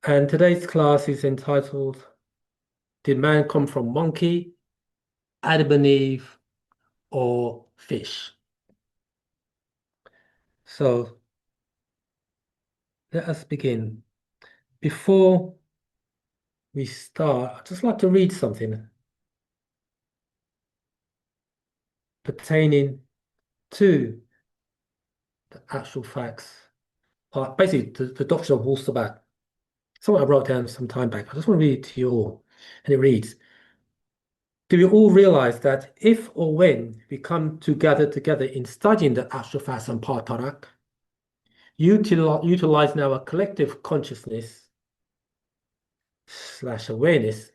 And today's class is entitled, Did Man Come from Monkey, Adam and Eve, or Fish? So let us begin. Before we start, I'd just like to read something pertaining to the actual facts. Basically, the doctrine of wu-sabat. Something I wrote down some time back. I just want to read it to you all. And it reads, do we all realize that if or when we come together in studying the actual facts and part utilizing our collective consciousness / awareness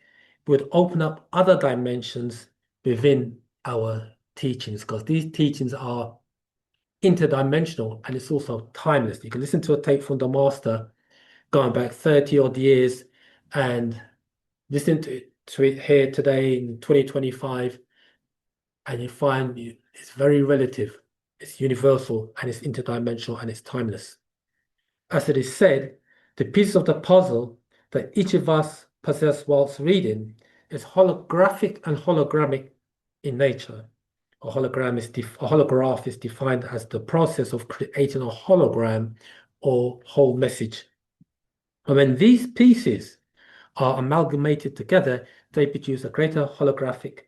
would open up other dimensions within our teachings, because these teachings are interdimensional and it's also timeless. You can listen to a tape from the master going back 30 odd years and listen to it here today in 2025, and you find it's very relative, it's universal, and it's interdimensional, and it's timeless. As it is said, the piece of the puzzle that each of us possess whilst reading is holographic and hologrammic in nature. A holograph is defined as the process of creating a hologram or whole message. And when these pieces are amalgamated together, they produce a greater holographic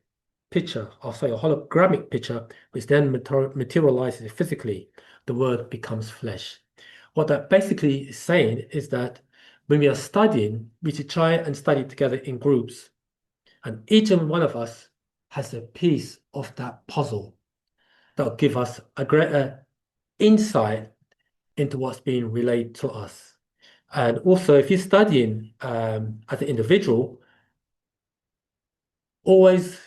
picture, or say a hologrammic picture, which then materializes physically. The word becomes flesh. What that basically is saying is that when we are studying, we should try and study together in groups. And each and one of us has a piece of that puzzle that will give us a greater insight into what's being relayed to us. And also, if you're studying as an individual, always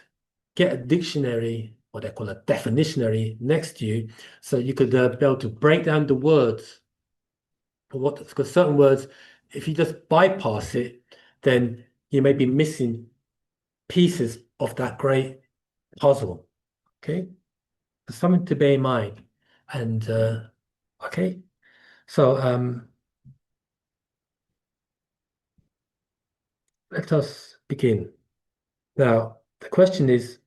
get a dictionary, what they call a definitionary, next to you, so you could be able to break down the words. Because certain words, if you just bypass it, then you may be missing pieces of that great puzzle. Okay, so something to bear in mind. And okay, so let us begin. Now, the question is,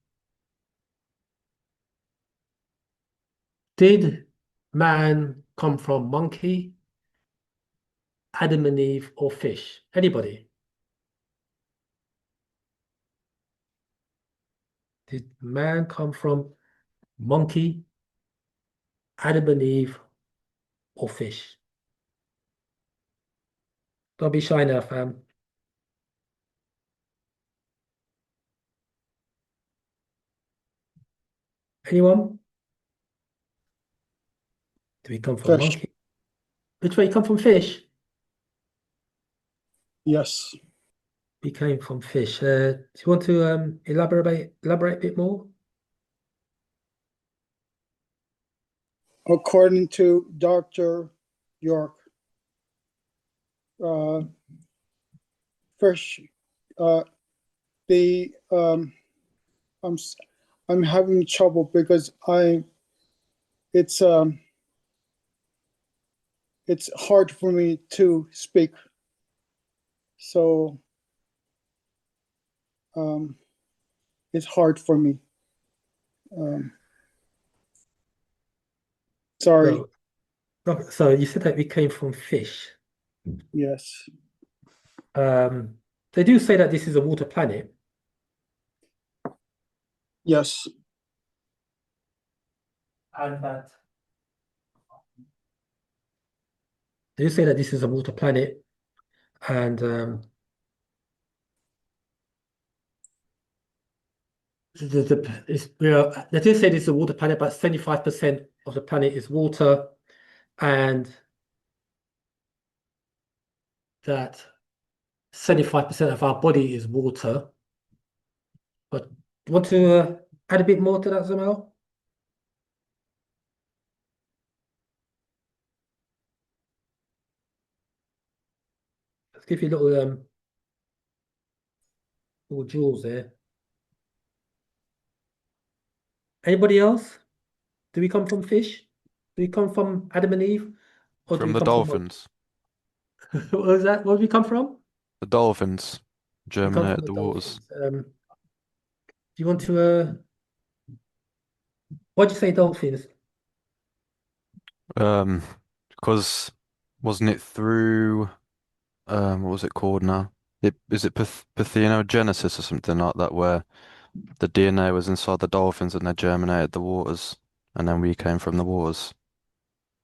did man come from monkey, Adam and Eve, or fish? Anybody? Did man come from monkey, Adam and Eve, or fish? Don't be shy now, fam. Anyone? Do we come from Fish. monkey? Which way you come from fish? Yes. We came from fish. Do you want to elaborate a bit more? According to Dr. York, fish, the I'm having trouble because it's hard for me to speak. So it's hard for me. Sorry. So you said that we came from fish. Yes. They do say that this is a water planet. Yes. And that they do say that this is a water planet, and they do say this is a water planet, but 75% of the planet is water, and that 75% of our body is water. But you want to add a bit more to that, Zamal? Let's give you little jewels there. Anybody else? Do we come from fish? Do we come from Adam and Eve? Or do From we the come from dolphins. What was that? Where did we come from? The dolphins We come germinate from at the the waters. dolphins. Do you want to, why'd you say dolphins? Um, because wasn't it through what was it called now? Is it parthenogenesis or something like that, where the DNA was inside the dolphins and they germinated the waters, and then we came from the waters.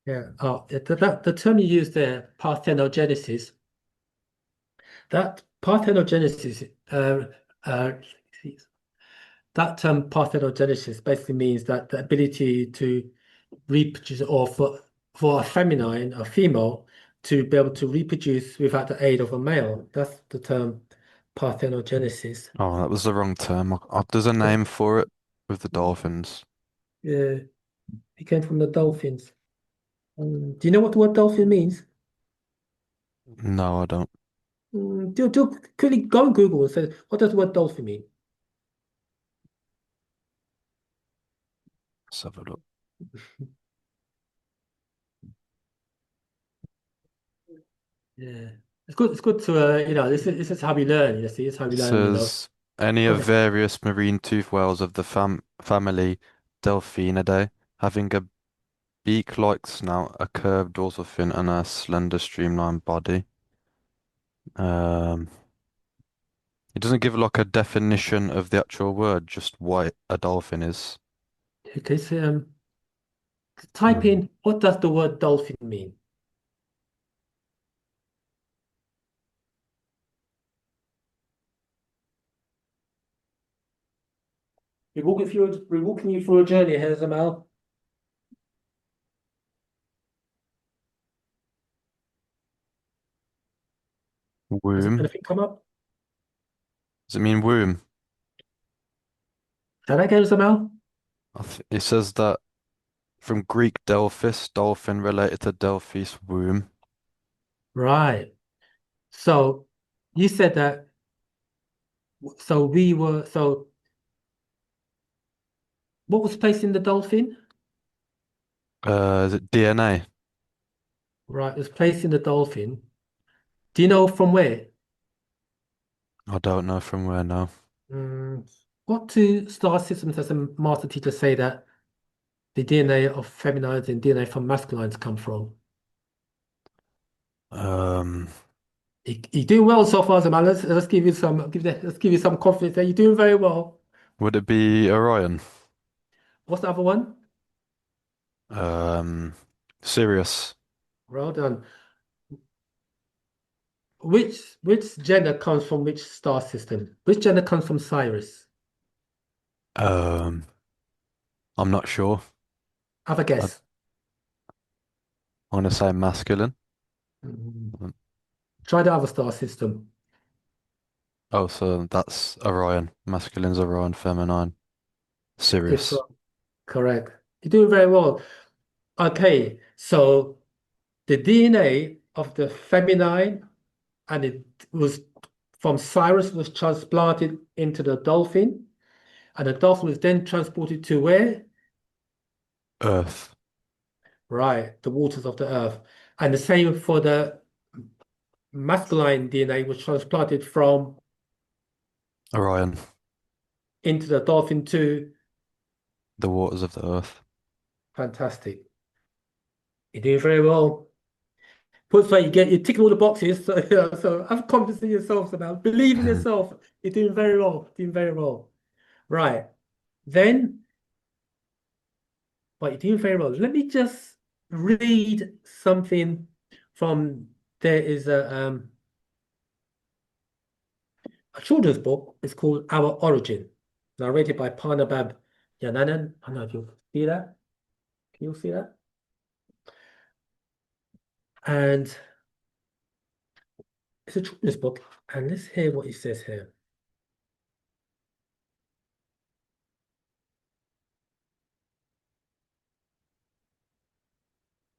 Yeah. Oh, the term you used there, parthenogenesis, that parthenogenesis, uh, that term parthenogenesis basically means that the ability to reproduce, or for a feminine, a female, to be able to reproduce without the aid of a male. That's the term parthenogenesis. Oh, that was the wrong term. There's a Because name for it with the dolphins. it came from the dolphins. Do you know what the word dolphin means? No, I don't. Do quickly go on Google and say, what does the word dolphin mean? Let's have a look. Yeah. It's good. It's good to this is how we learn. You see, it's how we It learn. says any of Honestly, various marine toothed whales of the family Delphinidae, having a beak-like snout, a curved dorsal fin, and a slender streamlined body. Um, it doesn't give like a definition of the actual word, just what a dolphin is. okay. So, type Um, in what does the word dolphin mean? We're walking you through a journey here, Zamal. Has womb. anything come up? Does it mean womb? Say that again, Zamal. It says that from Greek Delphis, dolphin related to Delphi's womb. Right. So you said that. So we were. So what was placed in the dolphin? Is it DNA? Right. It was placed in the dolphin. Do you know from where? I don't know from where now. Mm, what two star systems does a master teacher say that the DNA of feminines and DNA from masculines come from? Um, You're doing well so far, Zamal. Let's give you some let's give you some confidence there. You're doing very well. would it be Orion? What's the other one? Um, Sirius. Well done. Which gender comes from which star system? Which gender comes from Cyrus? Um, I'm not sure. Have a I, guess. I want to say masculine. Mm. Um, Try the other star system. Oh, so that's Orion. Masculine's Orion, feminine, Sirius. Different. Correct. You're doing very well. Okay, so the DNA of the feminine and it was from Cyrus was transplanted into the dolphin, and the dolphin was then transported to where? Earth, Right, the waters of the earth. And the same for the masculine DNA was transplanted from Orion, into the dolphin too. the waters of the earth. Fantastic. You're doing very well. Puts like you're ticking all the boxes. So, so have confidence in yourself about believe in yourself. You're doing very well. Doing very well. Right. Then, but you're doing very well. Let me just read something from there is a children's book. It's called Our Origin, narrated by Parnabab Yananan. I don't know if you see that. Can you see that? And it's a children's book. And let's hear what it says here.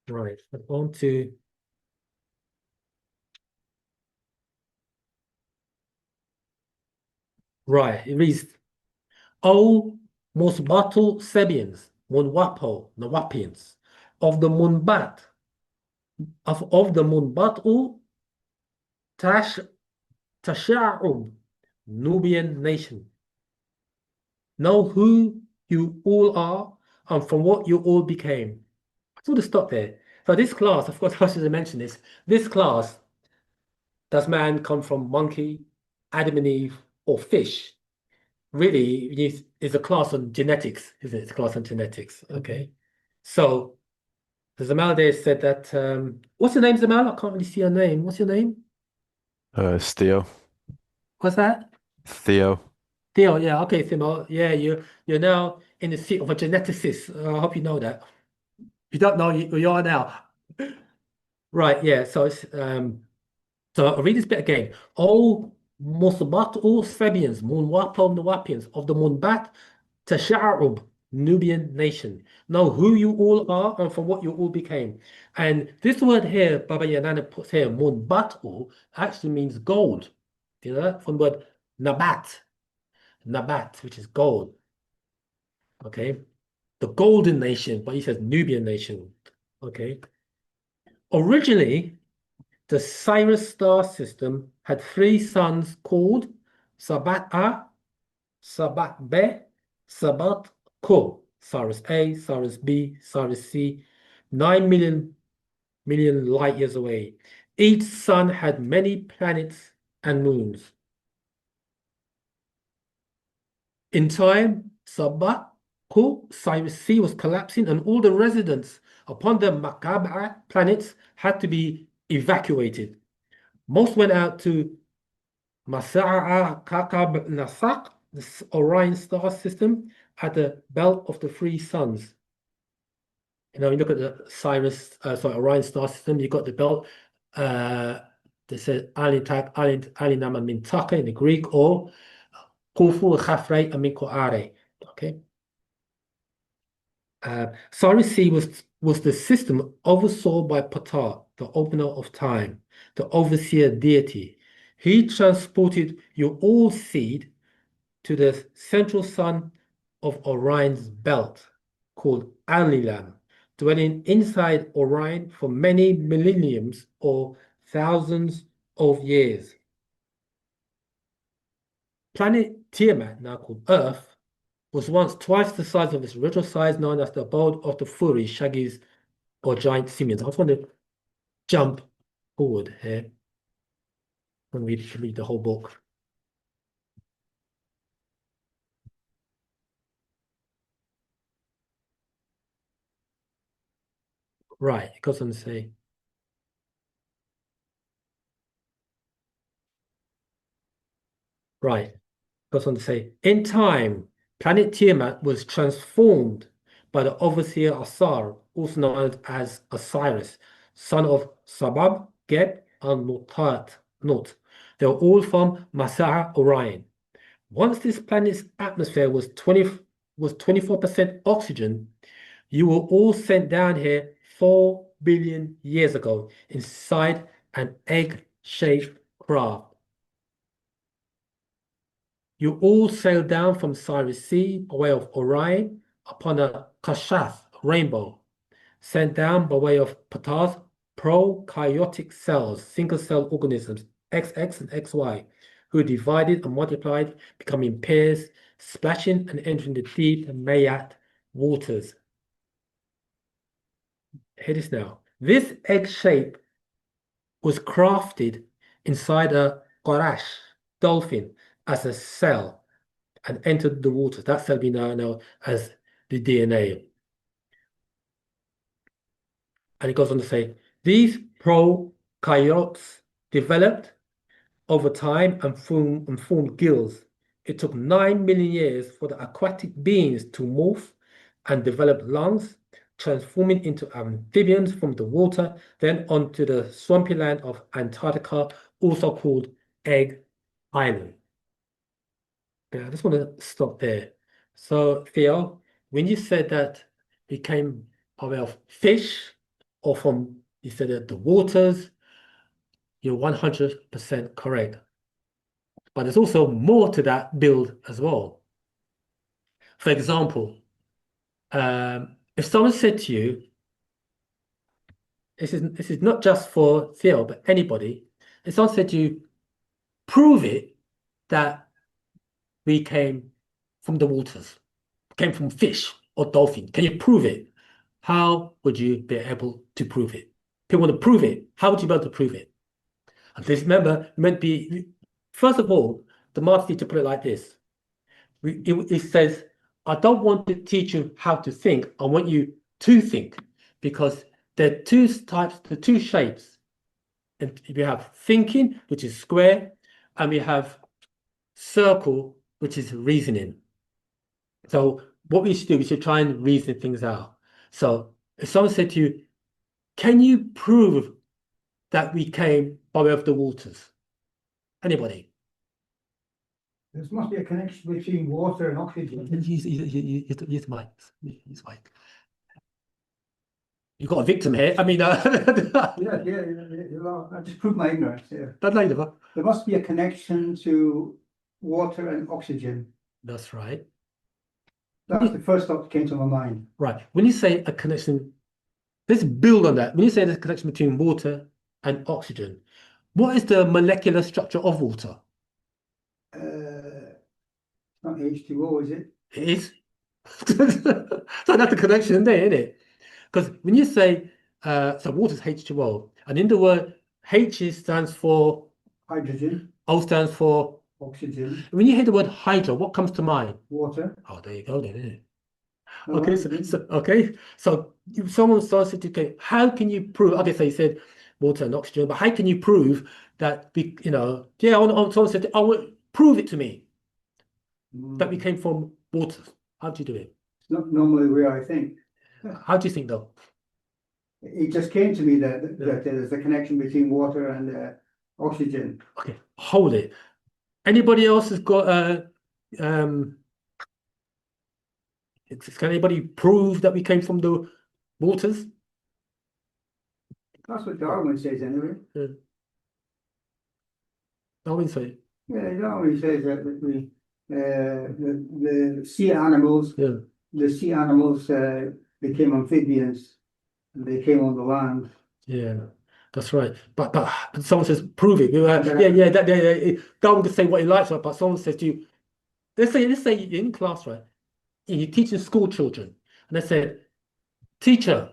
Right. I'm on to right. It reads, O Musbatu Sabians, Munwapo, Nawapians, of the Munbat, of the Munbatu Tash Tasha'ub, Nubian nation. Know who you all are and from what you all became. I sort of stop there. So this class, of course, I should have mentioned this. This class, does man come from monkey, Adam and Eve, or fish? Really, it's a class on genetics, isn't it? It's a class on genetics. Okay. So the Zamal there said that what's your name, Zamal? I can't really see your name. What's your name? It's Theo. What's that? Theo. Theo, yeah, okay, Theo. Yeah, you're now in the seat of a geneticist. I hope you know that. If you don't know, you are now. Right, yeah. So I'll read this bit again. All Musbat, all Sabians, Munwapom Nawapians of the Munbat Tasha'ub, Nubian nation. Know who you all are and from what you all became. And this word here, Baba Yanana puts here, Munbatu, actually means gold. You know that? From the word Nabat, Nabat, which is gold. Okay. The golden nation, but he says Nubian nation. Okay. Originally, the Cyrus star system had three suns called Sabat A, Sabat B, Sabat Ko. Cyrus A, Cyrus B, Cyrus C, 9 million light years away. Each sun had many planets and moons. In time, Sabat Ko, Cyrus C was collapsing, and all the residents upon the Makaba planets had to be evacuated. Most went out to Masa'a Kakab Nasak, the Orion star system, at the belt of the three suns. You look at the Orion star system, you've got the belt. They said Alinama Mintaka in the Greek, or Kufu Khafre Amiko Are. Okay. Cyrus C was the system oversaw by Ptah, the opener of time, the overseer deity. He transported your all seed to the central sun of Orion's belt, called Alilam, dwelling inside Orion for many millenniums or thousands of years. Planet Tiamat, now called Earth, was once twice the size of its original size, known as the abode of the Furies, Shaggies, or giant simians. I just want to jump forward here and read the whole book. Right, it goes on to say, right, it goes on to say, in time, planet Tiamat was transformed by the overseer Asar, also known as Osiris, son of Sabab, Geb, and Not. They were all from Masa'a Orion. Once this planet's atmosphere was 24% oxygen, you were all sent down here 4 billion years ago inside an egg-shaped craft. You all sailed down from Cyrus Sea by way of Orion upon a Kashath rainbow, sent down by way of Ptah's prokaryotic cells, single-cell organisms, XX and XY, who divided and multiplied, becoming pairs, splashing and entering the deep and Mayat waters. Hear this now. This egg shape was crafted inside a Qarash dolphin as a cell and entered the water. That cell we now know as the DNA. And it goes on to say, these prokaryotes developed over time and formed gills. It took 9 million years for the aquatic beings to morph and develop lungs, transforming into amphibians from the water, then onto the swampy land of Antarctica, also called Egg Island. Yeah, I just want to stop there. So, Theo, when you said that it came by way of fish, or from, you said that the waters, you're 100% correct. But there's also more to that build as well. For example, if someone said to you, this is not just for Theo, but anybody, If someone said to you, prove it that we came from the waters, came from fish or dolphin. Can you prove it? How would you be able to prove it? People want to prove it. How would you be able to prove it? And this, remember, it meant be, first of all, the master teacher put it like this. It says, I don't want to teach you how to think. I want you to think, because there are two types, the two shapes. And we have thinking, which is square, and we have circle, which is reasoning. So what we should do, we should try and reason things out. So if someone said to you, can you prove that we came by way of the waters? Anybody? There must be a connection between water and oxygen. Use mic. Use mic. You've got a victim here. I mean, I just proved my ignorance here. that's later. There must be a connection to water and oxygen. That's right. That's the first thought that came to my mind. Right. When you say a connection, let's build on that. When you say there's a connection between water and oxygen, what is the molecular structure of water? Not H2O, is it? It is. So that's the connection there, isn't it? Because when you say, so water is H2O, and in the word H stands for, Hydrogen, O stands for, oxygen, when you hear the word hydro, what comes to mind? water. Oh, there you go then, isn't it? No, Okay, so if someone starts to, okay, how can you prove, okay, so you said water and oxygen, but how can you prove that we, someone said, oh, prove it to me that we came from water. How do you do it? It's not normally where I think. How do you think though? It just came to me that there's a connection between water and oxygen. Okay, hold it. Anybody else has got can anybody prove that we came from the waters? That's what Darwin says anyway. Darwin say, Yeah, Darwin says that the sea animals, yeah. the sea animals became amphibians and they came on the land. Yeah, that's right. But someone says prove it. Darwin can say what he likes, but someone says to you, let's say you're in class, right? And you're teaching school children, and they said, teacher,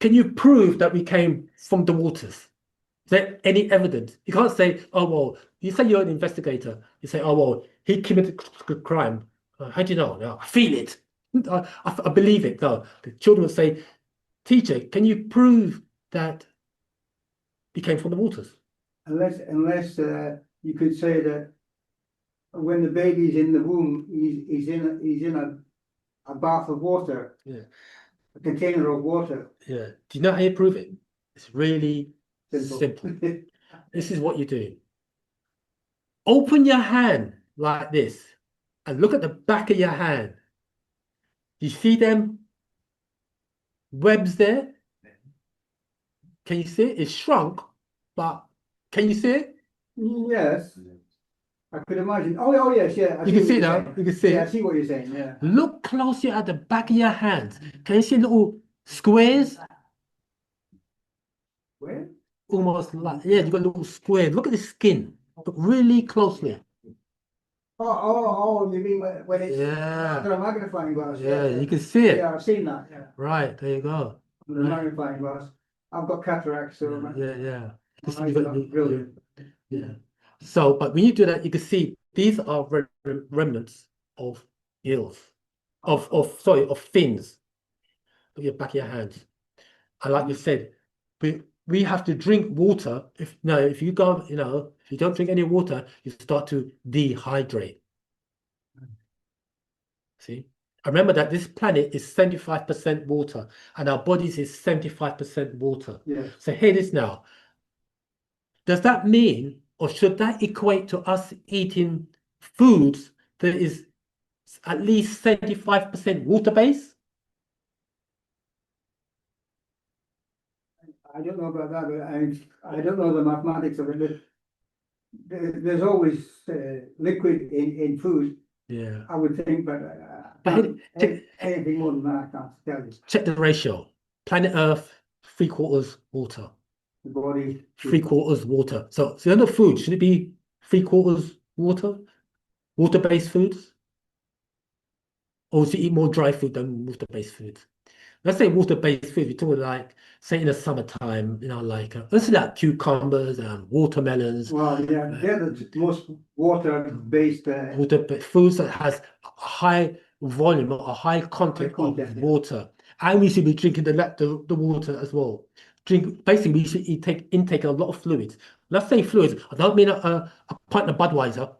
can you prove that we came from the waters? Is there any evidence? You can't say, oh well, you say you're an investigator, you say, oh well, he committed a crime. How do you know? No, I feel it. I believe it. No, the children will say, teacher, can you prove that he came from the waters? Unless you could say that when the baby's in the womb, he's in a bath of water. Yeah. A container of water. Yeah. Do you know how you prove it? It's really Simple. simple. This is what you do. Open your hand like this and look at the back of your hand. You see them webs there? Can you see it? It's shrunk, but can you see it? Yes. I could imagine. Oh yes, yeah. You can see it now. You can see Yeah, I it. see what you're saying. Yeah. Look closely at the back of your hands. Can you see little squares? Where? Almost like, yeah, you've got little squares. Look at the skin. Look really closely. Oh, you mean when it's Yeah. under a magnifying glass? Yeah, you can see it. Yeah, I've seen that. Yeah, Right, there you go. under a Right. magnifying glass. I've got cataracts, so Yeah. my Because eyes you've are got not brilliant. yeah. So, but when you do that, you can see these are remnants of gills, of fins. Look at your back of your hands. And like you said, we have to drink water. If you go, if you don't drink any water, you start to dehydrate. See? And remember that this planet is 75% water, and our bodies is 75% water. Yes. So hear this now. Does that mean, or should that equate to us eating foods that is at least 75% water-based? I don't know about that, but I don't know the mathematics of it. But there's always liquid in food, Yeah. I would think, but anything more than that, I can't tell you. Check the ratio. Planet Earth, 3/4 water. the body. 3/4 water. So the food, should it be 3/4 water? Water-based foods? Or should you eat more dry food than water-based foods? Let's say water-based food, we're talking like, say in the summertime, like, let's say like cucumbers and watermelons. Well, yeah, they're the most water-based. Water foods that has a high volume or a high content of content, yeah. water. And we should be drinking the water as well. Basically, we should intake a lot of fluids. Let's say fluids, I don't mean a pint of Budweiser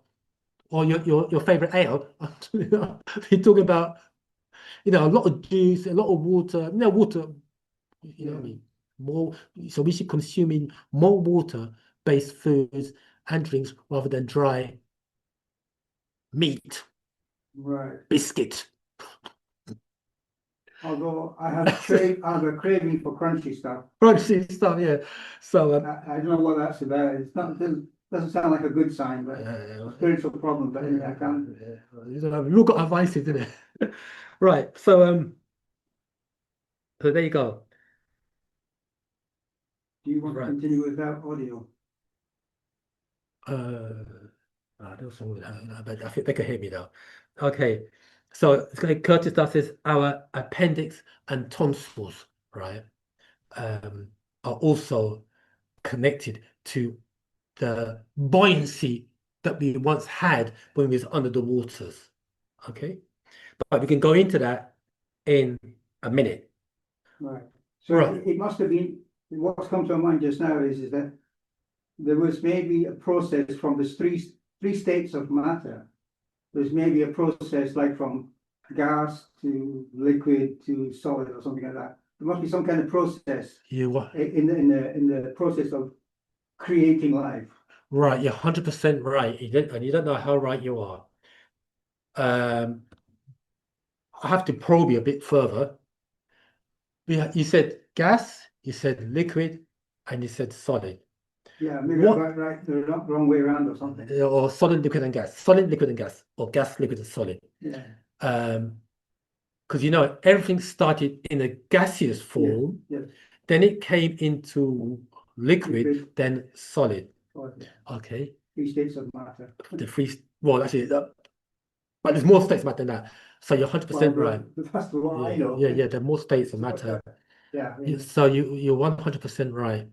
or your favorite ale. You're talking about, a lot of juice, a lot of water, water, what I mean? More, so we should consuming more water-based foods and drinks rather than dry meat, Right. biscuit. Although I have a craving for crunchy stuff. Crunchy stuff, yeah. So I don't know what that's about. It's not, doesn't sound like a good sign, but a spiritual problem. But anyway, I can't. we've all got our vices, isn't it? Right. So there you go. Do you want to continue with that audio? There was something, but I think they can hear me now. Okay. So Curtis does this. Our appendix and tonsils, right, are also connected to the buoyancy that we once had when we was under the waters. Okay, but we can go into that in a minute. Right. So Right. it must have been, what's come to my mind just now is that there was maybe a process from the three states of matter. There's maybe a process like from gas to liquid to solid or something like that. There must be some kind of process You what? in the process of creating life. Right, you're 100% right. And you don't know how right you are. I have to probe you a bit further. You said gas, you said liquid, and you said solid. Yeah, maybe I got it right, the wrong way around or something. Or solid, liquid, and gas. Solid, liquid, and gas. Or gas, liquid, and solid. Yeah. Because everything started in a gaseous form, Yes. then it came into liquid, then solid. Okay. Three states of matter. Well, actually, but there's more states of matter than that. So you're 100% right. That's what I know. Yeah, there are more states of matter. Yeah. So you're 100% right.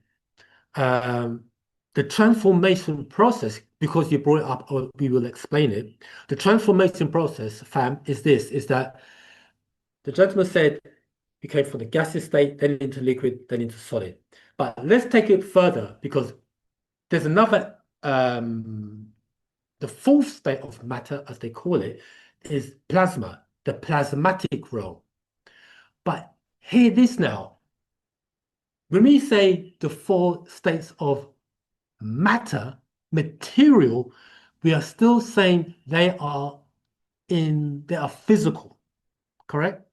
The transformation process, because you brought it up, or we will explain it. The transformation process, fam, is that the gentleman said we came from the gaseous state, then into liquid, then into solid. But let's take it further, because there's another, the fourth state of matter, as they call it, is plasma, the plasmatic realm. But hear this now. When we say the four states of matter, material, we are still saying they are physical, correct?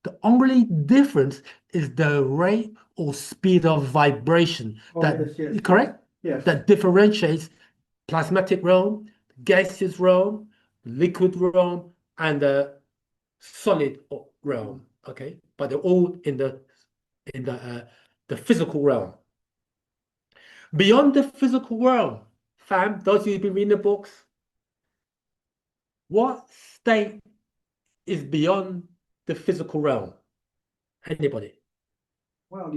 The only difference is the rate or speed of vibration correct? Yes. That differentiates plasmatic realm, gaseous realm, liquid realm, and the solid realm. Okay, but they're all in the physical realm. Beyond the physical realm, fam, those of you who've been reading the books, what state is beyond the physical realm? Anybody? Well,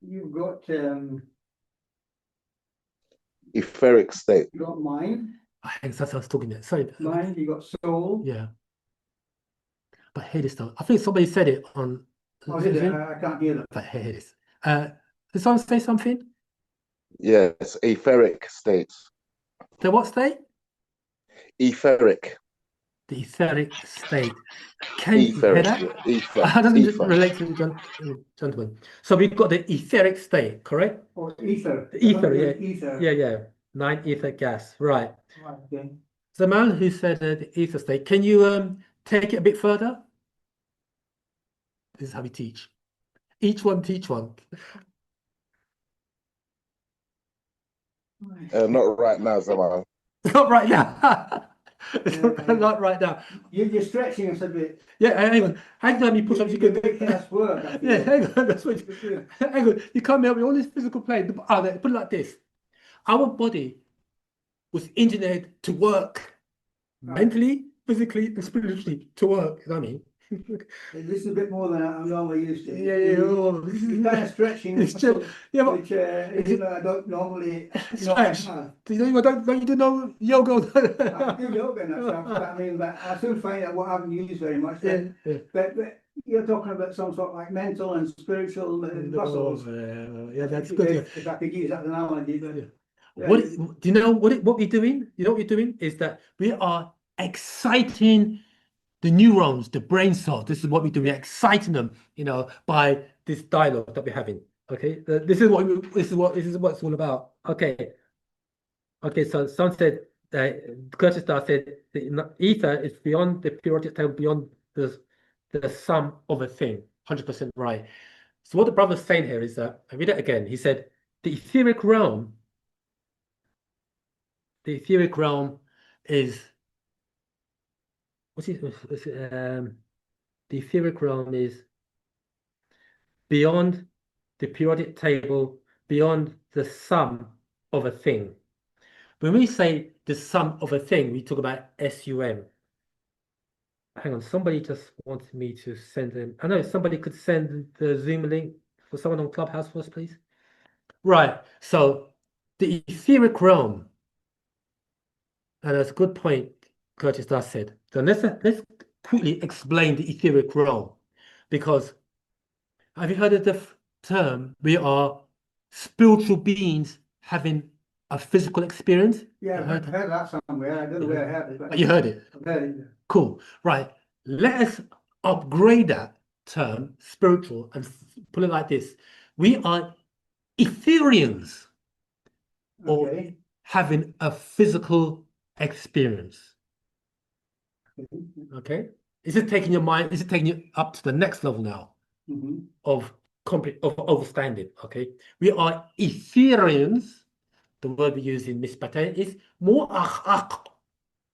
you've got etheric state. you got mind. That's what I was talking about. Sorry. Mind, you got soul. Yeah. But hear this though. I think somebody said it on. Oh, did it? I can't hear them. But hear this. Did someone say something? Yes, etheric state. The what state? Etheric. The etheric state. Can you hear Etheric. that? Ether. How does it Ether. relate to the gentleman? So we've got the etheric state, correct? Oh, ether. The ether, yeah. Ether. Yeah. 9 ether gas, right. Right, okay. The man who said the ether state, can you take it a bit further? This is how we teach. Each one teach one. Not right now, Zaman. Not right now. Not right now. You're stretching us a bit. Yeah, hang on. How many push-ups you You're can do? making us work, I Yeah, feel. hang on. That's what. Hang on. You can't help me. All this physical play. Put it like this. Our body was engineered to work mentally, physically, and spiritually to work. You know what I mean? This is a bit more than I'm normally used to. Yeah, yeah. Oh, You're kind of stretching it's muscle, just, yeah, but which I don't normally stretch. have. Do you know, don't you do no yoga? I do yoga and stuff, but I mean, but I soon find out what I haven't used very much. Yeah, yeah. But you're talking about some sort of like mental and spiritual muscles. Yeah, that's good. Yeah. If I could use that analogy, but Yeah. yeah, What do you know? What we're doing? You know what we're doing is that we are exciting the neurons, the brain cells. This is what we're doing. We're exciting them, by this dialogue that we're having. Okay, this is what it's all about. Okay, So someone said Curtis Starr said the ether is beyond the periodic table, beyond the sum of a thing. 100% right. So what the brother's saying here is that I read it again. He said the etheric realm. The etheric realm is the etheric realm is beyond the periodic table, beyond the sum of a thing. When we say the sum of a thing, we talk about SUM. Hang on, somebody just wants me to send them. I know somebody could send the Zoom link for someone on Clubhouse for us, please. Right. So the etheric realm, and that's a good point Curtis Doss said. So let's quickly explain the etheric realm, because have you heard of the term we are spiritual beings having a physical experience? yeah, You I've heard that somewhere. I don't know where I heard it, but You heard it. I've heard it. Cool. Right. Let us upgrade that term, spiritual, and put it like this. We are Ethereans, or Okay. having a physical experience. Okay? Is it taking your mind, is it taking you up to the next level now Mhm. of understanding? Okay? We are Ethereans. The word we use in Mispate is mu'akhak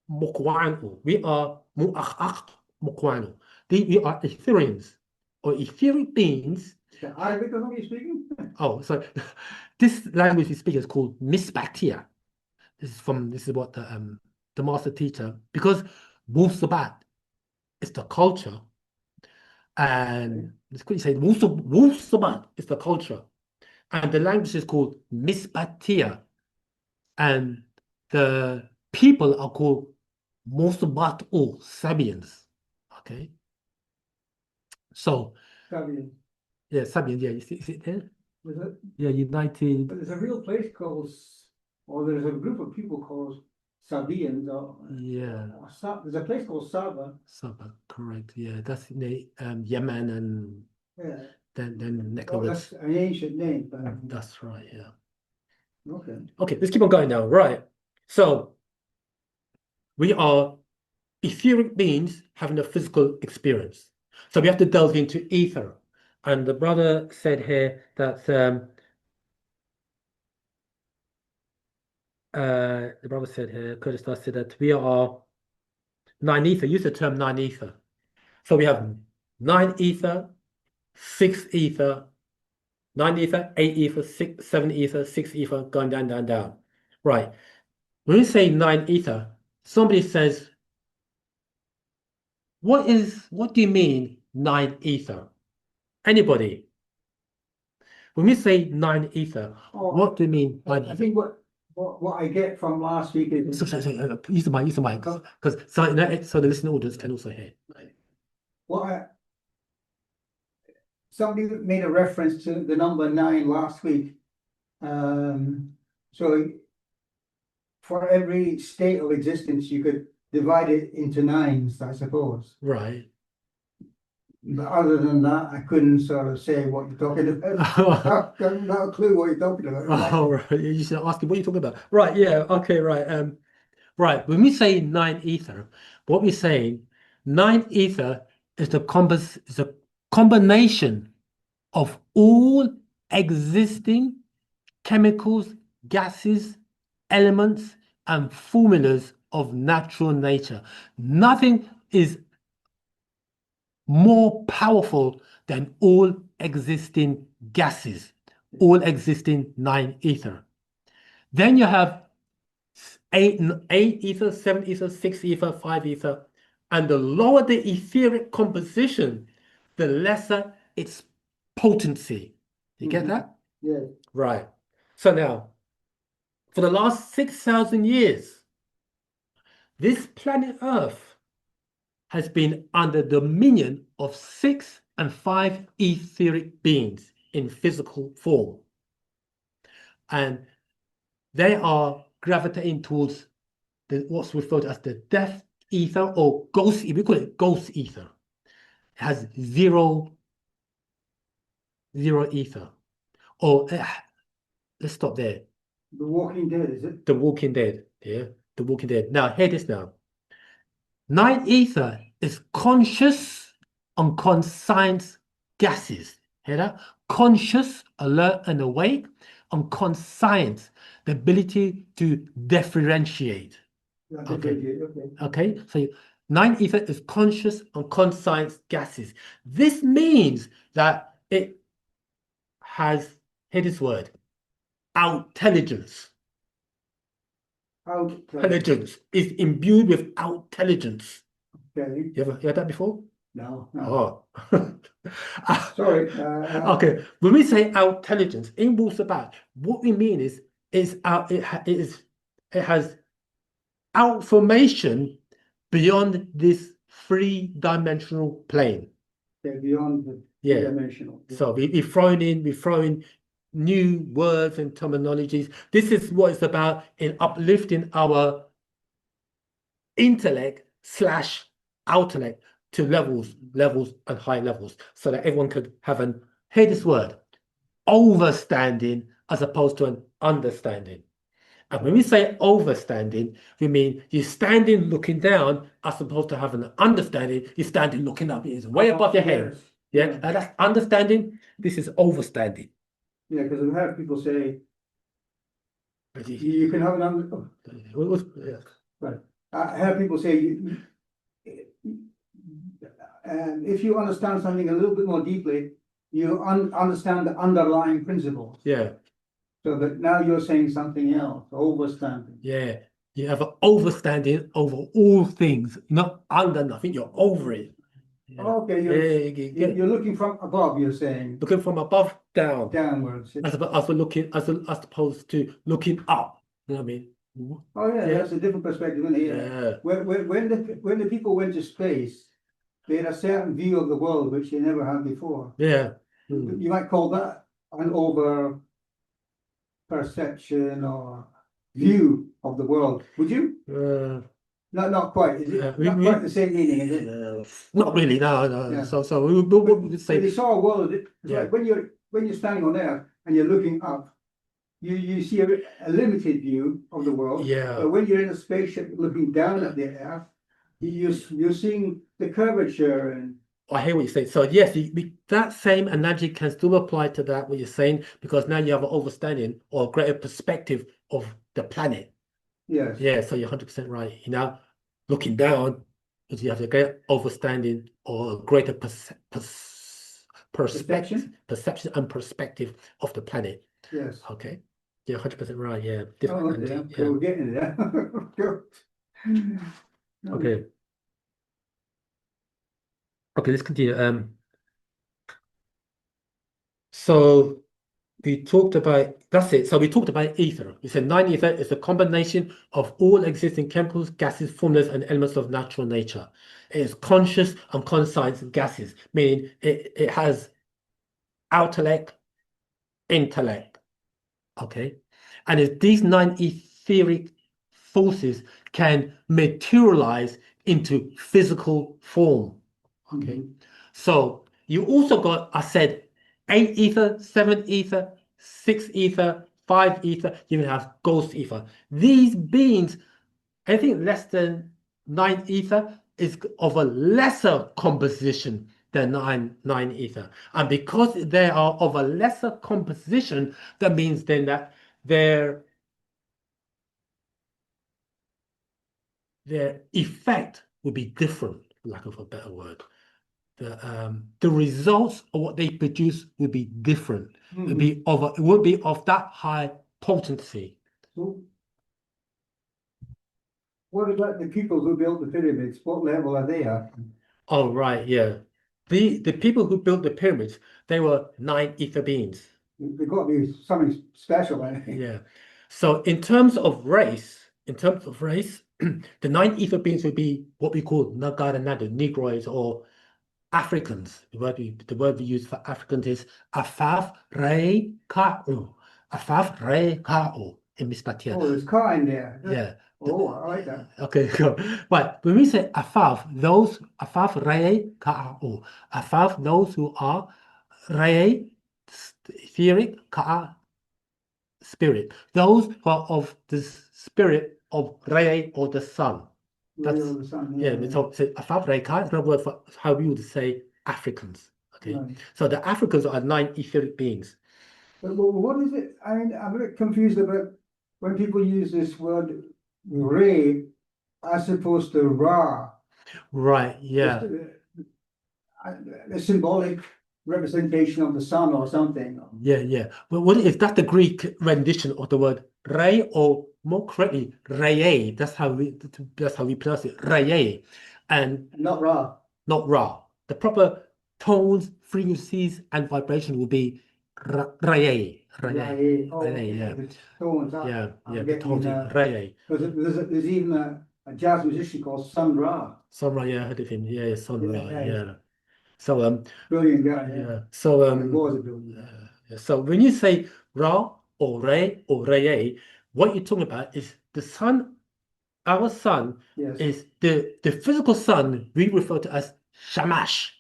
mukwanu. We are mu'akhak mukwanu. We are Ethereans, or etheric beings. Is that Arabic or something you're speaking? Oh, so this language we speak is called Mispatia. This is what the master teacher, because wu-sabat is the culture, and let's quickly say wu-sabat is the culture, and the language is called Mispatia, and the people are called Musabat or Sabians. Okay, so Sabian. yeah, Sabians. Yeah, you see it there? Was it? Yeah, United. But there's a real place called, or there's a group of people called Sabians, Yeah, there's a place called Saba. Sabah, correct. Yeah, that's in the Yemen, and Yeah. then neck Oh, of the. that's an ancient name, but That's right. Yeah. okay. Okay, let's keep on going now. Right. So we are etheric beings having a physical experience. So we have to delve into ether. And the brother said here that Curtis Doss said that we are nine ether. Use the term nine ether. So we have nine ether, six ether, nine ether, eight ether, six, seven ether, six ether, going down, down, down. Right. When we say nine ether, somebody says, what do you mean nine ether? Anybody? When we say nine ether, Oh, what do you mean nine I ether? think what I get from last week is Use the mic, because so the listening audience can also hear. Somebody made a reference to the number 9 last week. So for every state of existence, you could divide it into 9s, I suppose. Right. But other than that, I couldn't sort of say what you're talking about. I have no clue what you're talking about. Oh, right. You should ask him what you're talking about. Right, yeah, okay, right. Right. When we say nine ether, what we're saying, nine ether is a combination of all existing chemicals, gases, elements, and formulas of natural nature. Nothing is more powerful than all existing gases, all existing 9 ether. Then you have 8 ether, 7 ether, 6 ether, 5 ether, and the lower the etheric composition, the lesser its potency. You get that? Yeah. Right. So now, for the last 6,000 years, this planet Earth has been under dominion of 6 and 5 etheric beings in physical form. And they are gravitating towards what's referred to as the death ether or ghost, we call it ghost ether. It has zero ether. Or let's stop there. The Walking Dead, is it? The Walking Dead. Yeah, The Walking Dead. Now, hear this now. 9 ether is conscious, unconscious gases. Hear that? Conscious, alert and awake, unconscious, the ability to differentiate. Yeah, Okay. okay. Okay, so 9 ether is conscious, unconscious gases. This means that it has, hear this word, outintelligence. Intelligence is imbued with outintelligence. Okay. You ever heard that before? No, no. Oh. Sorry. Okay. When we say outintelligence in wu-sabat, what we mean is it has outformation beyond this 3-dimensional plane. Okay, beyond the Yeah. dimensional. So we're throwing in new words and terminologies. This is what it's about in uplifting our intellect / outellect to levels and high levels, so that everyone could have hear this word, overstanding as opposed to an understanding. And when we say overstanding, we mean you're standing looking down as opposed to having an understanding. You're standing looking up. It's way above your head. Yes. Yeah, and that's understanding. This is overstanding. Yeah, because I've heard people say you can have an right. I heard people say if you understand something a little bit more deeply, you understand the underlying principles. Yeah, So that now you're saying something else, overstanding. yeah. You have an overstanding over all things, not under nothing. You're over it. Yeah. Okay, you're looking from above. You're saying looking from above down, downwards. as opposed to looking up. You know what I mean? Oh yeah, Yeah. that's a different perspective, isn't it? Yeah. When the people went to space, they had a certain view of the world which they never had before. Yeah. You might call that an over perception or view of the world. Would you? Not quite. Is it not quite the same meaning? Is it? Not really. No. Yeah. So we would say When they saw a world, it's Yeah. like when you're standing on there and you're looking up, you see a limited view of the world. Yeah. But when you're in a spaceship looking down at the earth, you're seeing the curvature and I hear what you say. So yes, that same analogy can still apply to that, what you're saying, because now you have an understanding or greater perspective of the planet. yes. Yeah, so you're 100% right. You know, looking down, because you have a greater understanding or a greater perception and perspective of the planet. Yes. Okay. You're 100% right. Yeah. Oh, Different okay. analogy. So we're getting there. Yeah. Okay. Okay, let's continue. So we talked about, that's it. So we talked about ether. We said 9 ether is a combination of all existing chemicals, gases, formulas, and elements of natural nature. It is conscious and conscious gases, meaning it has intellect. Okay. And these 9 etheric forces can materialize into physical form. Okay. So you also got, I said, 8 ether, 7 ether, 6 ether, 5 ether, you even have ghost ether. These beings, anything less than 9 ether is of a lesser composition than 9 ether. And because they are of a lesser composition, that means then that their their effect would be different, for lack of a better word. The results of what they produce would be different. It would be of that high potency. So, what about the people who built the pyramids? What level are they at? Oh, right, yeah. The people who built the pyramids, they were 9 ether beings. They've got to be something special, I think. Yeah. So in terms of race, the 9 ether beings would be what we call Nagara Nadu, Negroids or Africans. The word we use for Africans is Afaf Re Ka'u. Afaf Re Ka'u in Mispatia. Oh, there's car in there. Yeah. Oh, I like that. Okay, cool. But when we say Afaf, those Afaf Re Ka'u, Afaf, those who are Re, etheric, Ka'a, spirit. Those who are of the spirit of Re or the sun. Ray of the sun. Yeah, Yeah. so Afaf Reka is another word for how we would say Africans. Okay, Right. so the Africans are 9 etheric beings. But what is it? I mean, I'm a bit confused about when people use this word Ray as opposed to Ra. Right, yeah. A symbolic representation of the sun or something. Yeah. But what if that's the Greek rendition of the word Re, or more correctly, Reye? That's how we pronounce it, Reye, and Not Ra. not Ra. The proper tones, frequencies, and vibration will be Reye. Ra'e. Oh, Reye, yeah. the tones. Yeah, I'm the getting, tones, Reye. there's even a jazz musician called Sun Ra. Sun Ra, yeah, I heard of him. Yeah, Sun Ra, Yeah, yeah. So Brilliant guy. yeah. So He was a brilliant guy. so when you say Ra or Re or Reye, what you're talking about is the sun. Our sun Yes. is the physical sun we refer to as Shamash,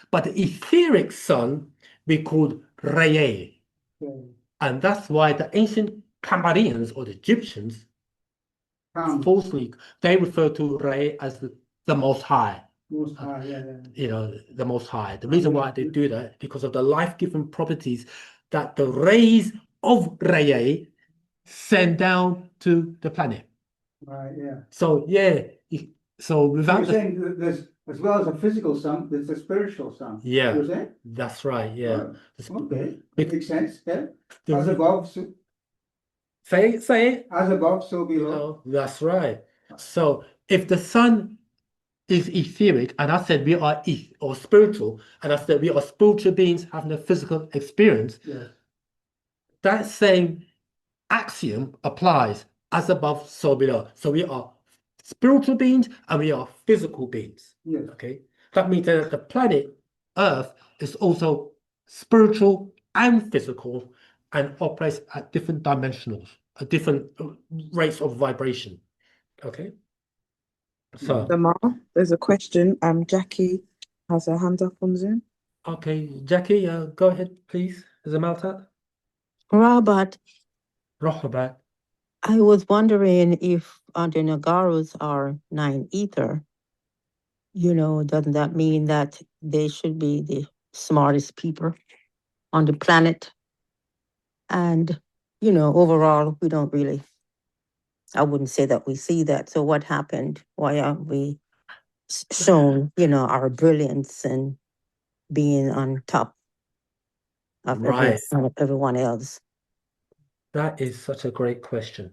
but the etheric sun we called Reye, Okay. and that's why the ancient Cambodians or the Egyptians falsely they refer to Re as the Most High. Most High, yeah. The Most High. The reason why they do that is because of the life-giving properties that the rays of Reye send down to the planet. Right, yeah. So yeah, so without you're saying that there's, as well as a physical sun, there's a spiritual sun. Yeah, You're saying? that's right. Yeah. Right. Okay. Bec- Makes sense. Yeah. the As re- above, so, say it. as above, so below. That's right. So if the sun is etheric, and I said we are or spiritual, and I said we are spiritual beings having a physical experience, Yes. that same axiom applies as above, so below. So we are spiritual beings and we are physical beings. Yes. Okay. That means that the planet Earth is also spiritual and physical and operates at different dimensionals, at different rates of vibration. Okay. So Lamar, there's a question. Jackie has her hand up on Zoom. okay, Jackie, go ahead, please. Is a Maltat? Robert, Rohabat. I was wondering if the Nagaros are 9 ether, doesn't that mean that they should be the smartest people on the planet? And, overall, we don't really, I wouldn't say that we see that. So what happened? Why aren't we shown, our brilliance and being on top of Right. everyone else? That is such a great question.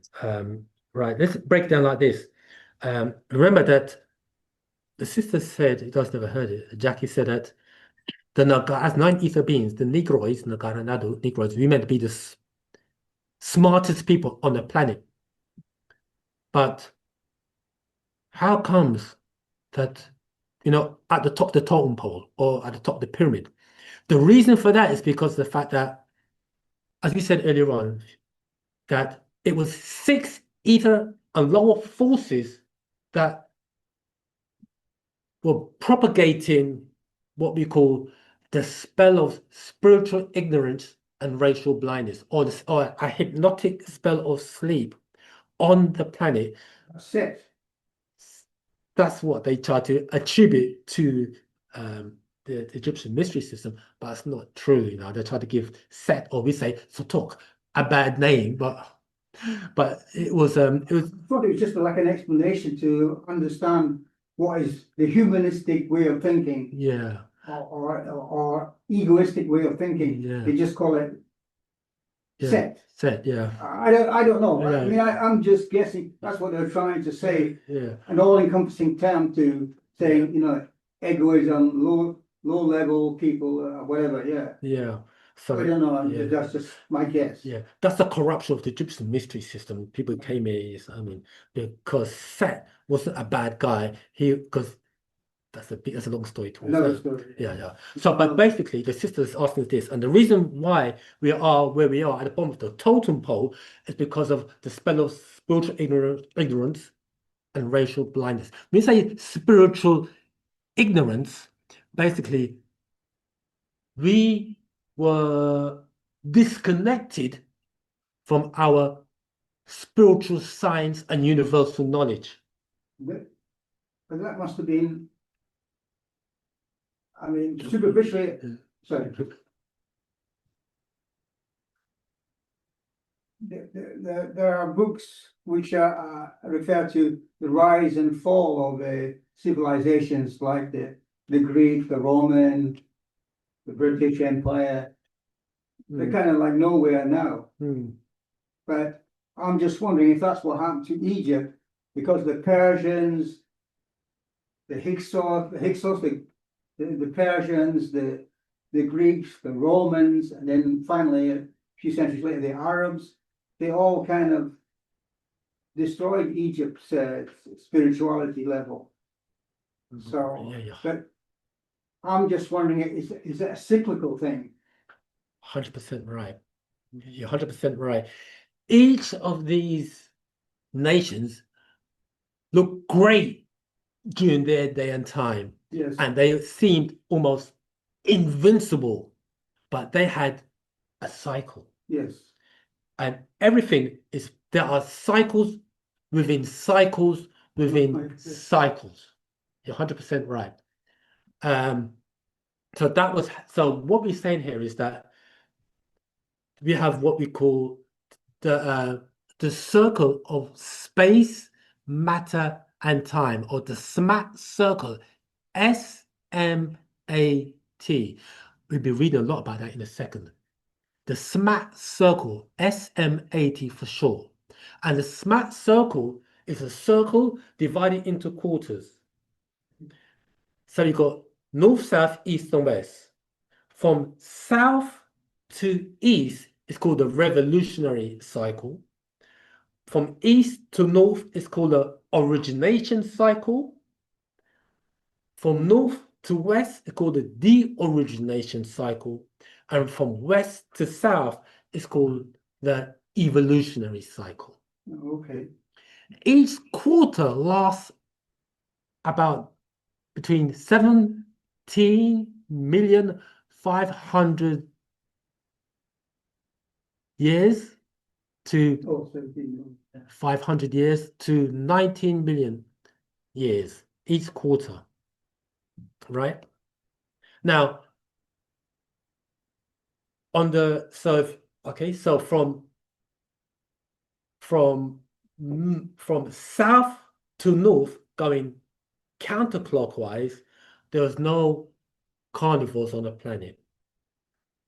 Right, let's break it down like this. Remember that the sister said, you guys never heard it, Jackie said that as 9 ether beings, the Negroids, Nagara Nadu, Negroids, we meant to be the smartest people on the planet. But how comes that, at the top of the totem pole or at the top of the pyramid? The reason for that is because of the fact that, as we said earlier on, that it was 6 ether and lower forces that were propagating what we call the spell of spiritual ignorance and racial blindness, or a hypnotic spell of sleep on the planet. Set. That's what they try to attribute to the Egyptian mystery system, but it's not true. They try to give Set, or we say Sotok, a bad name, but But it was I thought it was just like an explanation to understand what is the humanistic way of thinking yeah, or egoistic way of thinking. Yeah. They just call it yeah, set. yeah, I don't know. I Yeah. mean, I'm just guessing. That's what they're trying to say. yeah, An all-encompassing term to saying, you know, egoism, low level people, whatever. Yeah. yeah. So I don't know. yeah. That's just my guess. Yeah, that's the corruption of the Egyptian mystery system. People came here, I mean, because Set wasn't a bad guy. Because that's a long story to Another also. story. Yeah. So, but basically, the sister is asking us this, and the reason why we are where we are at the bottom of the totem pole is because of the spell of spiritual ignorance and racial blindness. When you say spiritual ignorance, basically, we were disconnected from our spiritual science and universal knowledge. But that must have been, I mean, superficially, sorry. There are books which refer to the rise and fall of civilizations like the Greek, the Roman, the British Empire. They're kind of like nowhere now. But I'm just wondering if that's what happened to Egypt, because the Persians, the Hyksos, the Persians, the Greeks, the Romans, and then finally a few centuries later the Arabs, they all kind of destroyed Egypt's spirituality level. So, Yeah. but I'm just wondering, is that a cyclical thing? 100% right. You're 100% right. Each of these nations looked great during their day and time, Yes. and they seemed almost invincible, but they had a cycle. Yes. And everything is, there are cycles within cycles within cycles. You're 100% right. So what we're saying here is that we have what we call the circle of space, matter, and time, or the SMAT circle, SMAT. We'll be reading a lot about that in a second. The SMAT circle, SMAT for short. And the SMAT circle is a circle divided into quarters. So you've got north, south, east, and west. From south to east is called the revolutionary cycle. From east to north is called the origination cycle. From north to west is called the de-origination cycle. And from west to south is called the evolutionary cycle. Okay. Each quarter lasts about between 17,500,000 years to 500 years to 19 million years each quarter, right? Now, so from south to north going counterclockwise, there was no carnivores on the planet.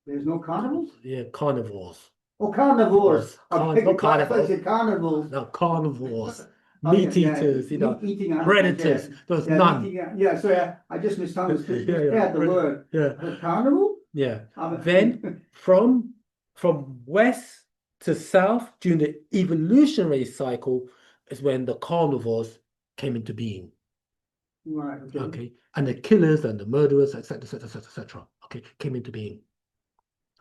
There's no carnivals? Yeah, carnivores. Oh, carnivores. Not carnivores. Carnivals. No, carnivores. Oh, yeah, Meat eaters, meat-eating animals, predators. yeah. There was Yeah, none. so I just misunderstood. Yeah, The word. Yeah. The carnival? Yeah. Then from west to south during the evolutionary cycle is when the carnivores came into being. Right. Okay. And the killers and the murderers, etc., okay, came into being.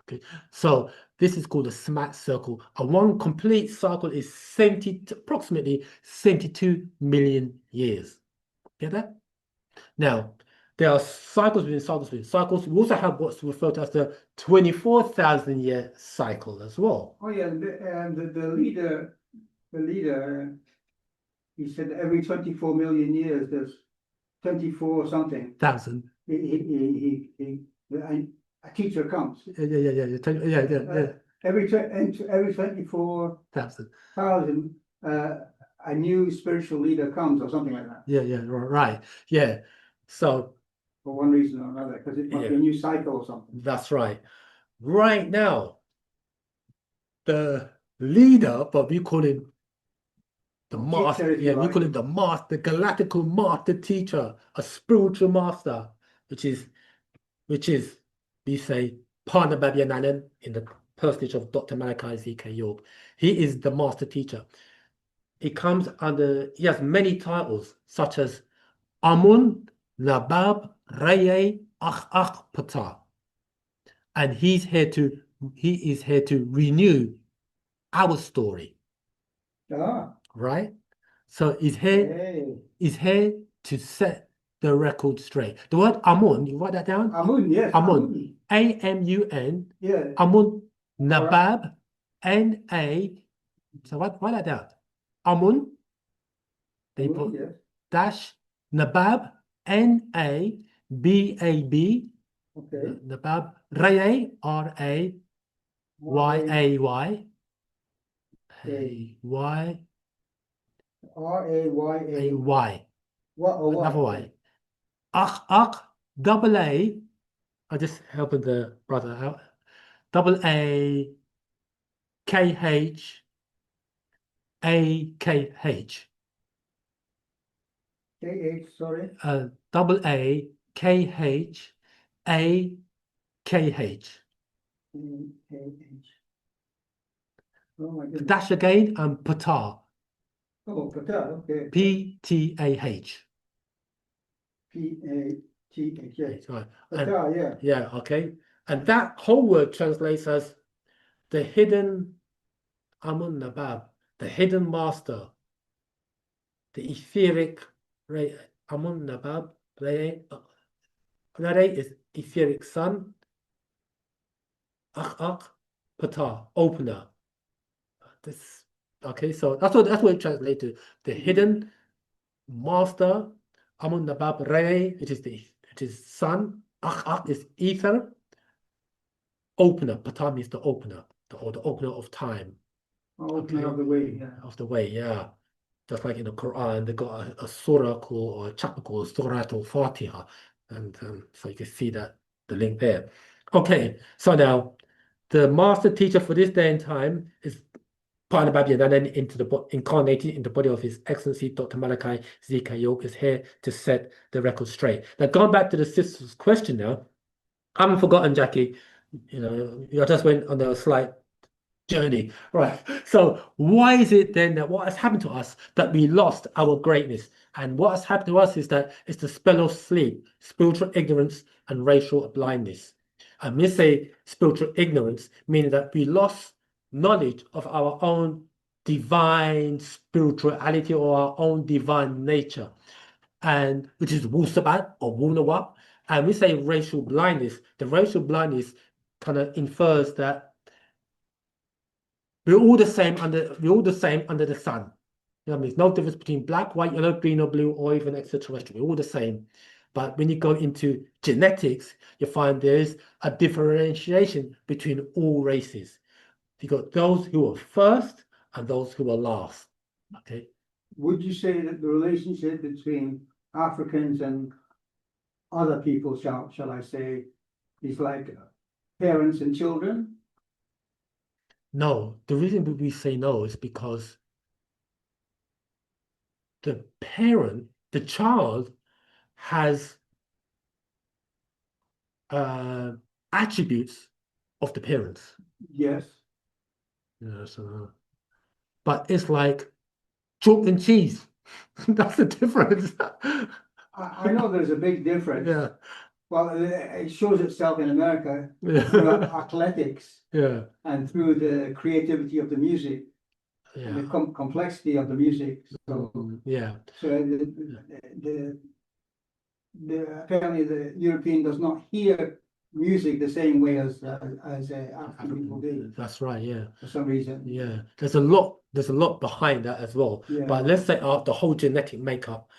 Okay. So this is called a SMAT circle. And one complete cycle is approximately 72 million years. Get that? Now, there are cycles within cycles within cycles. We also have what's referred to as the 24,000 year cycle as well. Oh yeah, the leader, he said every 24 million years there's 24 something. A teacher comes. Yeah. every 24,000 That's a new spiritual leader comes or something like that, yeah, right. Yeah. So for one reason or another, because it might be a new cycle or something. that's right. Right now, the leader, but we call him the master. Teacher, if you Yeah, we like. call him the master, galactical master teacher, a spiritual master, which is we say Parnababiananan in the personage of Dr. Malachi Z.K. York. He is the master teacher. He has many titles, such as Amun, Nabab, Raye, Pata. And he is here to renew our story, Ah, right? So he's here to set the record straight. The word Amun, you write that down? Amun, yes. Amun. A-M-U-N. Yeah. Amun, Nabab, N-A. So write that down. Amun. They Amun, put yes. dash Nabab, N-A-B-A-B. Okay. Nabab, Rayay, R-A-Y-A-Y. A-Y. R-A-Y-A. What? Another Y. Double A. I'm just helping the brother out. Double A, K-H, A-K-H. K-H, sorry. Double A, K-H, A-K-H. K-H. Oh my goodness. Dash again and Pata. Oh, Pata, okay. P-T-A-H. P-A-T-H, yes. Right. Pata, yeah. Yeah, okay. And that whole word translates as the hidden Amun Nabab, the hidden master, the etheric Amun Nabab, Rey is etheric sun, Pata, opener. This okay, so that's what it translates to. The hidden master, Amun Nabab Rey, it is sun, is ether, opener, Pata means the opener, or the opener of time. Opener of the way, yeah. Of the way, yeah. Just like in the Quran, they got a surah called, or a chapter called Surah Al-Fatiha. And so you can see the link there. Okay, so now the master teacher for this day and time is Parnababian, and then incarnated in the body of His Excellency Dr. Malachi Z.K. York is here to set the record straight. Now, going back to the sister's question now, I haven't forgotten, Jackie. I just went on a slight journey, right? So why is it then that what has happened to us that we lost our greatness? And what has happened to us is that it's the spell of sleep, spiritual ignorance, and racial blindness. And we say spiritual ignorance, meaning that we lost knowledge of our own divine spirituality or our own divine nature, and which is wu-sabat or wu-nawab. And we say racial blindness. The racial blindness kind of infers that we're all the same under the sun. You know what I mean? There's no difference between black, white, yellow, green, or blue, or even extraterrestrial. We're all the same. But when you go into genetics, you find there's a differentiation between all races. You got those who are first and those who are last. Okay. Would you say that the relationship between Africans and other people, shall I say, is like parents and children? No, the reason we say no is because the child has attributes of the parents. Yes. But it's like chalk and cheese. That's the difference. I know there's a big difference. Yeah. Well, it shows itself in America through Yeah. athletics Yeah. and through the creativity of the music, and the complexity of the music. So, yeah. so apparently the European does not hear music the same way as African people do, That's right. Yeah. for some reason. Yeah. There's a lot behind that as well. Yeah. But let's say the whole genetic makeup,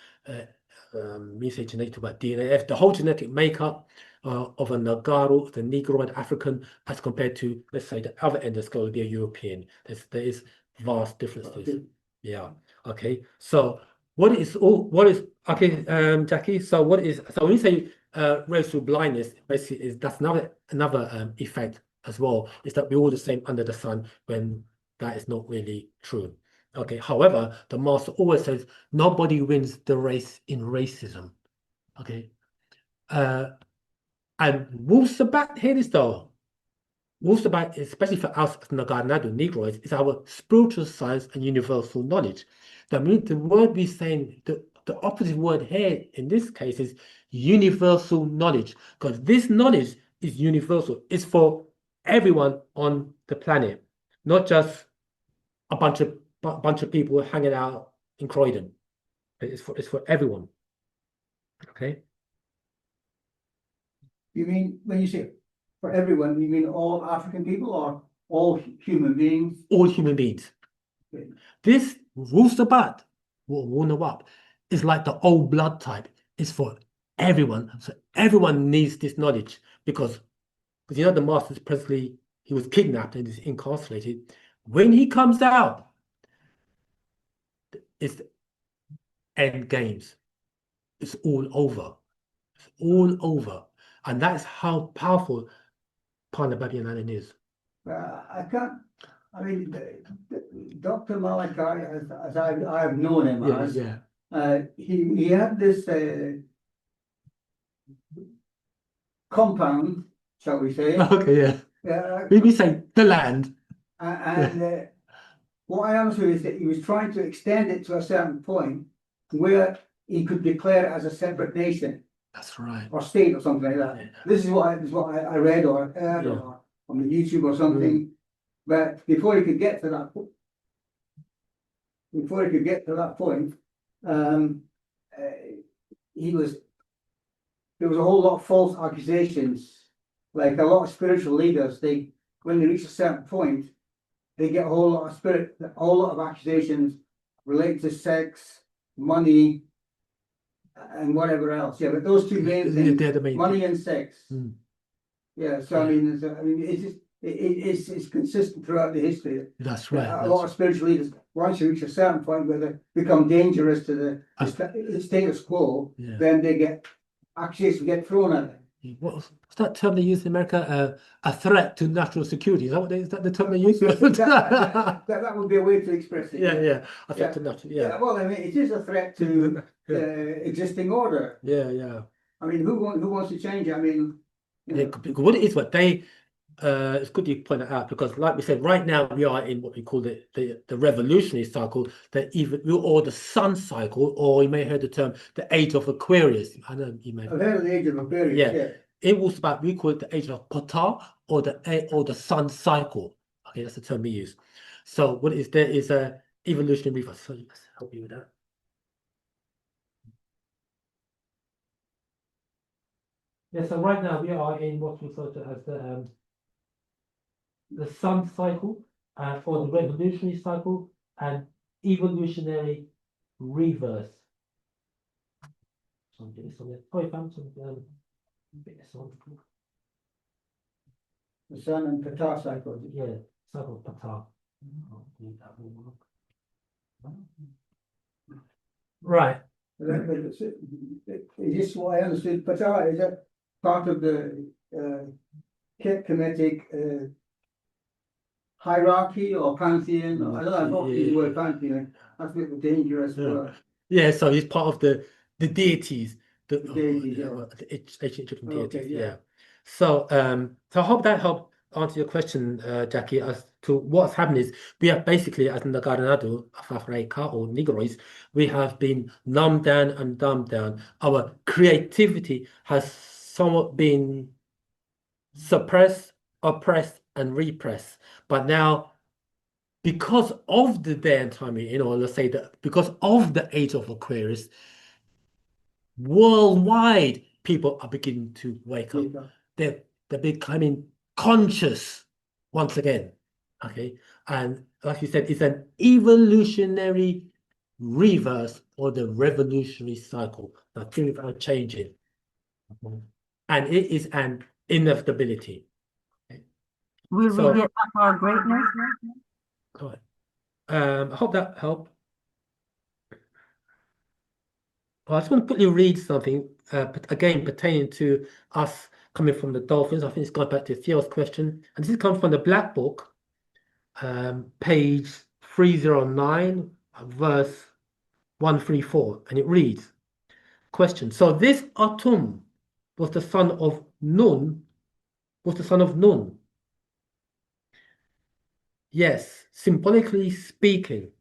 we say genetic, but DNA, the whole genetic makeup of a Nagaru, the Negroid African, as compared to, let's say, the other end of the scale would be a European. There is vast differences. Yeah. Okay. So what is okay, Jackie? So when you say racial blindness, basically that's another effect as well, is that we're all the same under the sun, when that is not really true. Okay. However, the master always says nobody wins the race in racism. Okay. And wu-sabat, hear this though. Wu-sabat, especially for us as Nadu Negroids, is our spiritual science and universal knowledge. That means the word we're saying, the opposite word here in this case is universal knowledge, because this knowledge is universal. It's for everyone on the planet, not just a bunch of people hanging out in Croydon. It's for everyone. Okay. You mean, when you say for everyone, you mean all African people or all human beings? All human beings. Okay. This wu-sabat, wu-nawab, is like the old blood type. It's for everyone. So everyone needs this knowledge, because you know the master's presently, he was kidnapped and is incarcerated. When he comes out, it's the end games. It's all over. It's all over. And that's how powerful Parnababian Island is. I can't, I mean, Dr. Malachi, as I've known him as, he had this compound, shall we say. Okay, yeah. We say the land. And what I understood is that he was trying to extend it to a certain point where he could declare it as a separate nation. That's right. Or state or something like that. Yeah. This is what I read or heard or on the YouTube or something. But before he could get to that point, there was a whole lot of false accusations. Like a lot of spiritual leaders, when they reach a certain point, they get a whole lot of accusations related to sex, money, and whatever else. Yeah, but those two main things, money and sex. Yeah, so I mean, it's consistent throughout the history. That's right. A lot of spiritual leaders, once you reach a certain point where they become dangerous to the status quo, then they get accusations get thrown at them. What's that term they use in America? A threat to national security. Is that the term they use? that would be a way to express it. Yeah. A threat to national. Yeah. Well, I mean, it is a threat to existing order. Yeah. I mean, who wants to change it? I mean, what it is, it's good you point it out, because like we said, right now we are in what we call the revolutionary cycle, or the sun cycle, or you may have heard the term the age of Aquarius. I know you may. I've heard of the age of Aquarius. Yeah. It was about, we call it the age of Ptah, or the sun cycle. Okay, that's the term we use. So what is there is a evolutionary reverse. So let's help you with that. Yeah, so right now we are in what we refer to as the sun cycle, or the revolutionary cycle, and evolutionary reverse. So get this on there. Oh, I found some. Get this on. The sun and Ptah cycle. Yeah, cycle of Ptah. Right. Is this what I understood? Ptah, is that part of the Kemetic hierarchy or pantheon? I don't know, the word pantheon. That's a bit dangerous. Yeah, so he's part of the deities, the ancient Egyptian deities. Yeah. So I hope that helped answer your question, Jackie, as to what's happened is we have basically, as in the Gardenado of Africa or Negroids, we have been numbed down and dumbed down. Our creativity has somewhat been suppressed, oppressed, and repressed. But now, because of the day and time, let's say that because of the age of Aquarius, worldwide people are beginning to wake up. They're becoming conscious once again. Okay, and like you said, it's an evolutionary reverse or the revolutionary cycle. Now things are changing. and it is an inevitability. Will So- we get back our greatness? All right. I hope that helped. Well, I just want to quickly read something, again, pertaining to us coming from the dolphins. I think it's gone back to Theo's question. And this comes from the Black Book, page 309, verse 134. And it reads, question. So this Atum was the son of Nun, Yes, symbolically speaking,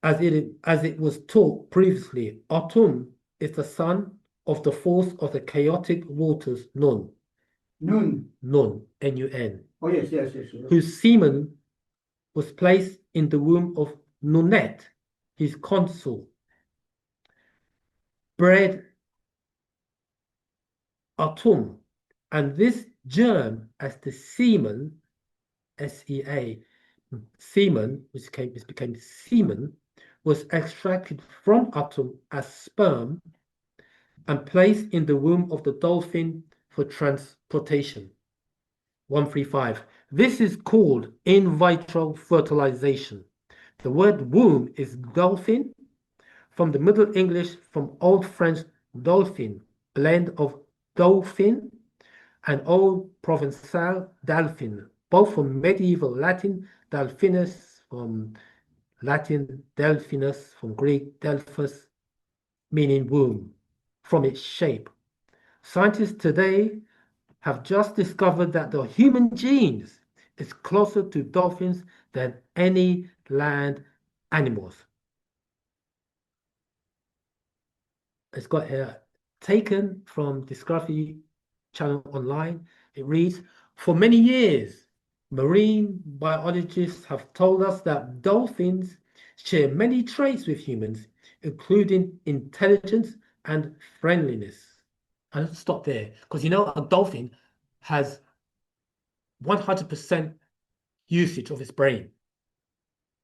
as it was taught previously, Atum is the son of the force of the chaotic waters Nun, N-U-N, Oh, yes, yes. whose semen was placed in the womb of Nunet, his consort, bred Atum, and this germ as the semen, S-E-A, semen, which became semen, was extracted from Atum as sperm and placed in the womb of the dolphin for transportation. 135. This is called in vitro fertilization. The word womb is dolphin, from the Middle English, from Old French dolphin, blend of dolphin, and Old Provençal delphin, both from medieval Latin delphinus, from Latin delphinus, from Greek delphus, meaning womb, from its shape. Scientists today have just discovered that the human genes is closer to dolphins than any land animals. It's got here, taken from Discovery Channel Online. It reads, for many years, marine biologists have told us that dolphins share many traits with humans, including intelligence and friendliness. And let's stop there, because you know a dolphin has 100% usage of its brain.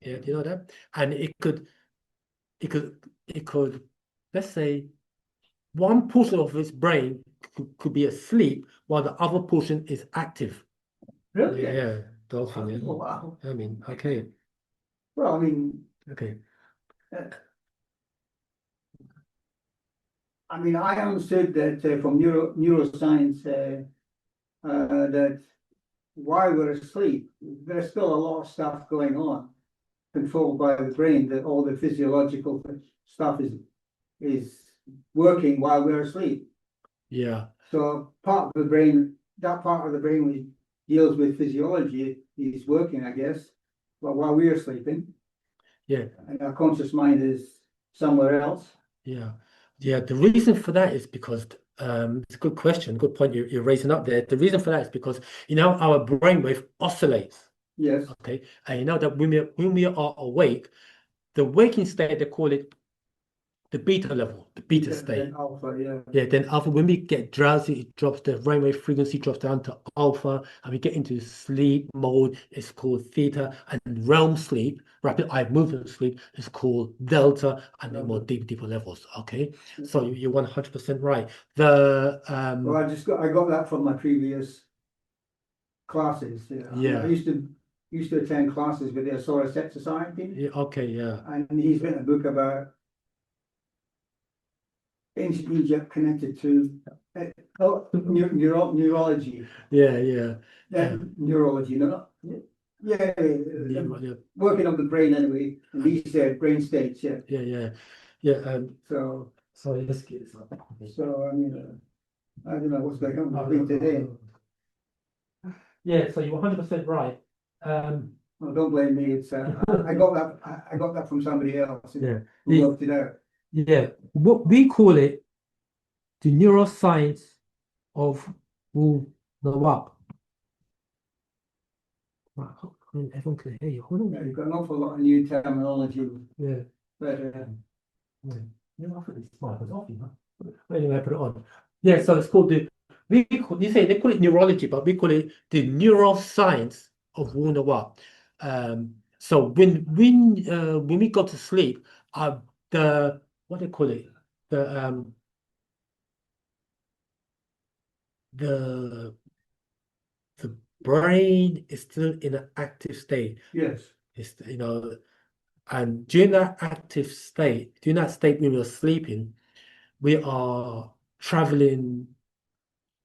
Yeah, do you know that? And it could, let's say, one portion of its brain could be asleep while the other portion is active. Really? Yeah, dolphin. Yeah. Oh, wow. I mean, okay, Well, I mean, okay. I understood that from neuroscience that while we're asleep, there's still a lot of stuff going on, controlled by the brain. That all the physiological stuff is working while we're asleep. Yeah, So part of the brain, that part of the brain which deals with physiology is working, I guess, but while we're sleeping, yeah, and our conscious mind is somewhere else. yeah. Yeah, the reason for that is because it's a good question, good point you're raising up there. The reason for that is because you know our brainwave oscillates. Yes. Okay, and you know that when we are awake, the waking state, they call it the beta level, the beta state. Then alpha, yeah. Yeah, then alpha, when we get drowsy, it drops, the brainwave frequency drops down to alpha, and we get into sleep mode. It's called theta, and realm sleep, rapid eye movement sleep, is called delta, and then more deeper levels. Okay, so you're 100% right. The Well, I got that from my previous classes. Yeah. I used to attend classes with the Solar Set Society, yeah, okay, yeah, and he's written a book about ancient Egypt connected to neurology. yeah. Neurology, no? Yeah, Yeah. working on the brain anyway, and he said brain states, yeah. Yeah. So, Sorry, let's get this up. I don't know what's going on with me today. Yeah, so you're 100% right. Well, don't blame me. It's I got that from somebody else Yeah. who worked it out. Yeah, what we call it the neuroscience of wu-sabat. Right, everyone can hear you. Hold on. You've got an awful lot of new terminology, Yeah. but Yeah, I think it's smart. It's off, you know. Anyway, I put it on. Yeah, so it's called they call it neurology, but we call it the neuroscience of wu-sabat. So when we go to sleep, the what do they call it? The the the brain is still in an active state. Yes. It's, and during that active state, during that state when we're sleeping, we are traveling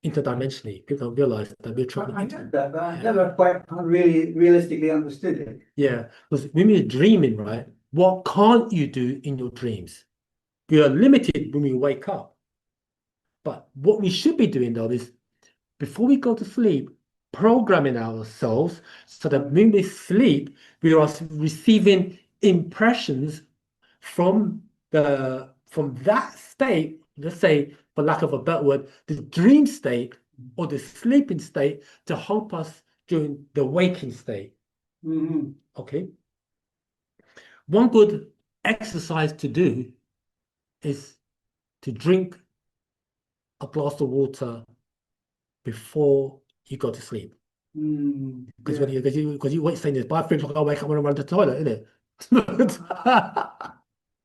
interdimensionally. People don't realize that we're I traveling. get that, but I Yeah. never quite really realistically understood it. Yeah, because when we're dreaming, right, what can't you do in your dreams? We are limited when we wake up. But what we should be doing though is before we go to sleep, programming ourselves so that when we sleep, we are receiving impressions from that state, let's say, for lack of a better word, the dream state or the sleeping state to help us during the waking state. Mhm. Okay. One good exercise to do is to drink a glass of water before you go to sleep. Because when Yeah. you wait saying this by 3 o'clock, I wake up when I run to the toilet, isn't it?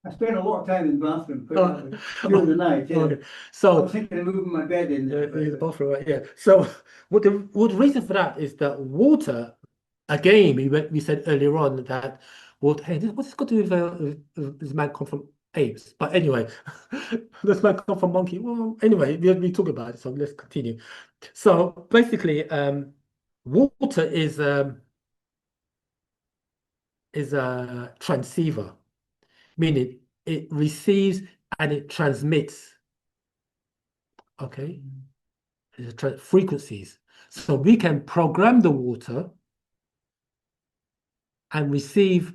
I spend a lot of time in the bathroom put it Oh, that way, during the night. Yeah. Okay. I So was thinking of moving my bed in there. the but- bathroom, right? Yeah. So what the reason for that is that water, again, we said earlier on that water. Hey, what's this got to do with this man come from apes? But anyway, this man come from monkey. Well, anyway, we talk about it, so let's continue. So basically, water is a transceiver, meaning it receives and it transmits. Okay, it's frequencies. So we can program the water and receive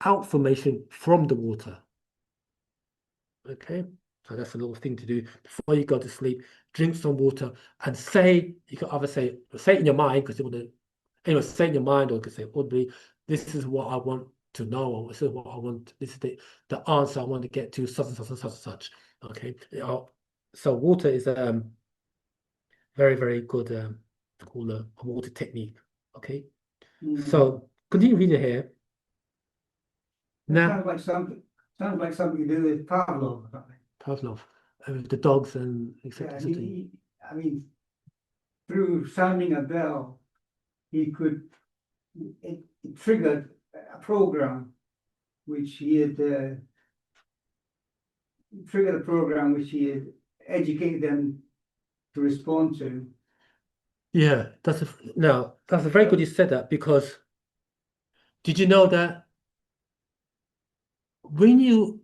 information from the water. Okay, so that's a little thing to do before you go to sleep. Drink some water and say, you can either say it in your mind, because it would anyway, say it in your mind, or you can say audibly, this is what I want to know, or this is what I want, this is the answer I want to get to, such and such and such and such. Okay. So water is very, very good called a water technique. Okay. So continue reading here. That Now, sounds like something you do with Pavlov or something. Pavlov, the dogs and Yeah, etc. I mean, through sounding a bell, it triggered a program which he had educated them to respond to. Yeah, that's a very good you said that, because did you know that when you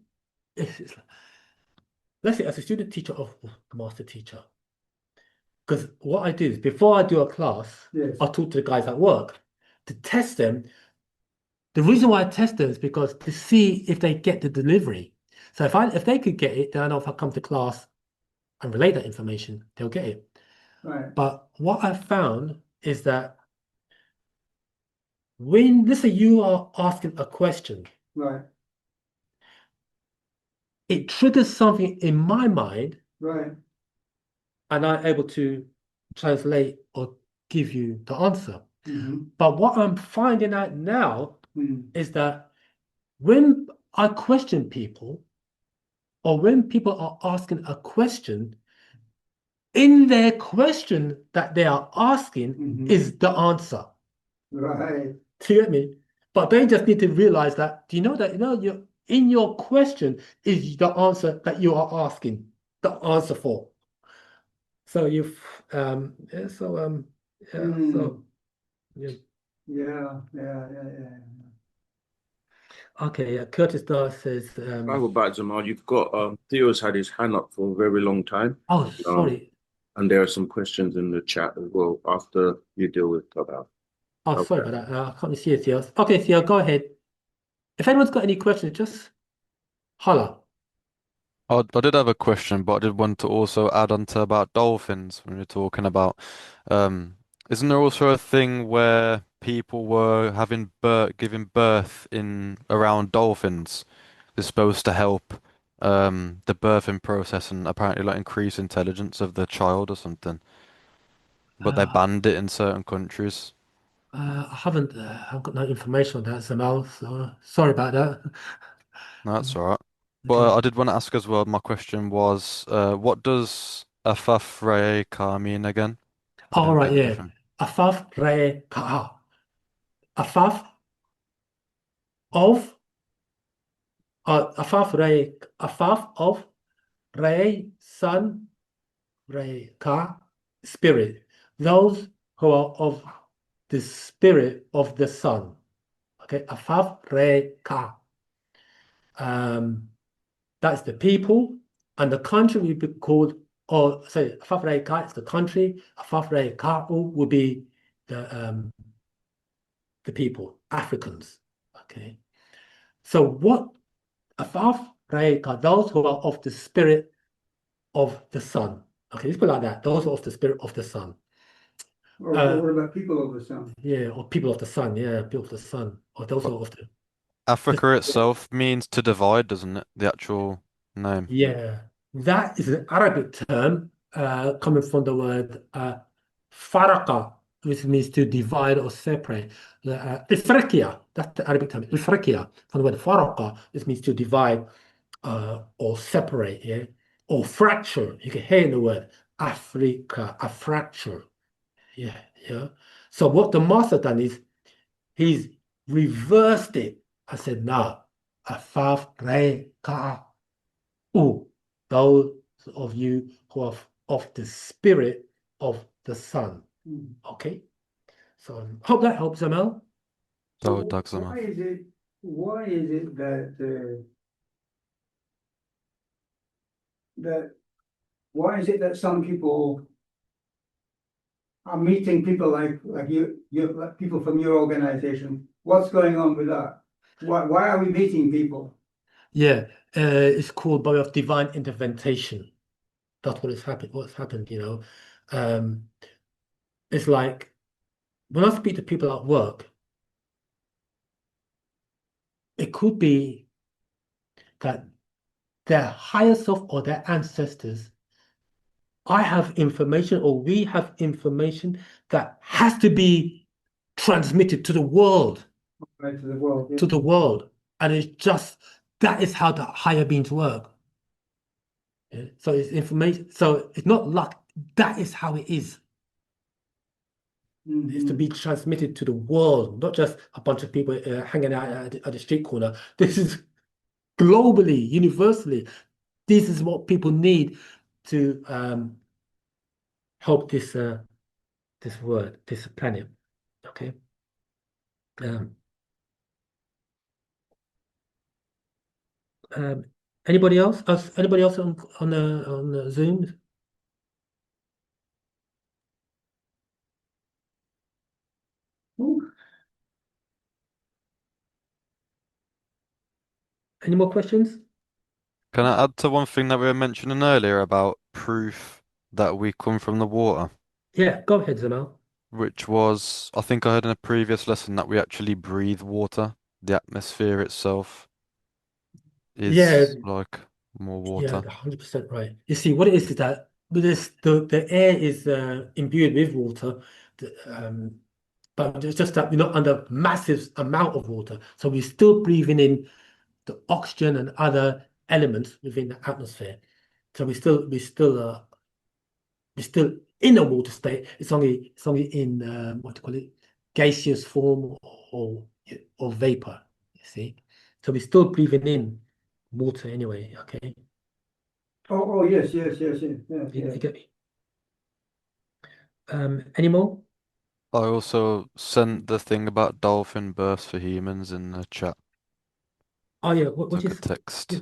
let's say as a student teacher or master teacher, because what I do is before I do a class, Yes. I talk to the guys at work to test them. The reason why I test them is because to see if they get the delivery. So if they could get it, then I know if I come to class and relay that information, they'll get it. Right. But what I found is that when, let's say you are asking a question, Right. it triggers something in my mind, Right. and I'm able to translate or give you the answer. Mhm. But what I'm finding out now Mm. is that when I question people, or when people are asking a question, in their question that they are asking Mhm. is the answer. Right. Do you get me? But they just need to realize that, do you know that, in your question is the answer that you are asking, the answer for. So yeah, so yeah, so yeah. Yeah. Okay, Curtis Dar says Bible back, Jamal. You've got Theo's had his hand up for a very long time. oh, sorry. And there are some questions in the chat as well after you deal with Clubhouse. Oh, sorry Okay. about that. I can't see it, Theo. Okay, Theo, go ahead. If anyone's got any questions, just holler. I did have a question, but I did want to also add on to about dolphins when we were talking about. Isn't there also a thing where people were giving birth in around dolphins? It's supposed to help the birthing process and apparently like increase intelligence of the child or something. But they Uh, banned it in certain countries. I've got no information on that, Zamal, so sorry about that. No, that's all right. Okay. But I did want to ask as well, my question was, what does Afaf Reye Carmine again. I All didn't right, get the yeah. different. Afaf re ka. Afaf of Afaf of re sun re ka spirit. Those who are of the spirit of the sun. Okay, Afaf re ka. That's the people, and the country will be called, or say, Afaf re ka is the country. Afaf re ka will be the people, Africans. Okay. So what Afaf Raika, those who are of the spirit of the sun. Okay, let's put it like that. Those who are of the spirit of the sun. Or Uh, what about people of the sun? Yeah, or people of the sun. Yeah, people of the sun. Or those who But are of the Africa yeah. itself means to divide, doesn't it? The actual name. Yeah. That is an Arabic term coming from the word faraka, which means to divide or separate. Ifriqiya, that's the Arabic term. Ifriqiya, from the word faraka, this means to divide or separate, yeah, or fracture. You can hear the word Africa, a fracture, yeah, yeah. So what the master done is he's reversed it. I said, nah, Africa, oh, those of you who are of the spirit of the sun. Hmm. Okay, so hope that helps, Amel. So So Daxama. why is it that why is it that some people are meeting people like you like people from your organization? What's going on with that? Why are we meeting people? Yeah, it's called by way of divine intervention. That's what has happened. What's happened, you know. Um, it's like when I speak to people at work, it could be that their higher self or their ancestors, I have information or we have information that has to be transmitted to the world, Right to the world, yeah. to the world. And it's just that is how the higher beings work. Yeah? So it's information. So it's not luck. That is how it is. It's to Mhm. be transmitted to the world, not just a bunch of people hanging out at the street corner. This is globally, universally. This is what people need to help this world, this planet. Okay. Um, um, anybody else? Anybody else on the Zoom? Ooh. Any more questions? Can I add to one thing that we were mentioning earlier about proof that we come from the water? Yeah, go ahead, Zamal. Which was, I think I heard in a previous lesson that we actually breathe water. The atmosphere itself Yeah, is like more yeah, water. 100% right. You see, what it is that the air is imbued with water, but it's just that we're not under massive amount of water, so we're still breathing in the oxygen and other elements within the atmosphere. So we're still in a water state. It's only in what do you call it, gaseous form or vapor. You see, so we're still breathing in water anyway. Okay, Oh, yes, yes, yes, yes, yes, you yes. get me. Any more? I also sent the thing about dolphin births for humans in the chat. Oh yeah, It's like a text.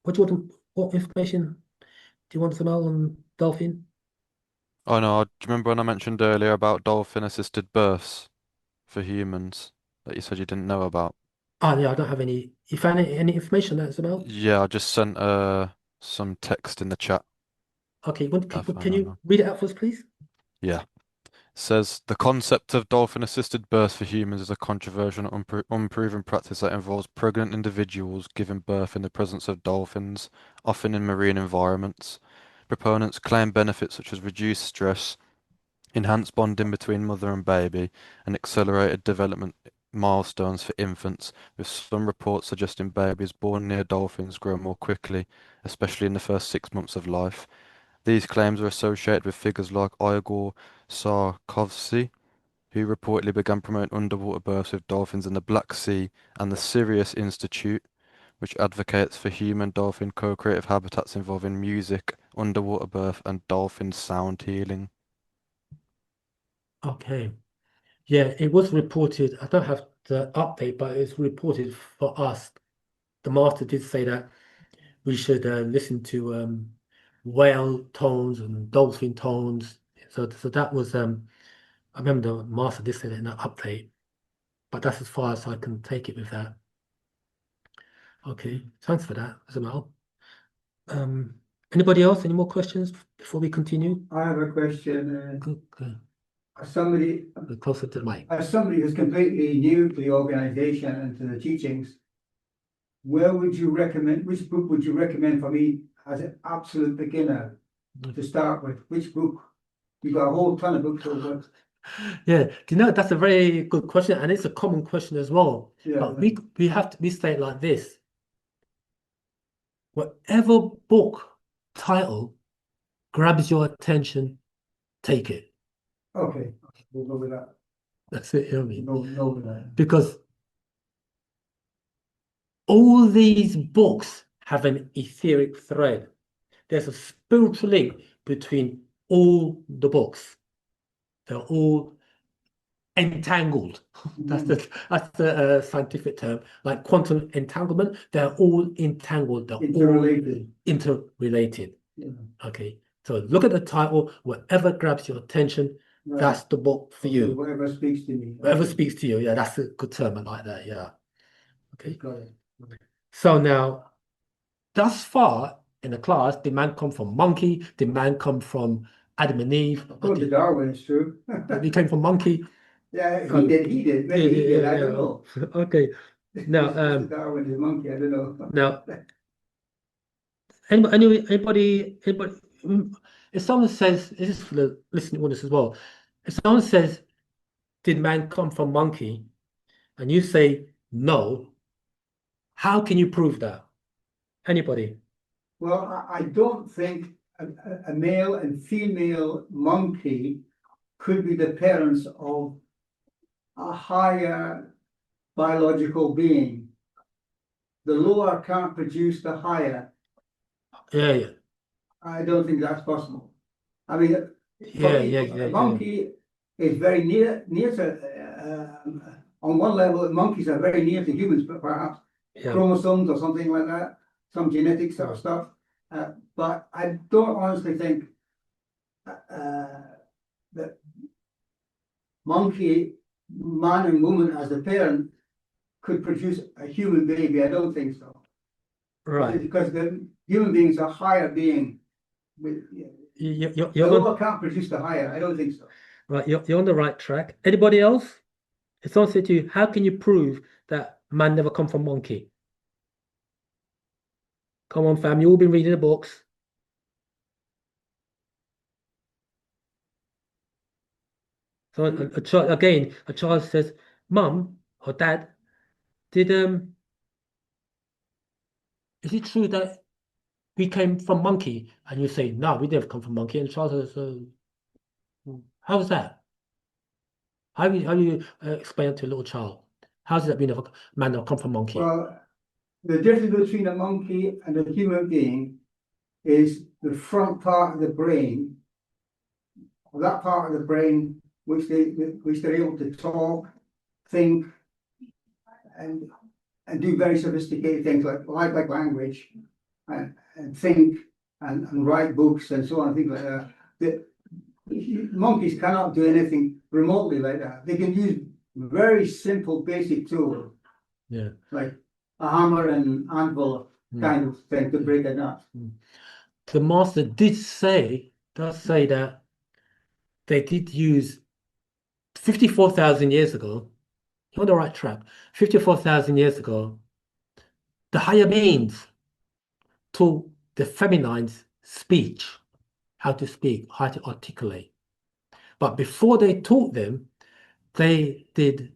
what do you want? What information do you want to know on dolphin? Oh no, do you remember when I mentioned earlier about dolphin assisted births for humans that you said you didn't know about? Oh yeah, I don't have any. You found any information that's about? Yeah, I just sent some text in the chat. Okay, I found can that you now. read it out for us, please? Yeah. Says the concept of dolphin assisted births for humans is a controversial and unproven practice that involves pregnant individuals giving birth in the presence of dolphins, often in marine environments. Proponents claim benefits such as reduced stress, enhanced bonding between mother and baby, and accelerated development milestones for infants, with some reports suggesting babies born near dolphins grow more quickly, especially in the first 6 months of life. These claims are associated with figures like Igor Sarkovsky, who reportedly began promoting underwater births with dolphins in the Black Sea, and the Sirius Institute, which advocates for human-dolphin co-creative habitats involving music, underwater birth, and dolphin sound healing. Okay. Yeah, it was reported. I don't have the update, but it's reported for us. The master did say that we should listen to whale tones and dolphin tones. So that was I remember the master did say that in that update, but that's as far as I can take it with that. Okay, thanks for that, Zamal. Anybody else? Any more questions before we continue? I have a question. Good. As somebody, Closer to the mic. as somebody who's completely new to the organization and to the teachings, where would you recommend, which book would you recommend for me as an absolute beginner to start with? Which book? You've got a whole ton of books over. Yeah, do you know that's a very good question, and it's a common question as well. Yeah, But we have to say it like this. Whatever book title grabs your attention, take it. okay, we'll go with that. That's it, you know what I mean? We'll go with that. Because all these books have an etheric thread. There's a spiritual link between all the books. They're all entangled. That's the scientific term, like quantum entanglement. They're all entangled. They're Interrelated. all interrelated. Yeah. Okay, so look at the title. Whatever grabs your attention, Right. that's the book for you. Whatever speaks to me. Whatever Okay. speaks to you. Yeah, that's a good term. I like that. Yeah. Okay. Got it. So now, thus far in the class, did man come from monkey? Did man come from Adam and Eve? According to Darwin, it's true. We came from monkey. Yeah, he did, maybe he did, I don't know. Okay. Now, Mr. Darwin is a monkey, I don't know. now, anybody, if someone says, this is for the listening audience as well, if someone says, did man come from monkey? And you say no, how can you prove that? Anybody? Well, I don't think a male and female monkey could be the parents of a higher biological being. The lower can't produce the higher. Yeah. I don't think that's possible. I mean, Yeah. a monkey is very near to, on one level, monkeys are very near to humans, but perhaps Yeah. chromosomes or something like that, some genetic sort of stuff. But I don't honestly think that monkey, man and woman as a parent could produce a human baby. I don't think so. Right. Because the human beings are higher being. The You're lower on, can't produce the higher. I don't think so. right. You're on the right track. Anybody else? If someone said to you, how can you prove that man never come from monkey? Come on, fam. You've all been reading the books. So a child says, Mum or Dad, is it true that we came from monkey? And you say, no, we never come from monkey. And the child says, how is that? How do you explain it to a little child? How is it that man never come from monkey? Well, the difference between a monkey and a human being is the front part of the brain, or that part of the brain which they're able to talk, think, and do very sophisticated things like language, and think and write books and so on, things like that. The monkeys cannot do anything remotely like that. They can use very simple, basic tools. Yeah. Like a hammer and anvil kind of thing to break a nut. The master does say that they did use 54,000 years ago. You're on the right track. 54,000 years ago, the higher beings taught the feminines speech, how to speak, how to articulate. But before they taught them, they did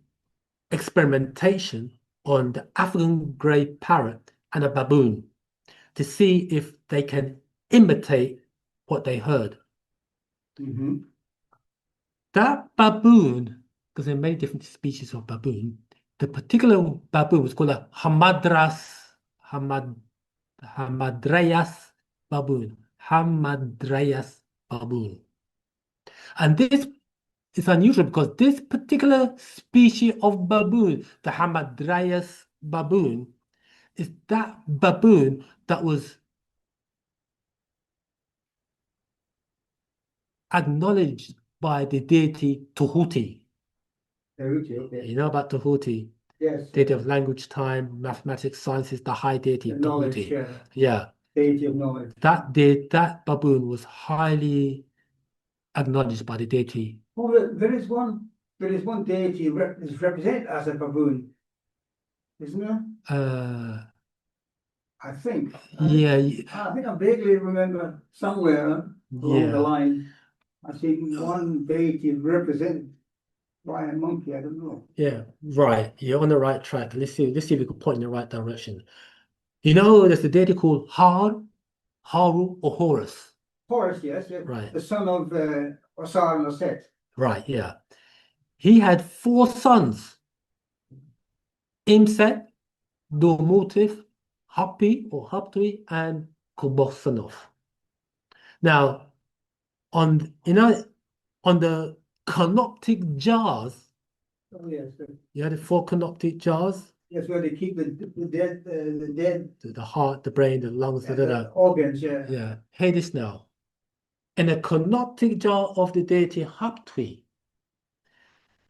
experimentation on the African grey parrot and a baboon to see if they can imitate what they heard. Mhm. That baboon, because there are many different species of baboon, the particular baboon was called a Hamadryas baboon. Hamadryas baboon. And this is unusual because this particular species of baboon, the Hamadryas baboon, is that baboon that was acknowledged by the deity Tahuti. Okay. You know about Tahuti? Yes. Deity of language, time, mathematics, sciences, the high deity The knowledge, Tahuti. yeah. Yeah, Deity of knowledge. that baboon was highly acknowledged by the deity. Well, there is one deity is represented as a baboon, isn't there? I think. Yeah, I think I vaguely remember somewhere along the yeah. line, I see one deity represented by a monkey. I don't know. Yeah, right. You're on the right track. Let's see if we can point in the right direction. You know, there's a deity called Haru, or Horus. Horus, yes, Right. the son of Osar and Oset. Right, yeah. He had 4 sons: Imset, Dormutif, Hapi or Haptui, and Kobosanov. Now, on the canoptic jars, Oh yes, you had the 4 canoptic jars, that's where they keep the dead, the heart, the brain, the lungs, organs. Yeah. Yeah. Hear this now. In a canoptic jar of the deity Haptui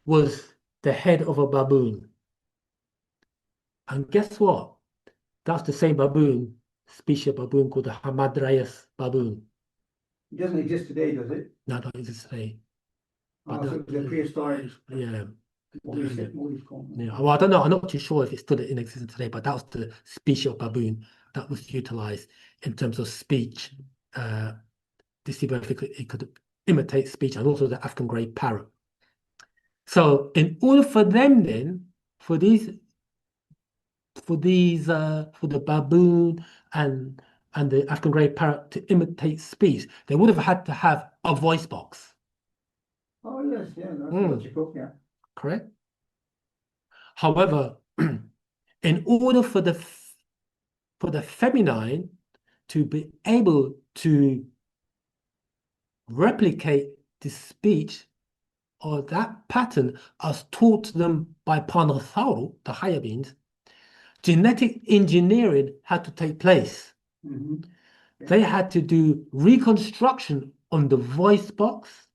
was the head of a baboon. And guess what? That's the same baboon, species of baboon called the Hamadryas baboon. It doesn't exist today, does it? No, not exist today. So it was a prehistoric. Yeah. What do you call it? Yeah. Well, I don't know. I'm not too sure if it's still in existence today, but that was the species of baboon that was utilized in terms of speech. To see if it could imitate speech, and also the African grey parrot. So, in order for them, then, for the baboon and the African grey parrot to imitate speech, they would have had to have a voice box. Oh yes, yeah, that's logical, yeah. Correct. However, in order for the feminine to be able to replicate the speech or that pattern as taught to them by Panosauros, the higher beings, genetic engineering had to take place. Mhm. They had to do reconstruction on the voice box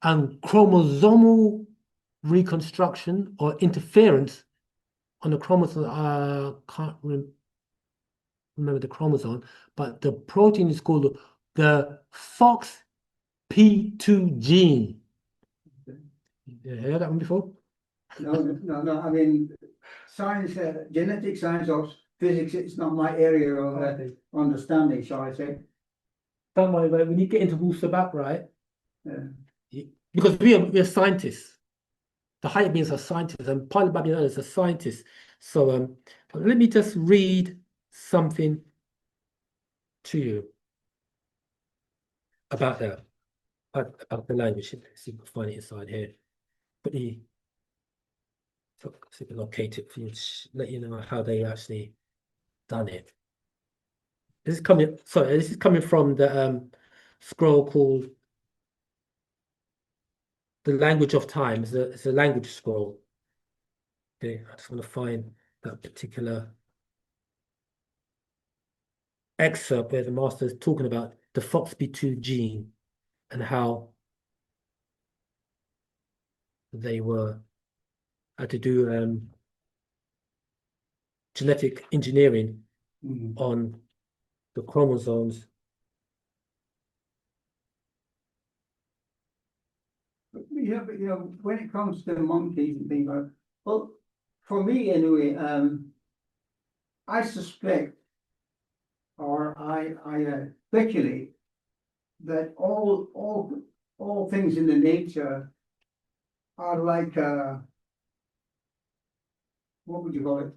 and chromosomal reconstruction or interference on the chromosome. I can't remember the chromosome, but the protein is called the FOXP2 gene. You heard that one before? No. I mean, science, genetic science or physics, it's not my area of understanding, shall I say? Don't worry about it. When you get into wu-sabat, right? Yeah. Because we are scientists. The higher beings are scientists, and Pilot Babylon is a scientist. So, but let me just read something to you about the language. Let's see if we can find it inside here. But see if we can locate it for you, let you know how they actually done it. This is coming from the scroll called The Language of Time. It's a language scroll. Okay, I just want to find that particular excerpt where the master is talking about the FOXP2 gene and how they had to do genetic engineering on the chromosomes. Yeah, but when it comes to monkeys and things like, well, for me anyway, I suspect, or I speculate that all things in the nature are like what would you call it?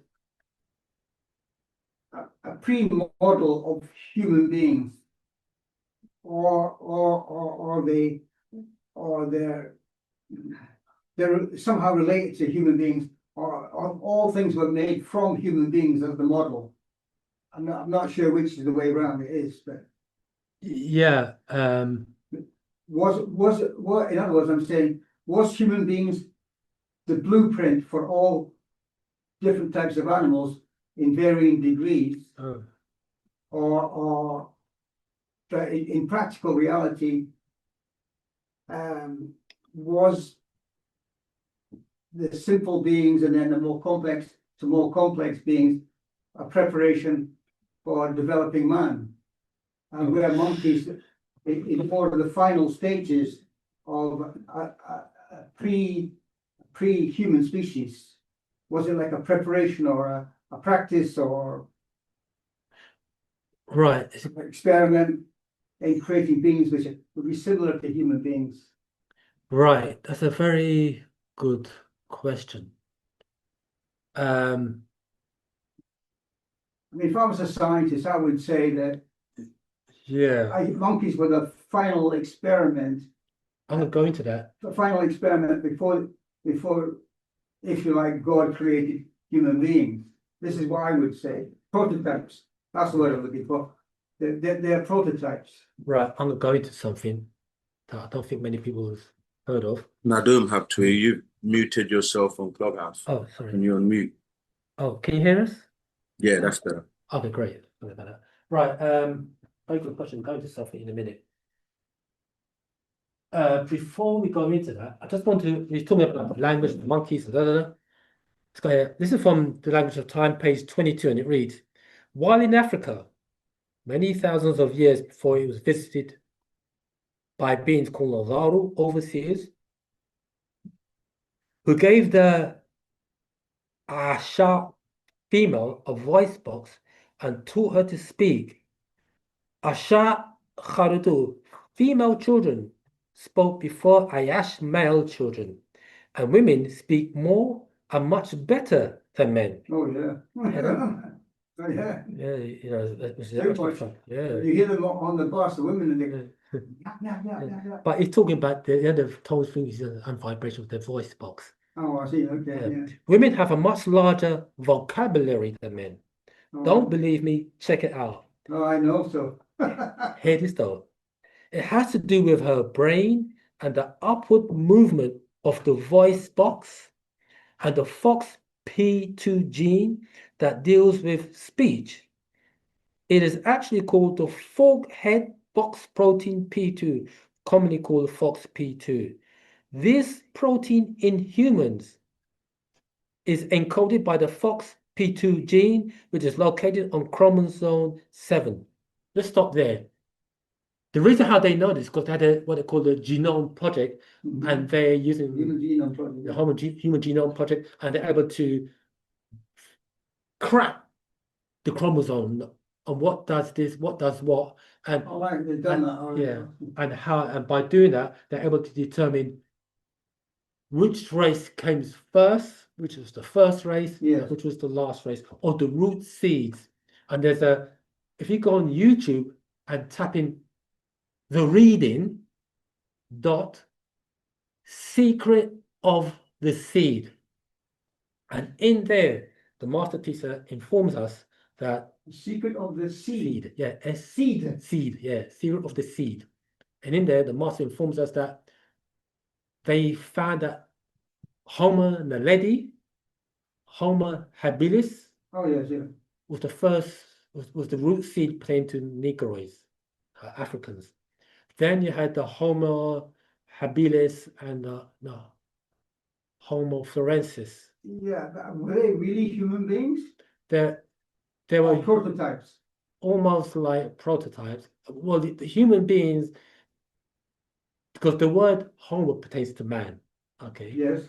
A pre-model of human beings. or they're somehow related to human beings, or all things were made from human beings as the model. I'm not sure which is the way around it is, but Yeah. was it what, in other words, I'm saying, was human beings the blueprint for all different types of animals in varying degrees, Oh, or that in practical reality, was the simple beings and then the more complex beings a preparation for developing man? And where monkeys in more of the final stages of a pre-human species, was it like a preparation or a practice or right. experiment in creating beings which would be similar to human beings? Right. That's a very good question. I mean, if I was a scientist, I would say that Yeah. monkeys were the final experiment, I'm gonna go into that. before, if you like, God created human beings. This is what I would say. Prototypes. That's the word I'm looking for. They're prototypes. Right. I'm gonna go into something that I don't think many people have heard of. Nadum have to you muted yourself on Clubhouse Oh, sorry. and you're on mute. Oh, can you hear us? Yeah, that's better. Okay, great. Sorry about that. Right. Very good question. Go into something in a minute. Before we go into that, I just want to, we're talking about language, monkeys, da, da, da. Let's go here. This is from the Language of Time, page 22, and it reads, while in Africa, many thousands of years before it was visited by beings called Nazaru, overseers, who gave the Asha female a voice box and taught her to speak. Asha Kharutu, female children, spoke before Ayash male children, and women speak more and much better than men. Oh, yeah. Oh, yeah. Yeah, you know, that's Too actually much. fun. Yeah. You hear them on the bus, the women, and they go, Yeah. yeah. But he's talking about the end of tone frequency and vibration of their voice box. Oh, I see. Okay, Yeah. yeah. Women have a much larger vocabulary than men. Oh, Don't believe me? Check it out. oh, I know so. Hear this though. It has to do with her brain and the upward movement of the voice box and the FOXP2 gene that deals with speech. It is actually called the forehead box protein P2, commonly called FOXP2. This protein in humans is encoded by the FOXP2 gene, which is located on chromosome 7. Let's stop there. The reason how they know this is because they had what they call the genome project, and they're using Human genome project. the human genome project, and they're able to crack the chromosome and what does this, what does what, and Oh, right, they've done that already. yeah, and how, and by doing that, they're able to determine which race came first, which was the first race, Yes. and which was the last race, or the root seeds. And there's a, if you go on YouTube and tap in the reading dot secret of the seed, and in there, the master teacher informs us that The secret of the seed. yeah, Seed. seed, yeah, secret of the seed. And in there, the master informs us that they found that Homo naledi, Homo habilis, Oh, yes, yeah. was the first, was the root seed pertaining to Negroids, Africans. Then you had the Homo habilis and no, Homo florensis. Yeah, but were they really human beings? They Or were prototypes? almost like prototypes. Well, the human beings, because the word Homo pertains to man. Okay. Yes.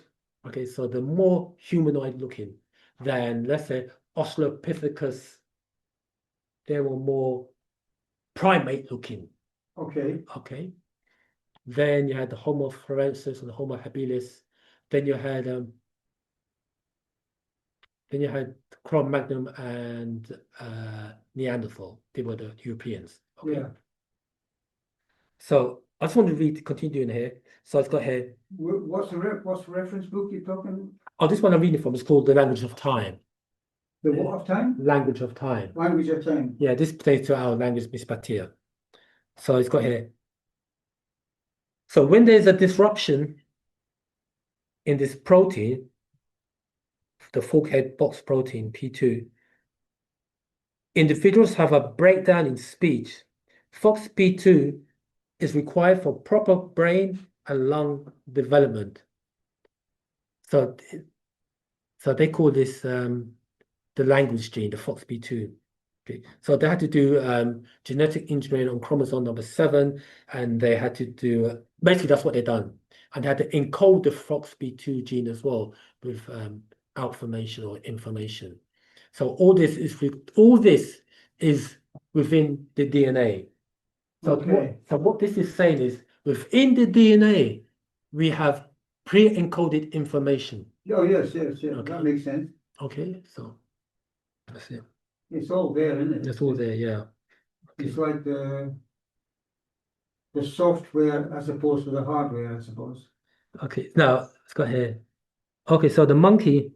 Okay, so the more humanoid looking than, let's say, Australopithecus, they were more primate looking. Okay. Okay. Then you had the Homo florensis and the Homo habilis. Then you had Cro-Magnon and Neanderthal. They were the Europeans. Okay. Yeah. So I just want to continue doing here. So it's got here. What's the reference book you're talking? Oh, this one I'm reading from is called The Language of Time. The what of time? Language of Time. Language of time. Yeah, this plays to our language, Miss Batia. So it's got here. So when there's a disruption in this protein, the fork-head box protein, P2, individuals have a breakdown in speech. FOXP2 is required for proper brain and lung development. So they call this the language gene, the FOXP2. Okay. So they had to do genetic engineering on chromosome number 7, and they had to do basically that's what they done, and they had to encode the FOXP2 gene as well with information or information. So all this is within the DNA. So Okay. what this is saying is within the DNA we have pre-encoded information. Oh, yes, yes, yes. Okay. That makes sense. Okay, so that's it. It's all there, isn't it? That's all there, yeah. It's like the software as opposed to the hardware, I suppose. Okay, now let's go here. Okay, so the monkey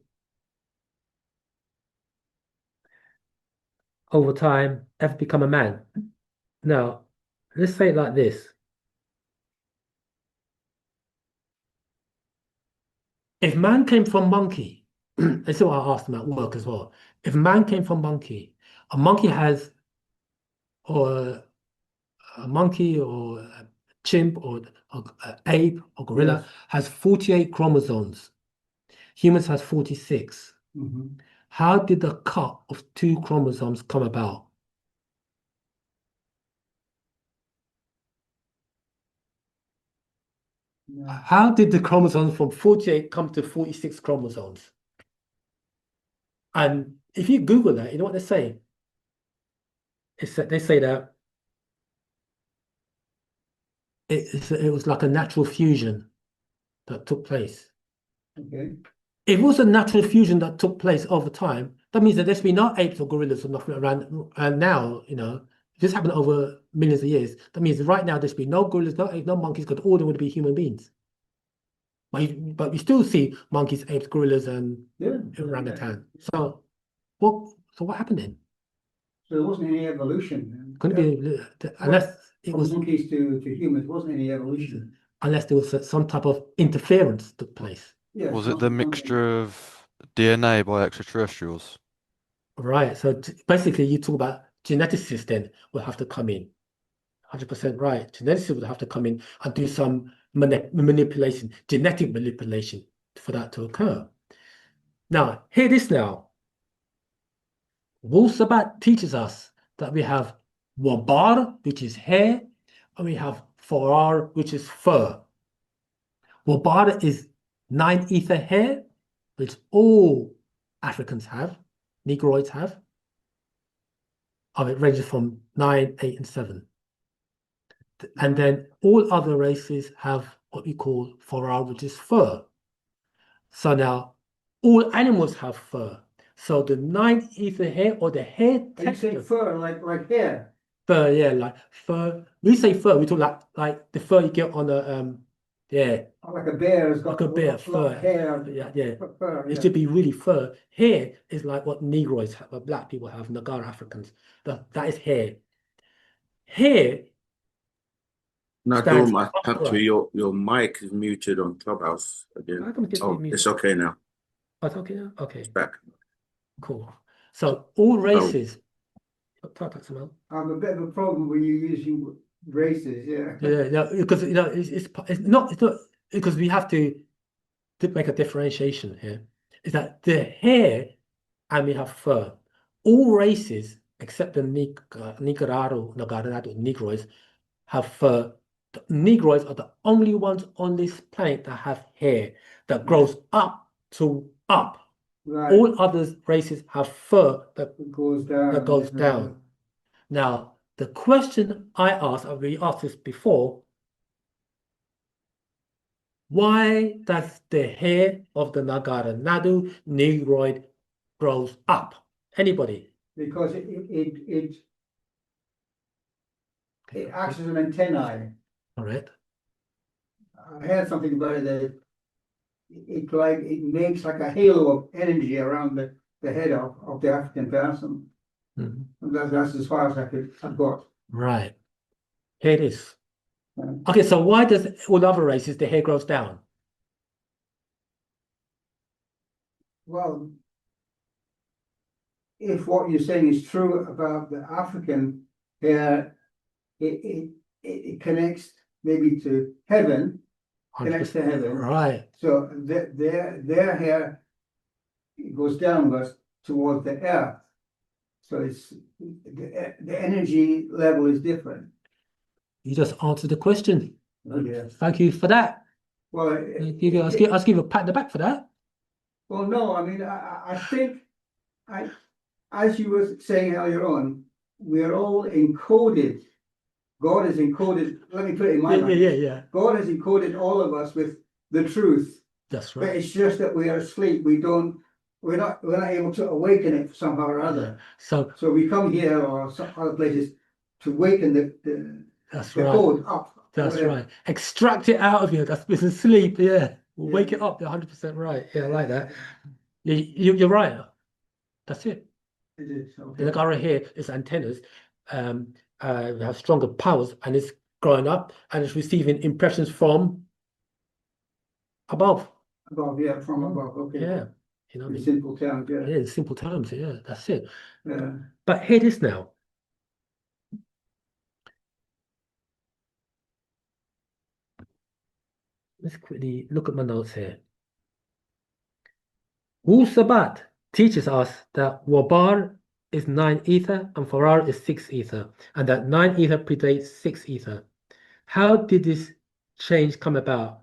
over time have become a man. Now, let's say it like this. If man came from monkey, this is what I asked them at work as well. If man came from monkey, a monkey has, or a monkey or a chimp or an ape or gorilla Yes. has 48 chromosomes. Humans has 46. Mhm. How did the cut of 2 chromosomes come about? Yeah. How did the chromosomes from 48 come to 46 chromosomes? And if you Google that, you know what they say? It's that they say that it was like a natural fusion that took place. Okay. If it was a natural fusion that took place over time, that means that there's been no apes or gorillas or nothing around. And now, this happened over millions of years. That means right now there's been no gorillas, no apes, no monkeys, because all of them would be human beings. But we still see monkeys, apes, gorillas, and Yeah. orangutan. So what happened then? So there wasn't any evolution then. Couldn't be unless it From was monkeys to humans, wasn't any evolution. unless there was some type of interference took place. Yeah. Was it the mixture of DNA by extraterrestrials? Right. So basically, you talk about geneticists then will have to come in. 100% right. Geneticists would have to come in and do some manipulation, genetic manipulation for that to occur. Now, hear this now. Wu-sabat teaches us that we have wabar, which is hair, and we have farar, which is fur. Wabar is 9 ether hair, which all Africans have, Negroids have. It ranges from 9, 8, and 7. And then all other races have what we call farar, which is fur. So now all animals have fur. So the 9 ether hair or the hair Are you saying texture. fur like hair? Fur, yeah, like fur. We say fur, we talk like the fur you get on a yeah. Like a bear has got Like a bear, lot fur. of hair. Yeah. Fur, It yeah. should be really fur. Hair is like what Negroids have, what black people have, Nagara Africans. That is hair. Hair Nadum, stands I have to, upright. your mic is muted on Clubhouse How again. come it gets Oh, muted? it's okay now. Oh, it's okay now? Okay, It's back. cool. So all races. Talk to someone. I have a bit of a problem when you're using races, yeah. Yeah, because it's not because we have to make a differentiation here. Is that the hair and we have fur. All races except the Nagarado, Negroids have fur. The Negroids are the only ones on this planet that have hair that grows up to up. Right. All other races have fur that It goes down. that goes down. Now, the question I asked, we asked this before, why does the hair of the Nagara Nadu Negroid grows up? Anybody? Because it acts as an antennae. All right. I heard something about it that it makes like a halo of energy around the head of the African person. Mhm. And that's as far as I've got. Right. Here it is. Um, Okay, so why does all other races the hair grows down? Well, if what you're saying is true about the African hair, it connects maybe to heaven, connects to 100%. heaven. Right. So their hair goes downwards towards the earth. So it's the energy level is different. You just answered the question. Yeah. Thank you for that. Well, I'll give you a pat on the back for that. well, no, I mean, I think as you were saying earlier on, we're all encoded. God has encoded. Let me put it in my mind. Yeah. God has encoded all of us with the truth, That's but right. it's just that we are asleep. We're not able to awaken it somehow or other. So So we come here or some other places to waken the that's the right. code up. or That's whatever. right. Extract it out of you. That's business sleep. Yeah. Wake it Yeah. up. You're 100% right. Yeah, I like that. You're right. That's it. It is, The okay. Nagara here is antennas. Have stronger powers, and it's growing up and it's receiving impressions from above. Above, yeah, from above, okay. Yeah. You know what I In mean? simple terms, Yeah, yeah. in simple terms. Yeah, that's it. Yeah. But hear this now. Let's quickly look at my notes here. Wu-sabat teaches us that Wabar is 9 ether and Farar is 6 ether, and that 9 ether predates 6 ether. How did this change come about?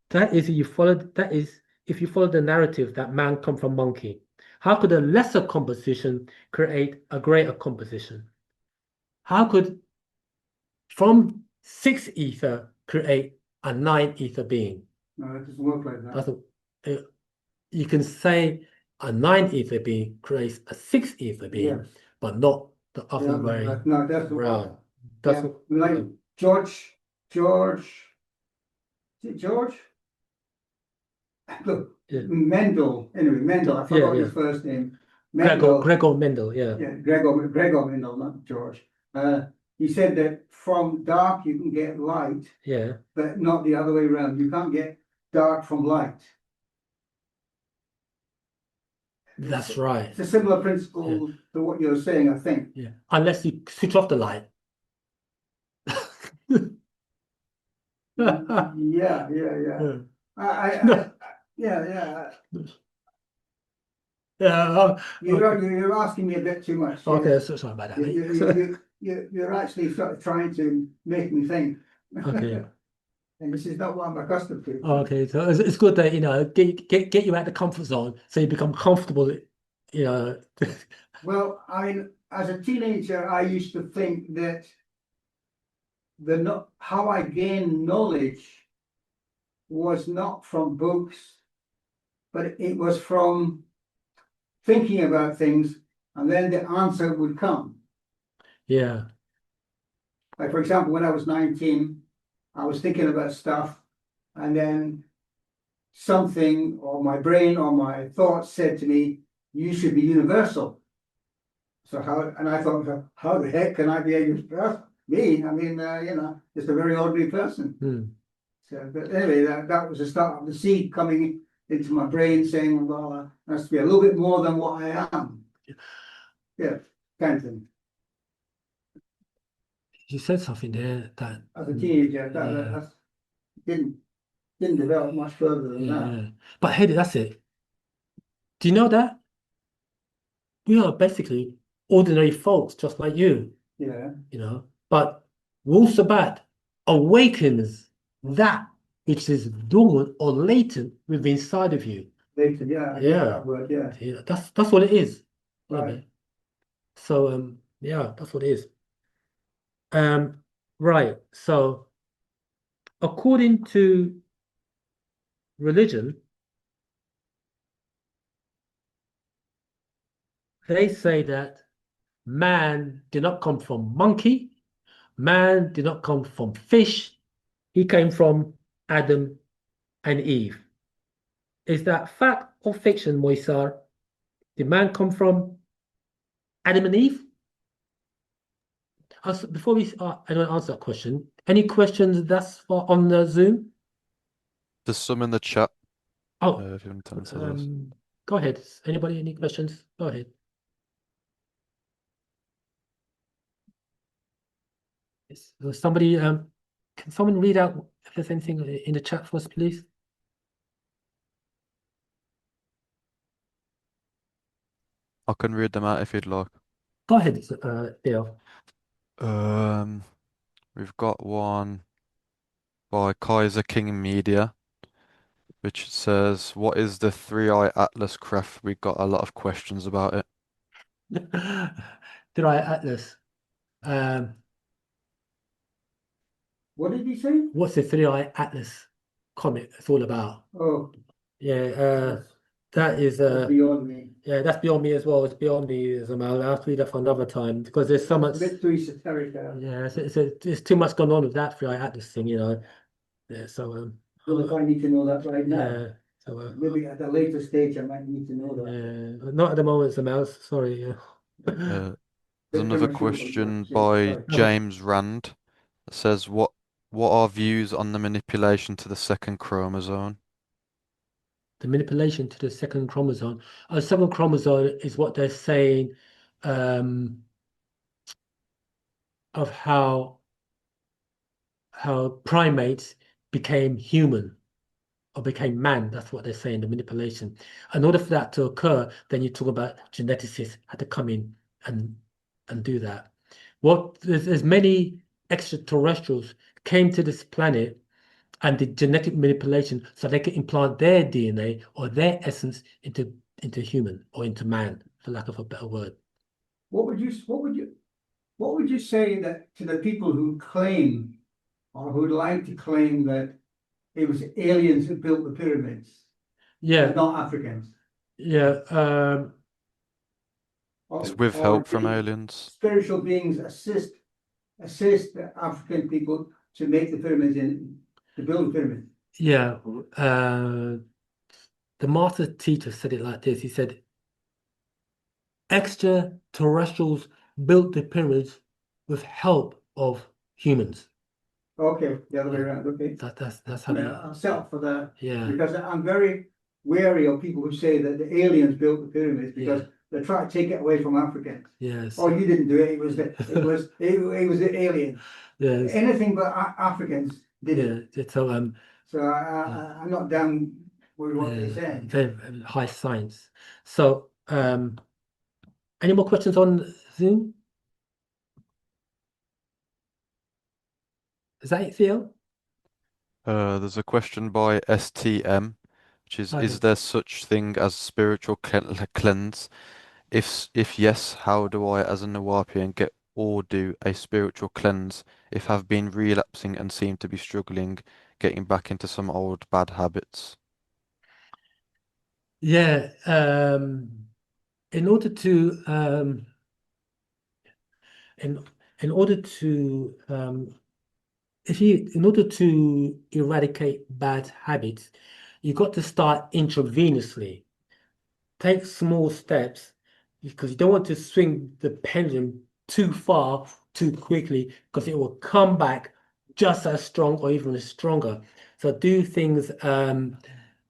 That is, if you follow the narrative that man come from monkey. How could a lesser composition create a greater composition? How could from 6 ether create a 9 ether being? No, it doesn't work like that. You can say a 9 ether being creates a 6 ether being, Yes. but not the other Yeah, way no, that's the around. That's yeah, like George, is it George? Look, Yeah. Mendel, anyway, Mendel, I forgot his first name. Mendel, Gregor Mendel, yeah. yeah, Gregor Mendel, not George. He said that from dark you can get light, Yeah, but not the other way around. You can't get dark from light. that's right. It's a similar principle to what you're saying, I think. Yeah, unless you switch off the light. Yeah. Yeah. Yeah. Yeah. You're asking me a bit too much. Okay, so sorry about that, mate. You're actually sort of trying to make me think. Okay. And this is not what I'm accustomed to. Okay, so it's good that get you out the comfort zone so you become comfortable. Well, I mean, as a teenager, I used to think that how I gain knowledge was not from books, but it was from thinking about things, and then the answer would come. Yeah. Like, for example, when I was 19, I was thinking about stuff, and then something, or my brain or my thoughts said to me, you should be universal. So and I thought, how the heck can I be a universal? Me, I mean, just a very ordinary person. Hmm. So, but anyway, that was the start of the seed coming into my brain saying, well, I has to be a little bit more than what I am. Yeah, kind of thing. You said something there that As a teenager, that didn't develop much further than that. yeah. But hey, that's it. Do you know that? We are basically ordinary folks, just like you, Yeah, But wu-sabat awakens that which is dormant or latent within inside of you. later, yeah, I get Yeah. that word, yeah. Yeah, that's what it is. Right. So yeah, that's what it is. Right. So according to religion, they say that man did not come from monkey, Man did not come from fish. He came from Adam and Eve. Is that fact or fiction, Moisar? Did man come from Adam and Eve? Before we I don't answer that question. Any questions thus far on the Zoom? There's some in the chat. Oh, If you want to answer those. go ahead. Anybody, any questions? Go ahead. Somebody, can someone read out if there's anything in the chat for us, please? I can read them out if you'd like. Go ahead, Theo. We've got one by Kaiser King Media, which says, "What is the three-eye atlas craft?" We got a lot of questions about it. Three-eye atlas. What did he say? What's the Three-Eye Atlas comic? It's all about. Oh, Yeah, that is that's beyond me. yeah, that's beyond me as well. It's beyond me as well. I'll have to read that for another time because there's so much. It's a bit too esoteric. Yeah, it's too much going on with that Three-Eye Atlas thing, you know. Yeah, so Well, if I need to know that right now, yeah, so maybe at a later stage I might need to know that. yeah, not at the moment, Mouse. Sorry. There's Bit another premature, question but by sorry. James Rand that says, "What are views on the manipulation to the second chromosome?" The manipulation to the second chromosome. A second chromosome is what they're saying of how primates became human or became man. That's what they're saying, the manipulation. In order for that to occur, then you talk about geneticists had to come in and do that. There's many extraterrestrials came to this planet and did genetic manipulation so they could implant their DNA or their essence into human or into man, for lack of a better word. What would you say that to the people who claim or who'd like to claim that it was aliens who built the pyramids, Yeah, not Africans? yeah. It's with Or help from did aliens. spiritual beings assist the African people to make the pyramids to build the pyramids. Yeah, the master teacher said it like this. He said, extraterrestrials built the pyramids with help of humans. Okay, the other way around. Okay, That's how I'll settle for that yeah, because I'm very wary of people who say that the aliens built the pyramids because they try to take it away from Africans. yes, Oh, you didn't do it. It was the alien. yes, Anything but Africans did it. yeah. So So I'm not down with what they said. very high science. So any more questions on Zoom? Is that it, Theo? There's a question by STM, which is, Okay. "Is there such thing as spiritual cleanse? If yes, how do I, as a Nawapian, get or do a spiritual cleanse if I've been relapsing and seem to be struggling, getting back into some old bad habits?" Yeah, in order to in order to in order to eradicate bad habits, you've got to start intravenously. Take small steps because you don't want to swing the pendulum too far too quickly because it will come back just as strong or even stronger. So do things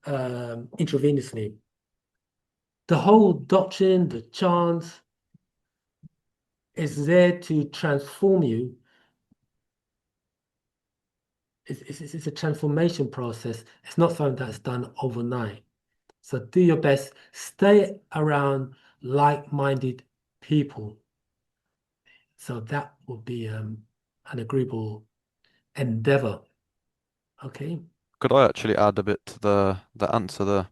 intravenously. The whole doctrine, the chant is there to transform you. It's a transformation process. It's not something that's done overnight. So do your best. Stay around like-minded people. So that will be an agreeable endeavor. Okay, Could I actually add a bit to the answer there?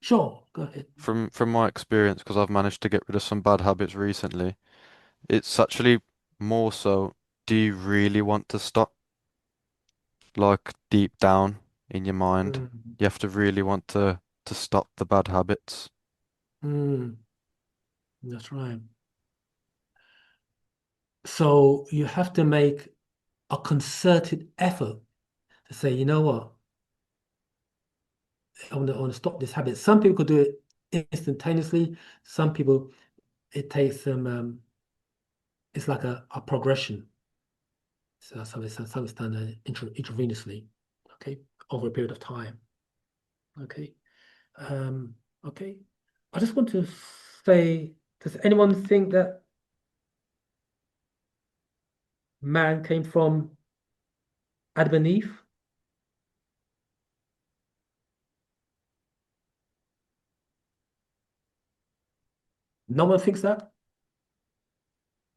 sure, go ahead. From my experience, because I've managed to get rid of some bad habits recently, it's actually more so, do you really want to stop? Like deep down in your mind, you have to really want to stop the bad habits. That's right. So you have to make a concerted effort to say, you know what, I want to stop this habit. Some people could do it instantaneously. Some people, it takes them, it's like a progression. So some it's done intravenously, okay, over a period of time. Okay. Okay. I just want to say, does anyone think that man came from Adam and Eve? No one thinks that?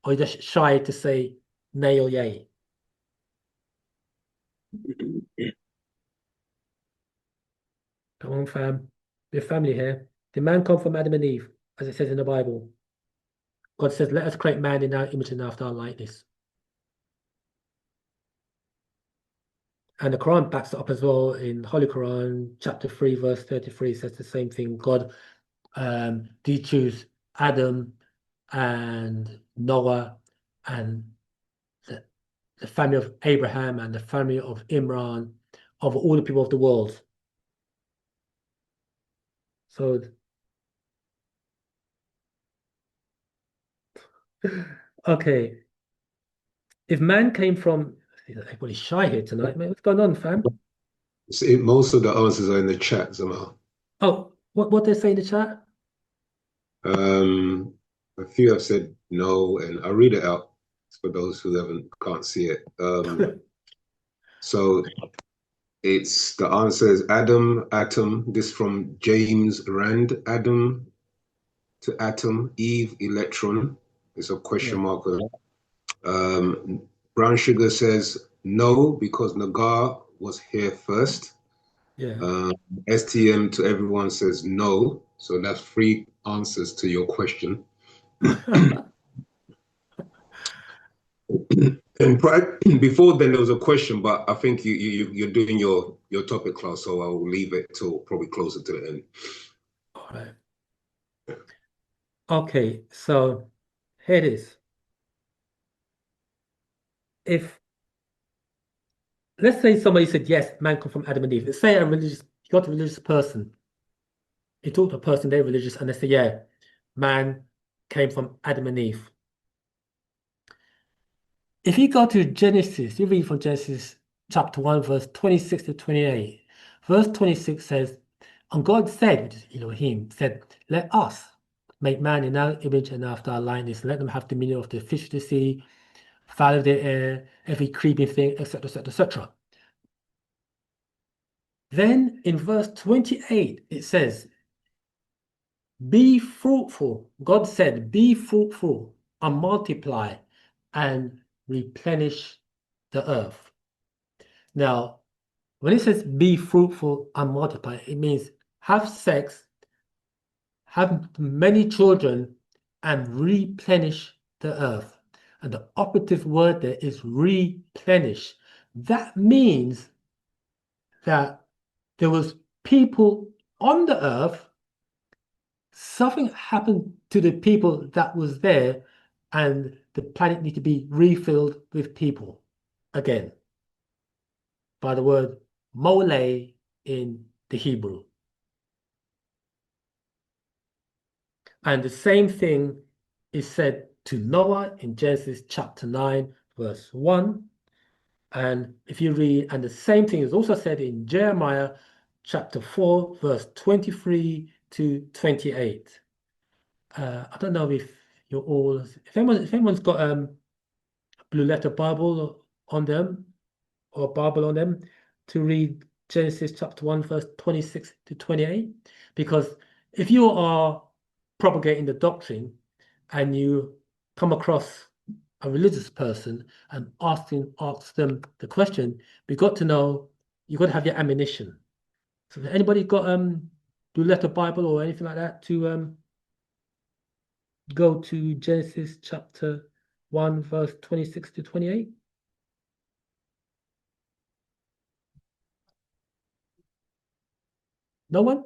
Or you're just shy to say nay or yay? Come on, fam. We're family here. Did man come from Adam and Eve, as it says in the Bible? God says, let us create man in our image and after our likeness. And the Quran backs it up as well in Holy Quran, chapter 3, verse 33 says the same thing. God did choose Adam and Noah and the family of Abraham and the family of Imran of all the people of the world. So, okay. If man came from, everybody's shy here tonight, mate. What's going on, fam? See, most of the answers are in the chat, Zamal. Oh, what they say in the chat? A few have said no, and I'll read it out for those who can't see it. So it's the answer is Adam, atom. This from James Rand. Adam to atom, Eve, electron. It's a question mark. Brown Sugar says no, because Nagar was here first. Yeah. STM to everyone says no. So that's three answers to your question. And before then, there was a question, but I think you're doing your topic class, so I'll leave it till probably closer to the end. All right. Okay, so here it is. If let's say somebody said yes, man come from Adam and Eve. Let's say you got a religious person. You talk to a person, they're religious, and they say, yeah, man came from Adam and Eve. If you go to Genesis, you read from Genesis chapter 1, verse 26 to 28. Verse 26 says, and God said, which is Elohim, said, let us make man in our image and after our likeness, and let them have dominion of the fish of the sea, fowl of the air, every creeping thing, etc., etc., etc. Then in verse 28, it says, be fruitful. God said, be fruitful and multiply and replenish the earth. Now, when it says be fruitful and multiply, it means have sex, have many children, and replenish the earth. And the operative word there is replenish. That means that there was people on the earth, something happened to the people that was there, and the planet needed to be refilled with people again by the word mole in the Hebrew. And the same thing is said to Noah in Genesis chapter 9, verse 1. And if you read, and the same thing is also said in Jeremiah chapter 4, verse 23 to 28. I don't know if you're all, if anyone's got Blue Letter Bible on them or Bible on them to read Genesis chapter 1, verse 26 to 28. Because if you are propagating the doctrine and you come across a religious person and ask them the question, we got to know, you got to have your ammunition. So has anybody got Blue Letter Bible or anything like that to go to Genesis chapter 1, verse 26 to 28? No one?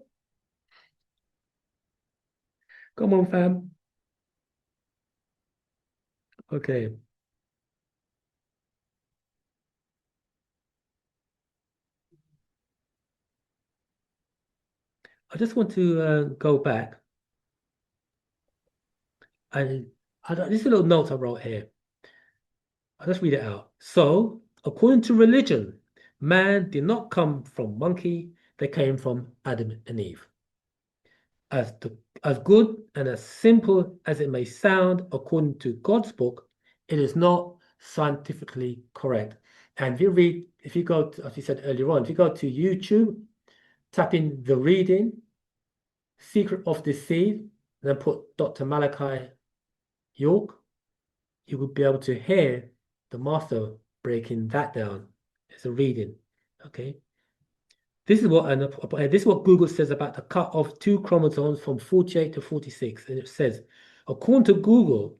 Come on, fam. Okay. I just want to go back. And this is a little note I wrote here. I'll just read it out. So, according to religion, man did not come from monkey, they came from Adam and Eve. As good and as simple as it may sound, according to God's book, it is not scientifically correct. And if you go to, as you said earlier on, if you go to YouTube, type in The Reading, Secret of the Seed, and then put Dr. Malachi York, you would be able to hear the master breaking that down. It's a reading, okay? This is what Google says about the cut of 2 chromosomes from 48 to 46. And it says, according to Google,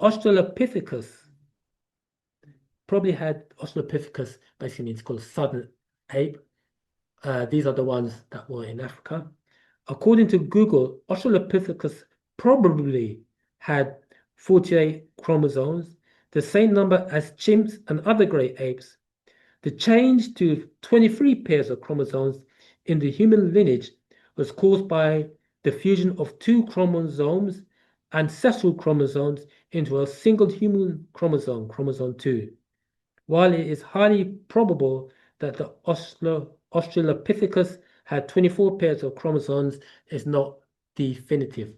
Australopithecus Australopithecus basically means called southern ape. These are the ones that were in Africa. According to Google, Australopithecus probably had 48 chromosomes, the same number as chimps and other great apes. The change to 23 pairs of chromosomes in the human lineage was caused by the fusion of 2 chromosomes, ancestral chromosomes, into a single human chromosome, chromosome 2. While it is highly probable that the Australopithecus had 24 pairs of chromosomes, is not definitive.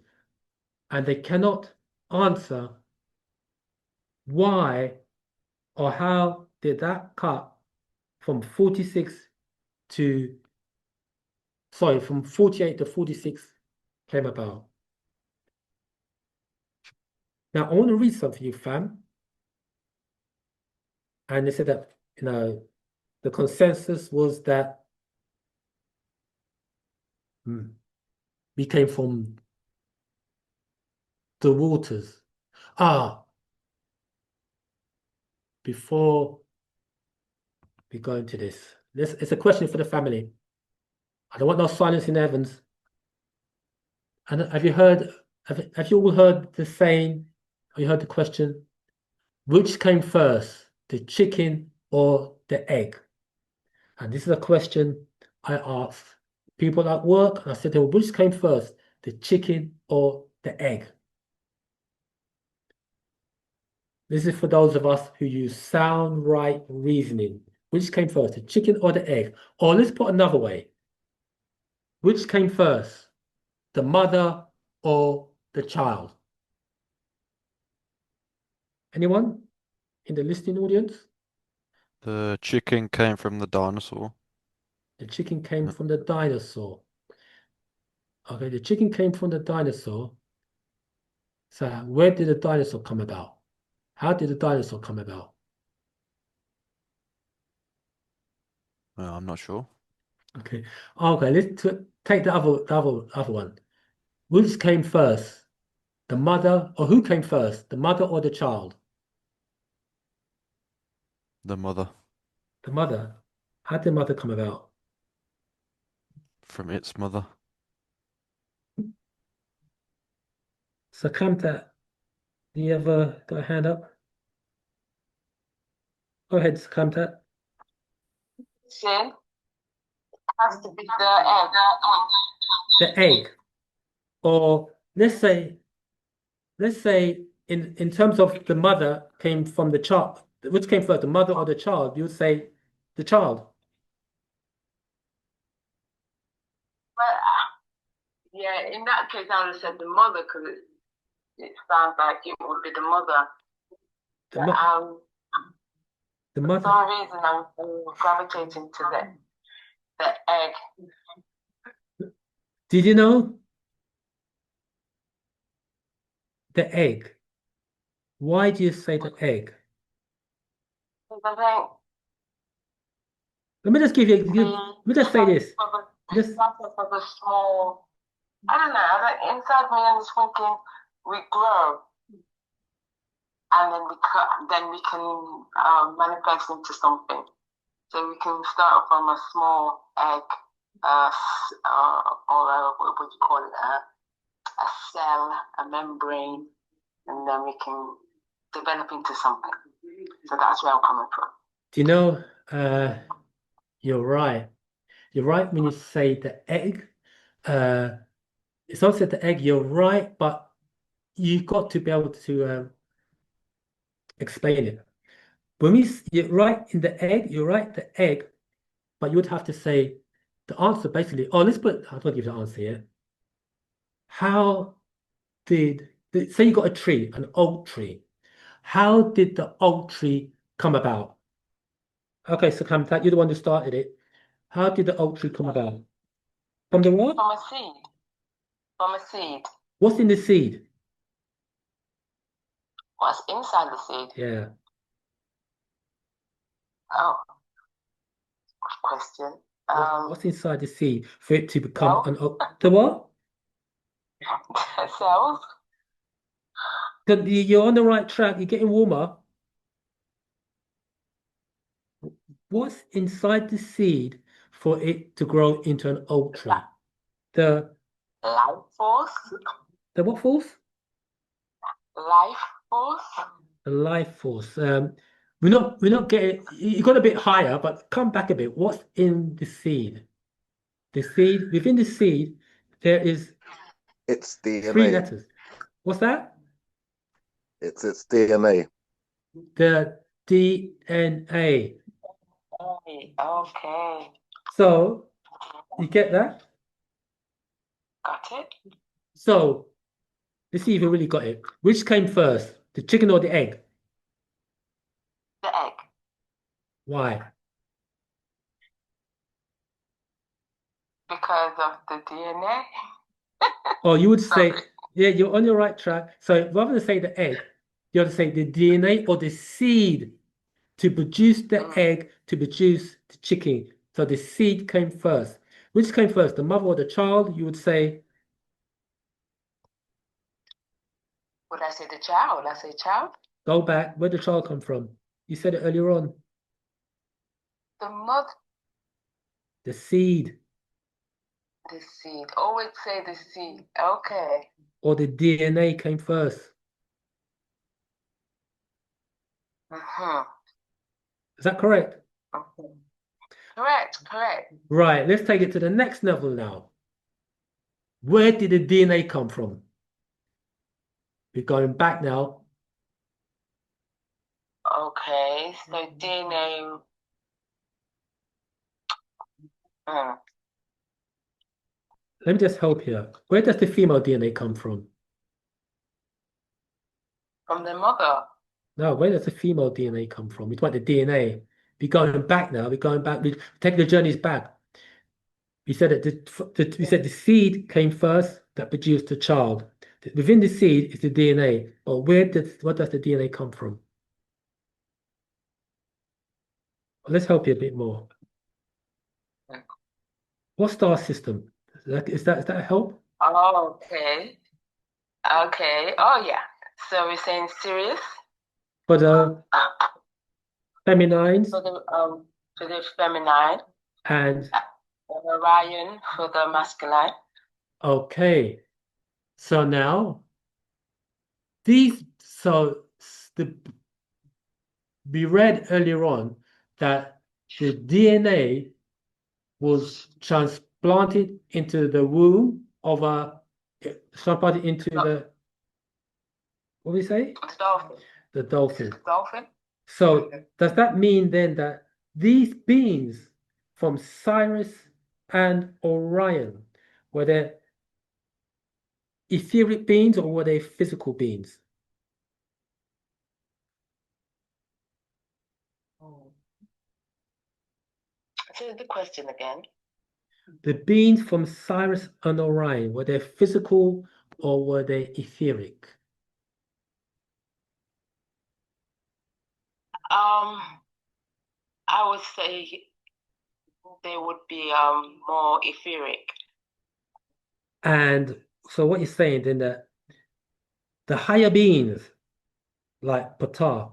And they cannot answer why or how did that cut from 48 to 46 came about. Now I want to read something for you, fam. And they said that, the consensus was that we came from the waters. Before we go into this, it's a question for the family. I don't want no silence in the heavens. And have you all heard the saying, have you heard the question, which came first, the chicken or the egg? And this is a question I asked people at work, and I said to them, which came first, the chicken or the egg? This is for those of us who use sound right reasoning. Which came first, the chicken or the egg? Or let's put another way. Which came first, the mother or the child? Anyone in the listening audience? The chicken came from the dinosaur. The chicken came from the dinosaur. Okay, the chicken came from the dinosaur. So where did the dinosaur come about? How did the dinosaur come about? I'm not sure. Okay. Okay, let's take the other one. Which came first? The mother, or who came first? The mother or the child? The mother. The mother. How did the mother come about? From its mother. So Kamtat, do you ever got a hand up? Go ahead, Kamtat. Sin has to be the egg. The egg. Or let's say in terms of the mother came from the child. Which came first, the mother or the child? You would say the child. Well, yeah, in that case, I would have said the mother because it sounds like it would be the mother. The For mother. some reason, I'm gravitating to the egg. Did you know? The egg. Why do you say the egg? Because I think Let me just give you. Let me just say this. Just for the small. I don't know. I think inside me, I'm just thinking we grow, and then we can manifest into something. So we can start off from a small egg, or what would you call it? A cell, a membrane, and then we can develop into something. So that's where I'm coming from. Do you know? You're right. You're right when you say the egg. It's also the egg, you're right, but you've got to be able to explain it. You're right in the egg, you're right, the egg, but you would have to say the answer basically. Oh, I'll give you the answer here. How say you got a tree, an oak tree. How did the oak tree come about? Okay, so Kamtat, you're the one who started it. How did the oak tree come about? From the what? From a seed. From a seed. What's in the seed? What's inside the seed? Yeah. Oh, good question. What's inside the seed for it to become an oak? The what? Cells. You're on the right track. You're getting warmer. What's inside the seed for it to grow into an oak tree? The life force. The what force? Life force. The life force. We're not getting. You got a bit higher, but come back a bit. What's in the seed? The seed within the seed, there is. It's DNA. 3 letters. What's that? It's DNA. The DNA. Okay. So you get that? Got it. So let's see if you really got it. Which came first, the chicken or the egg? The egg. Why? Because of the DNA. Oh, you would say, yeah, you're on your right track. So rather than say the egg, you have to say the DNA or the seed to produce the egg, to produce the chicken. So the seed came first. Which came first, the mother or the child? You would say. Would I say the child? Would I say child? Go back. Where did the child come from? You said it earlier on. The mother. The seed. The seed. Always say the seed. Okay. Or the DNA came first. Is that correct? Okay. Correct. Right, let's take it to the next level now. Where did the DNA come from? We're going back now. Okay, so DNA. Let me just help here. Where does the female DNA come from? From the mother. No, where does the female DNA come from? We want the DNA. We're going back now. We're going back. We're taking the journeys back. We said that we said the seed came first that produced the child. Within the seed is the DNA. But what does the DNA come from? Let's help you a bit more. What star system? Is that a help? Oh, okay. Oh, yeah. So we're saying Sirius. For the feminines. For the feminine. And Orion for the masculine. Okay. So now we read earlier on that the DNA was transplanted into the womb of transplanted into the, what do we say? The dolphin. The dolphin. The dolphin. So does that mean then that these beings from Sirius and Orion, were they etheric beings or were they physical beings? Say the question again. The beings from Sirius and Orion, were they physical or were they etheric? I would say they would be more etheric. And so what you're saying then that the higher beings, like Ptah,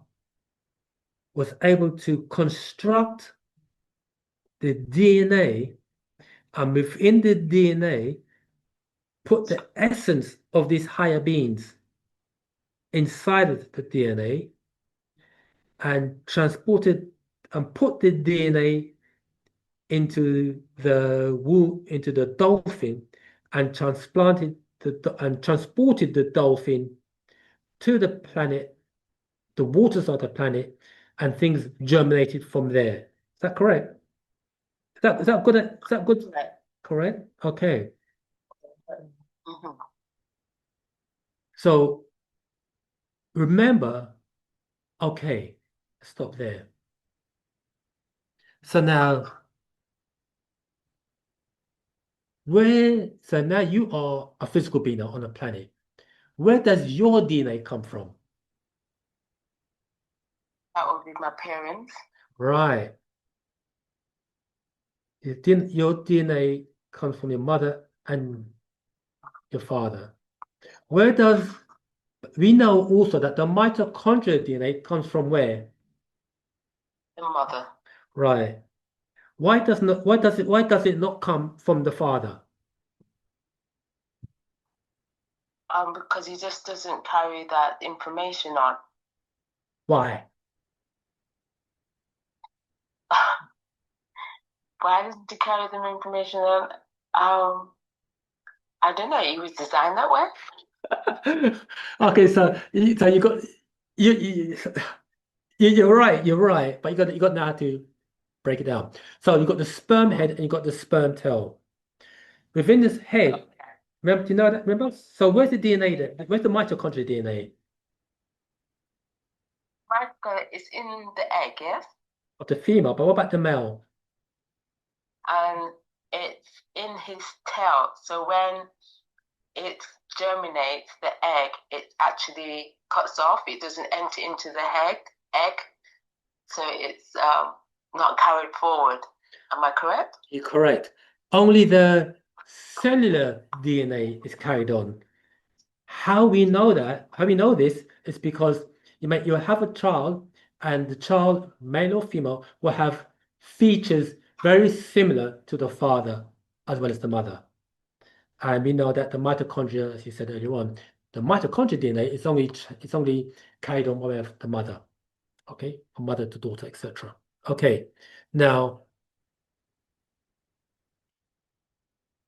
was able to construct the DNA, and within the DNA, put the essence of these higher beings inside of the DNA and transported and put the DNA into the dolphin and transported the dolphin to the planet, the waters of the planet, and things germinated from there. Is that correct? Is that good? Is that good? Right. Correct? Okay. Mhm. So remember, okay, stop there. So now, so now you are a physical being on a planet. Where does your DNA come from? That would be my parents. Right. Your DNA comes from your mother and your father. We know also that the mitochondrial DNA comes from where? The mother. Right. Why does it not come from the father? Because he just doesn't carry that information on. Why? Why doesn't he carry the information on? I don't know. He was designed that way. Okay, so you got you're right, but you got now to break it down. So you got the sperm head and you got the sperm tail. Within this head, remember, do you know that? Remember? So where's the DNA there? Where's the mitochondrial DNA Micro is in the egg, yes? of the female? But what about the male? And it's in his tail. So when it germinates the egg, it actually cuts off. It doesn't enter into the egg. So it's not carried forward. Am I correct? You're correct. Only the cellular DNA is carried on. How we know this is because you'll have a child, and the child, male or female, will have features very similar to the father as well as the mother. And we know that the mitochondria, as you said earlier on, the mitochondrial DNA is only carried on by the mother. Okay, from mother to daughter, etc. Okay, now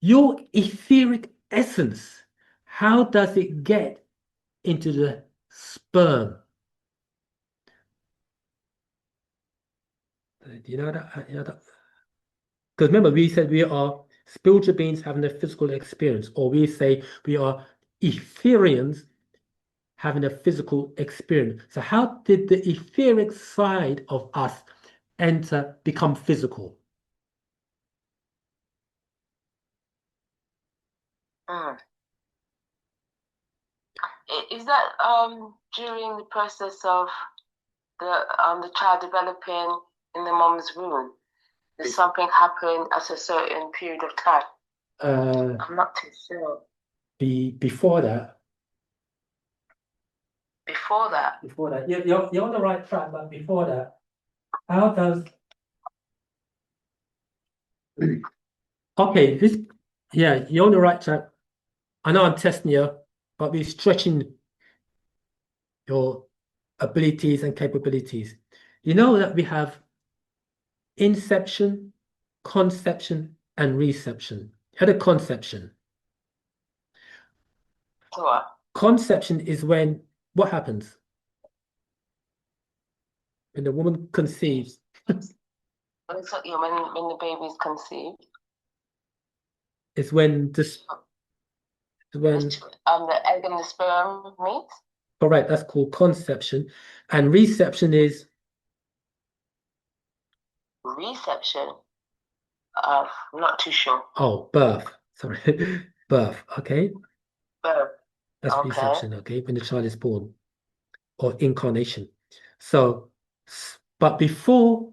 your etheric essence, how does it get into the sperm? Do you know that? Because remember, we said we are spiritual beings having a physical experience, or we say we are Etherians having a physical experience. So how did the etheric side of us become physical? Mm. Is that during the process of the child developing in the mom's womb? Does something happen at a certain period of time? I'm not too sure. Before that. Before that? Before that. You're on the right track, but before that, how does... Okay, you're on the right track. I know I'm testing you, but we're stretching your abilities and capabilities. You know that we have inception, conception, and reception. Had a conception. What? Conception is what happens? When the woman conceives. When the baby is conceived. It's when the egg and the sperm meet. Correct, that's called conception. And reception is? Reception? I'm not too sure. Oh, birth. Sorry. Birth, okay? Birth. That's okay. Reception, okay? When the child is born. Or incarnation. So, but before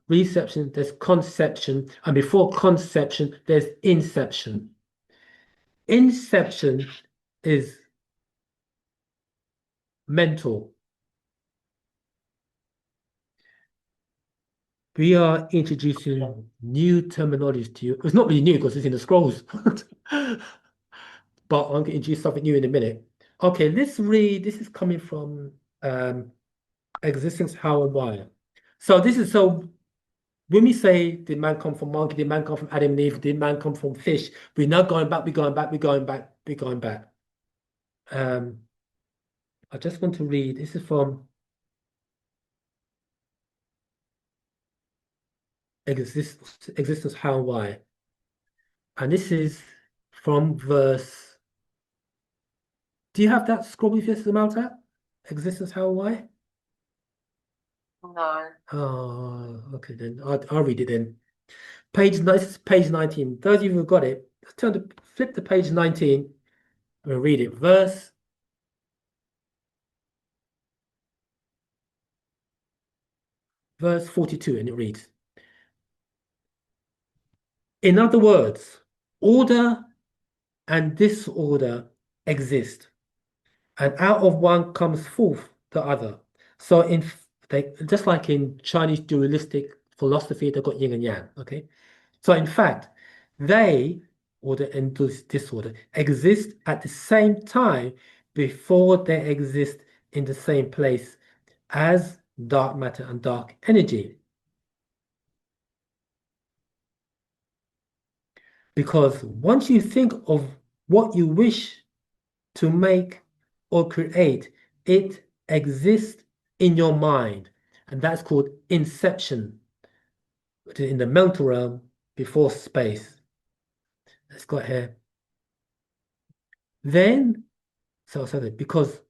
reception, there's conception. And before conception, there's inception. Inception is mental. We are introducing new terminologies to you. It's not really new because it's in the scrolls. But I'm going to introduce something new in a minute. Okay, let's read. This is coming from Existence, How and Why. So when we say, did man come from monkey, did man come from Adam and Eve, did man come from fish, we're not going back, we're going back, we're going back, we're going back. I just want to read, this is from Existence, How and Why. And this is from verse, do you have that scroll with you, Samantha? Existence, How and Why? No. Oh, okay then. I'll read it then. This is page 19. Those of you who got it, flip to page 19 and read it. Verse 42, and it reads, in other words, order and disorder exist, and out of one comes forth the other. So just like in Chinese dualistic philosophy, they've got yin and yang. Okay, so in fact, order and disorder, exist at the same time before they exist in the same place as dark matter and dark energy. Because once you think of what you wish to make or create, it exists in your mind. And that's called inception, which is in the mental realm before space. Let's go here. Then, because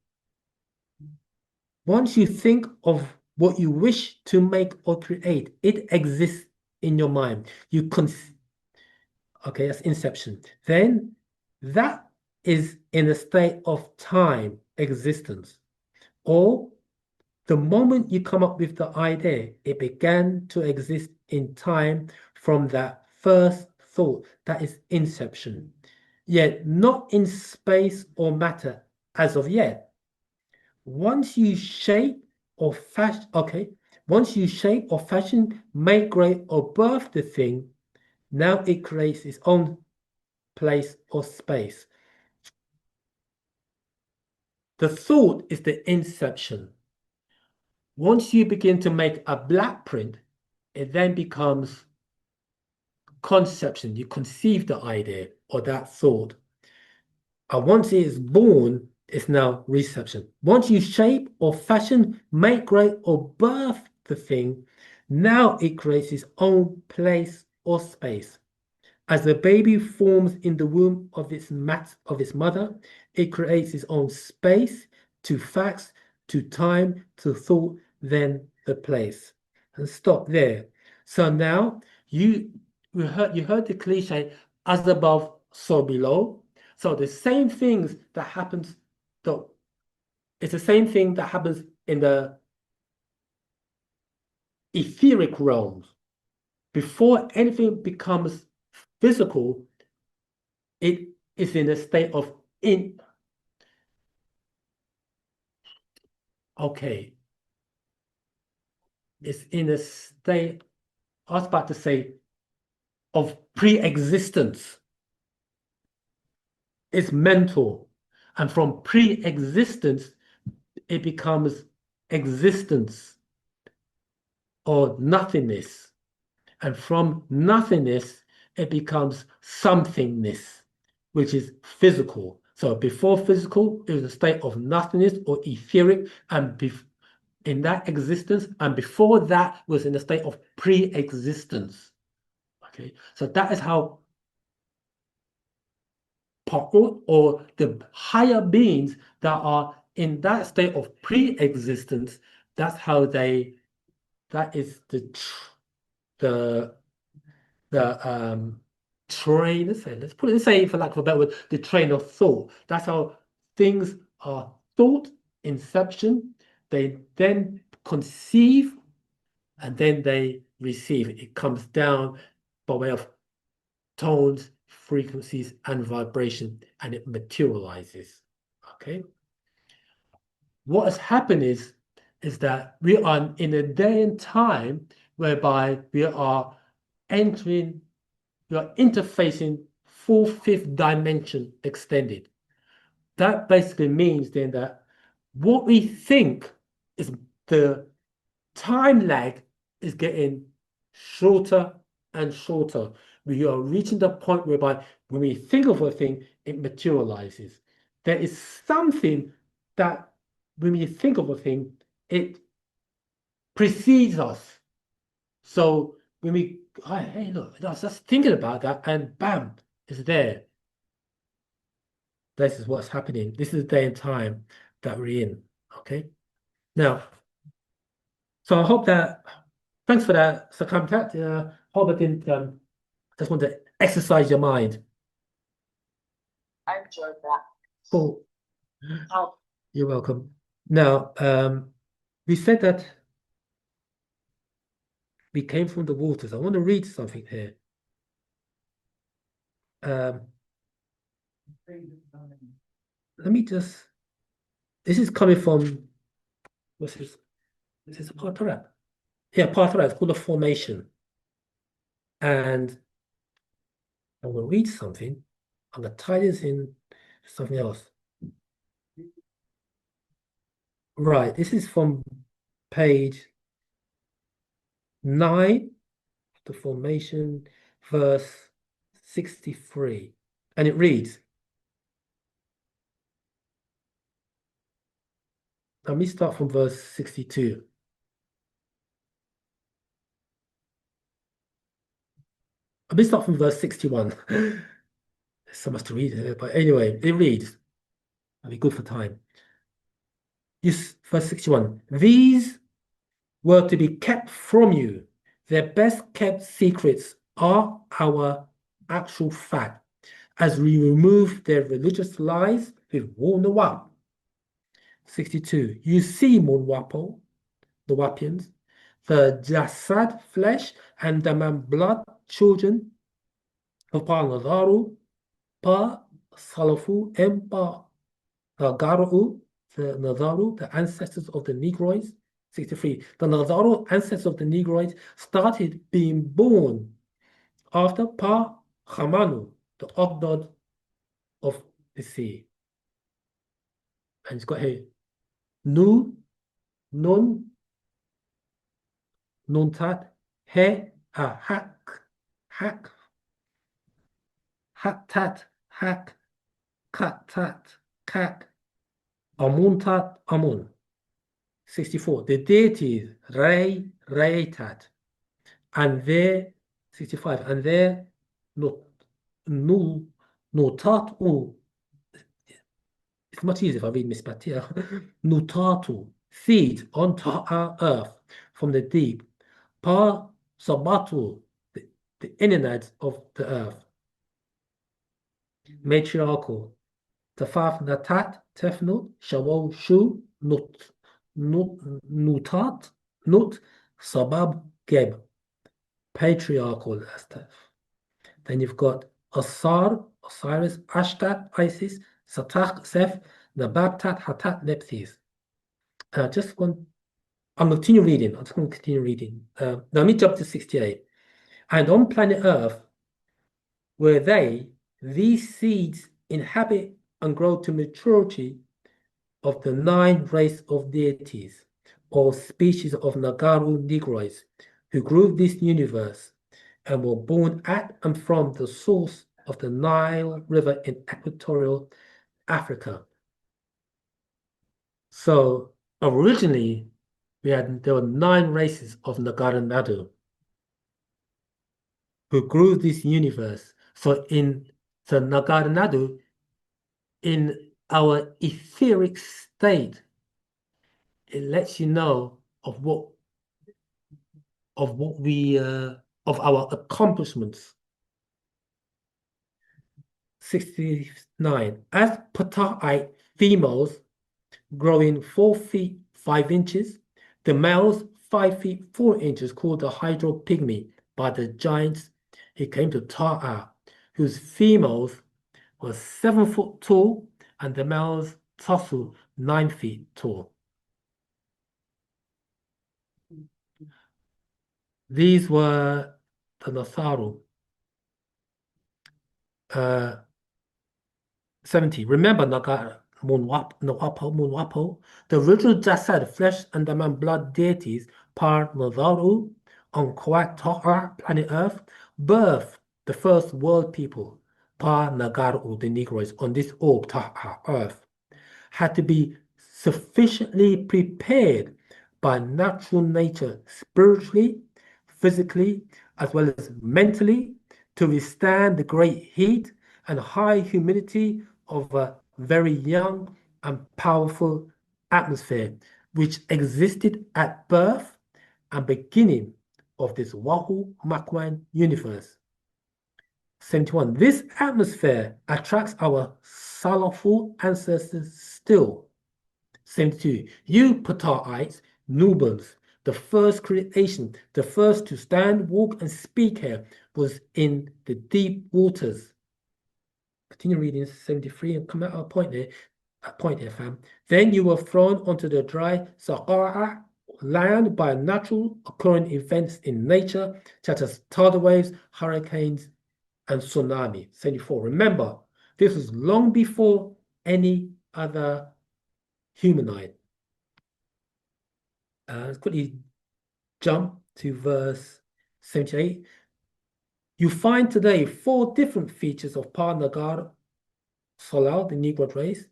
once you think of what you wish to make or create, it exists in your mind. Okay, that's inception. Then that is in a state of time existence. Or the moment you come up with the idea, it began to exist in time from that first thought. That is inception. Yet not in space or matter as of yet. Once you shape or fashion, make, create, or birth the thing, now it creates its own place or space. The thought is the inception. Once you begin to make a black print, it then becomes conception. You conceive the idea or that thought. And once it is born, it's now reception. Once you shape or fashion, make, create, or birth the thing, now it creates its own place or space. As the baby forms in the womb of its mother, it creates its own space to facts, to time, to thought, then the place. And stop there. So now you heard the cliche, as above, so below. So the same things that happens, it's the same thing that happens in the etheric realms. Before anything becomes physical, it is in a state of it's in a state, I was about to say, of pre-existence. It's mental. And from pre-existence, it becomes existence or nothingness. And from nothingness, it becomes somethingness, which is physical. So before physical, it was a state of nothingness or etheric, and in that existence, and before that was in a state of pre-existence. Okay, so that is how or the higher beings that are in that state of pre-existence, that is the train, let's say for lack of a better word, the train of thought. That's how things are thought, inception, they then conceive, and then they receive. It comes down by way of tones, frequencies, and vibration, and it materializes. Okay. What has happened is that we are in a day and time whereby we are interfacing fourth, fifth dimension extended. That basically means then that what we think is the time lag is getting shorter and shorter. We are reaching the point whereby when we think of a thing, it materializes. There is something that when we think of a thing, it precedes us. So when hey, look, I was just thinking about that, and bam, it's there. This is what's happening. This is the day and time that we're in. Okay. Now, so I hope that. Thanks for that, Sakamtat. Hope I didn't. Just want to exercise your mind. I enjoyed that. Cool. Oh, You're welcome. Now, we said that we came from the waters. I want to read something here. Let me just. This is coming from. What's this? This is part of that. Yeah, part of that. It's called a formation. And I'm going to read something. I'm going to tie this in something else. Right. This is from page 9, the formation, verse 63. And it reads, let me start from verse 62. Let me start from verse 61. There's so much to read here, but anyway, it reads, it'll be good for time. Yes, verse 61. These were to be kept from you. Their best kept secrets are our actual fact, as we remove their religious lies with Wunawap. 62. You see, Munwapo, the Wapians, the Jasad flesh and the man blood children of Pa Nadaru, Pa Salafu, and Pa Garu, the Nadaru, the ancestors of the Negroids. 63. The Nadaru ancestors of the Negroids started being born after Pa Hamanu, the Ogdod of the sea. And it's got here Nu, Nun, Nuntat, He, Hak, Haktat, Hak, Katat, Kak, Amuntat, Amun. 64. The deities Rei, Reitat, and their 65, and their Nutatu. It's much easier if I read Mispatia. Nutatu, seed onto our earth from the deep. Pa Sabatu, the innards of the earth. Matriarchal. Tafaf Natat, Tefnut, Shawol Shu, Nutat, Nut, Sabab Geb. Patriarchal Astaf. Then you've got Asar, Osiris, Ashtat, Isis, Satach, Seth, Nababtat, Hatat, Nepthys. I'm just going to continue reading. Let me jump to 68. And on planet Earth, where these seeds inhabit and grow to maturity of the 9 race of deities, or species of Nagaru Negroids, who grew this universe and were born at and from the source of the Nile River in equatorial Africa. So originally, there were 9 races of Nagaru Nadu who grew this universe. So in the Nagaru Nadu, in our etheric state, it lets you know of our accomplishments. 69. As Pata'ite females growing 4 feet 5 inches, the males 5 feet 4 inches, called the hydro pygmy by the giants who came to Ta'a, whose females were 7 foot tall and the males Tasu 9 feet tall. These were the Natharu. 70. Remember Munwapo, the original Jasad, flesh and the man blood deities, Par Natharu, on Kawak planet Earth, birthed the first world people, Pa Nagaru, the Negroes, on this orb, Ta'a Earth, had to be sufficiently prepared by natural nature, spiritually, physically, as well as mentally, to withstand the great heat and high humidity of a very young and powerful atmosphere, which existed at birth and beginning of this Wahoo Makwan universe. 71. This atmosphere attracts our soulful ancestors still. 72. You Pataites, Nubans, the first creation, the first to stand, walk, and speak here was in the deep waters. Continue reading 73 and come at a point here, fam. Then you were thrown onto the dry Sahara land by natural occurring events in nature, such as tidal waves, hurricanes, and tsunami. 74. Remember, this was long before any other humanoid. Let's quickly jump to verse 78. You find today 4 different features of Pa Nagar Solal, the Negro race.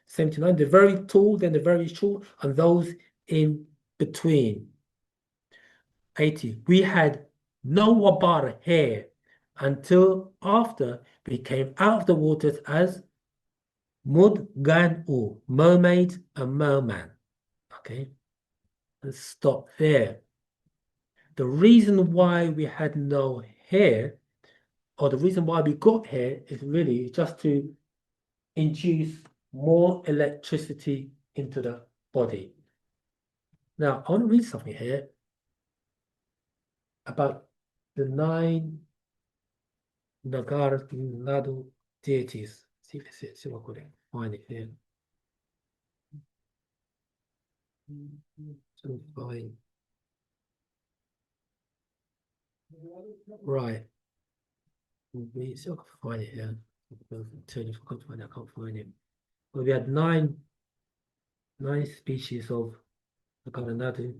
79, the very tall, then the very short, and those in between. 80, we had no Wabar hair until after we came out of the waters as Mudgan-u, mermaid and merman. Okay, let's stop there. The reason why we had no hair, or the reason why we got hair, is really just to induce more electricity into the body. Now, I want to read something here about the 9 Nagar Nadu deities. See if it's if I could find it here. Right. We still can't find it here. Turn if I can't find it, I can't find it. Well, we had nine species of Nagar Nadu.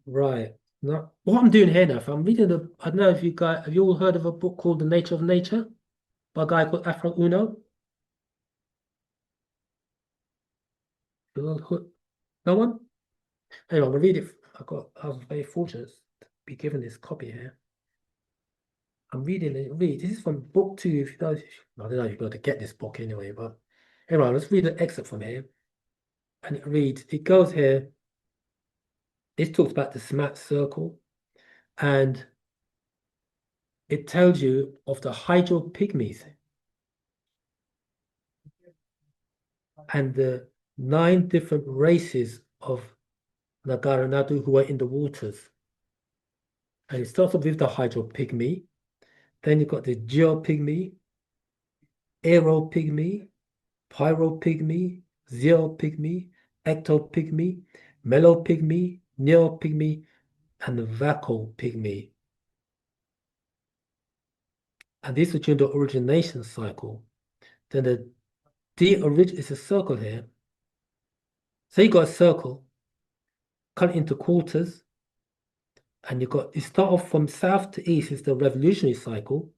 Right. Now, what I'm doing here now, if I'm reading I don't know if you guys, have you all heard of a book called The Nature of Nature by a guy called Afro Uno? No one? Anyway, I'm gonna read it. I was very fortunate to be given this copy here. I'm reading it. This is from book 2. If you guys, I don't know if you've got to get this book anyway, but anyway, let's read an excerpt from here. And it reads, it goes here. This talks about the SMAT circle, and it tells you of the hydro pygmies and the 9 different races of Nagara Nadu who are in the waters. And it starts off with the hydro pygmy. Then you've got the geo pygmy, aero pygmy, pyro pygmy, zero pygmy, ecto pygmy, mellow pygmy, neo pygmy, and the vaco pygmy. And this is during the origination cycle. Then is a circle here. So you got a circle cut into quarters, and you start off from south to east is the revolutionary cycle.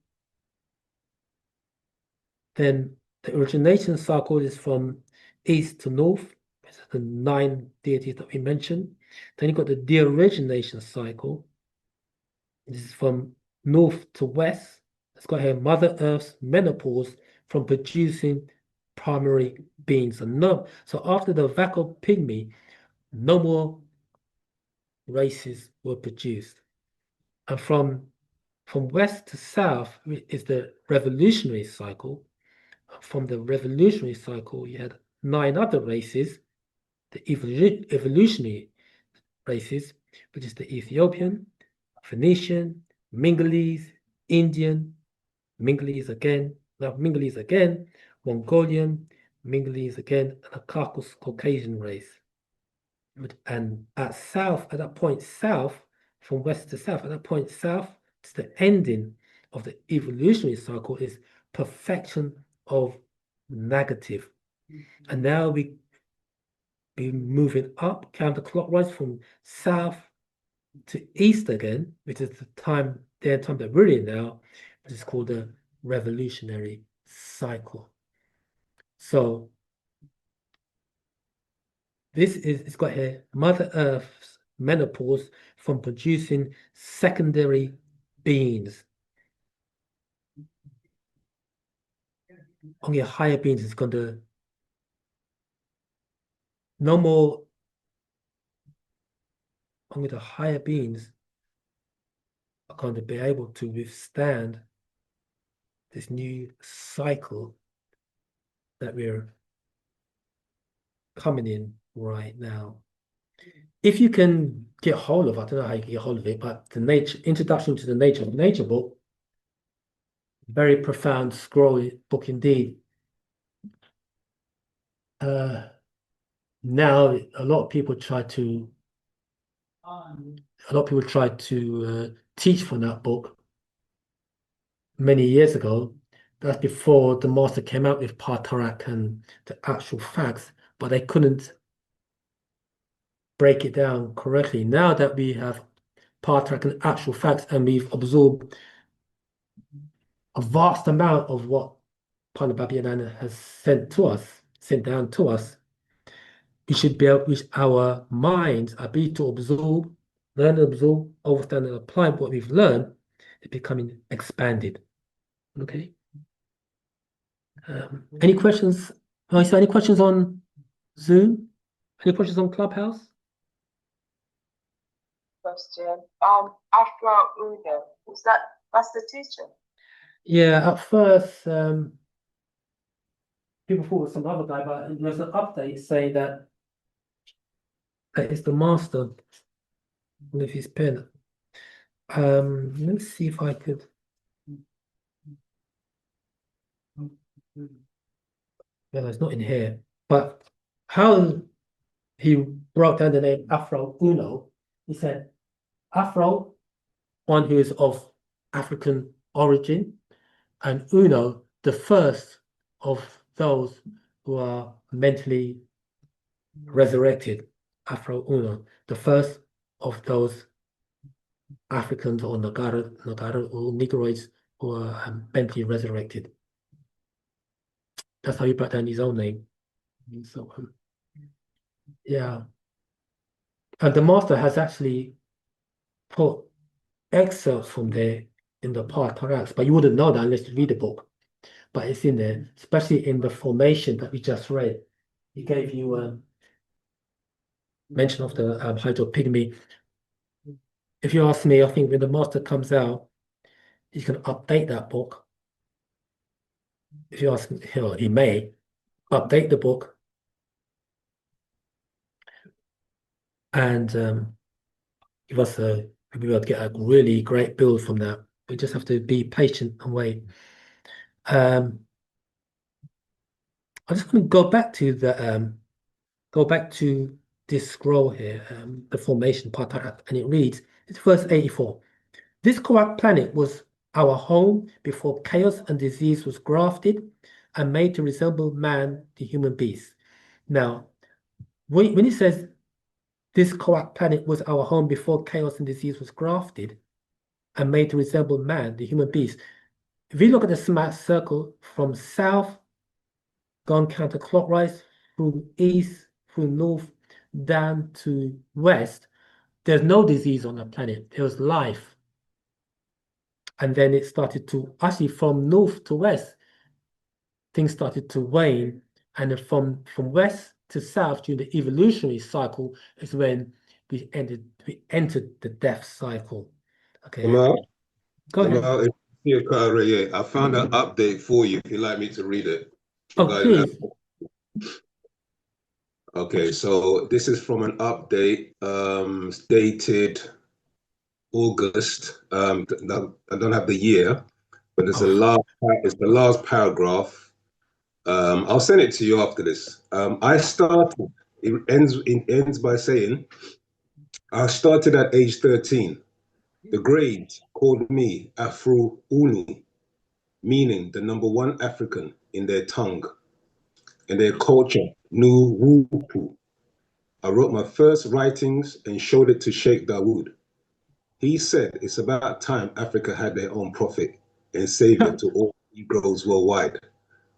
Then the origination cycle is from east to north. It's the 9 deities that we mentioned. Then you've got the de-origination cycle. This is from north to west. It's got here Mother Earth's menopause from producing primary beings. So after the vaco pygmy, no more races were produced. And from west to south is the revolutionary cycle. From the revolutionary cycle, you had 9 other races, the evolutionary races, which is the Ethiopian, Phoenician, Mingalese, Indian, Mingalese again, Mongolian, Mingalese again, and a Caucasian race. And at that point south, from west to south, at that point south, to the ending of the evolutionary cycle is perfection of negative. And now we be moving up counterclockwise from south to east again, which is the time that we're in now, which is called the revolutionary cycle. So it's got here Mother Earth's menopause from producing secondary beings. Only higher beings is going to no more. Only the higher beings are going to be able to withstand this new cycle that we're coming in right now. If you can get hold of, I don't know how you get hold of it, but the Introduction to the Nature of Nature book, very profound, scrolly book indeed. Now a lot of people try to teach from that book many years ago. That's before the master came out with Patarak and the actual facts, but they couldn't break it down correctly. Now that we have Patarak and actual facts, and we've absorbed a vast amount of what Panababiyanana has sent down to us, we should be able, our minds are able to absorb, learn, absorb, understand, and apply what we've learned. It's becoming expanded. Okay. Any questions? Oh, is there any questions on Zoom? Any questions on Clubhouse? Question. Afro Uno, that's the teacher? Yeah, at first, people thought it was some other guy, but there's an update saying that it's the master with his pen. Let me see if I could. Well, it's not in here, but how he broke down the name Afro Uno, he said Afro, one who is of African origin, and Uno, the first of those who are mentally resurrected. Afro Uno, the first of those Africans or Nagara or Negroids who are mentally resurrected. That's how he brought down his own name. So, yeah. And the master has actually put excerpts from there in the Partaraks, but you wouldn't know that unless you read the book. But it's in there, especially in the formation that we just read. He gave you mention of the hydropygmy. If you ask me, I think when the master comes out, he's going to update that book. If you ask me, he may update the book and give us we will get a really great build from that. We just have to be patient and wait. I just want to go back to this scroll here, the formation part, and it reads, it's verse 84. This corrupt planet was our home before chaos and disease was grafted and made to resemble man, the human beast. Now, when it says this corrupt planet was our home before chaos and disease was grafted and made to resemble man, the human beast, if you look at the smart circle from south, gone counterclockwise through east, through north, down to west, there's no disease on the planet. There was life. And then it started to, actually from north to west, things started to wane. And then from west to south during the evolutionary cycle is when we entered the death cycle. Okay. Go ahead. Yeah, I found an update for you if you'd like me to read it. Oh, please. Okay, so this is from an update dated August. I don't have the year, but it's the last paragraph. I'll send it to you after this. It ends by saying, I started at age 13. The grades called me Afro Uni, meaning the number one African in their tongue. In their culture, Nu Wupu. I wrote my first writings and showed it to Sheikh Dawood. He said it's about time Africa had their own prophet and savior to all Negroes worldwide.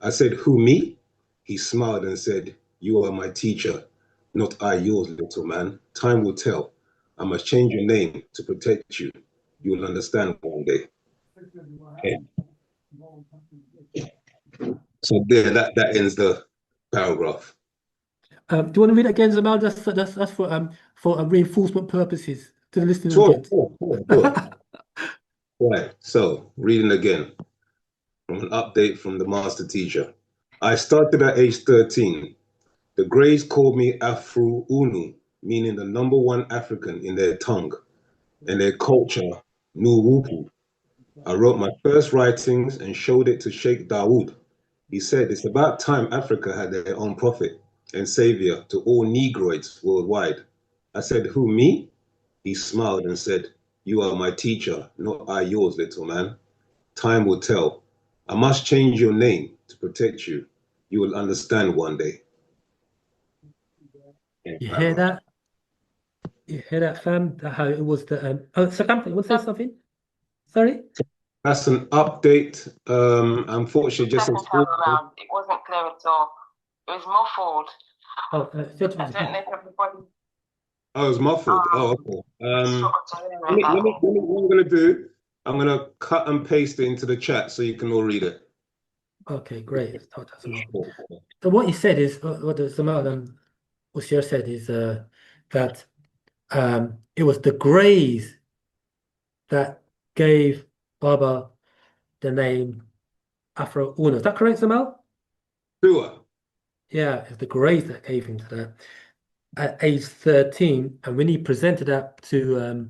I said, who, me? He smiled and said, you are my teacher, not I yours, little man. Time will tell. I must change your name to protect you. You will understand one day. Okay. So there, that ends the paragraph. Do you want to read it again, Zamal? That's for reinforcement purposes to the listening Sure. audience. Right. So reading again from an update from the master teacher. I started at age 13. The Greys called me Afro Unu, meaning the number one African in their tongue, and their culture, Nuwupu. I wrote my first writings and showed it to Sheikh Dawood. He said, it's about time Africa had their own prophet and savior to all Negroids worldwide. I said, who, me? He smiled and said, you are my teacher, not I yours, little man. Time will tell. I must change your name to protect you. You will understand one day. You hear that? You hear that, fam? How it was the oh, Sakam, you want to say something? Sorry? That's an update. Unfortunately, just Second time around, it wasn't clear at all. It was muffled. Oh, I don't know if everybody. Oh, it was muffled. Oh, okay. What I'm gonna do, I'm gonna cut and paste it into the chat so you can all read it. Okay, great. So what he said is, what the Zamal Ushir said is that it was the Greys that gave Baba the name Afro Uno. Is that correct, Zamal? Sure. Yeah, it's the Greys that gave him that at age 13, and when he presented that to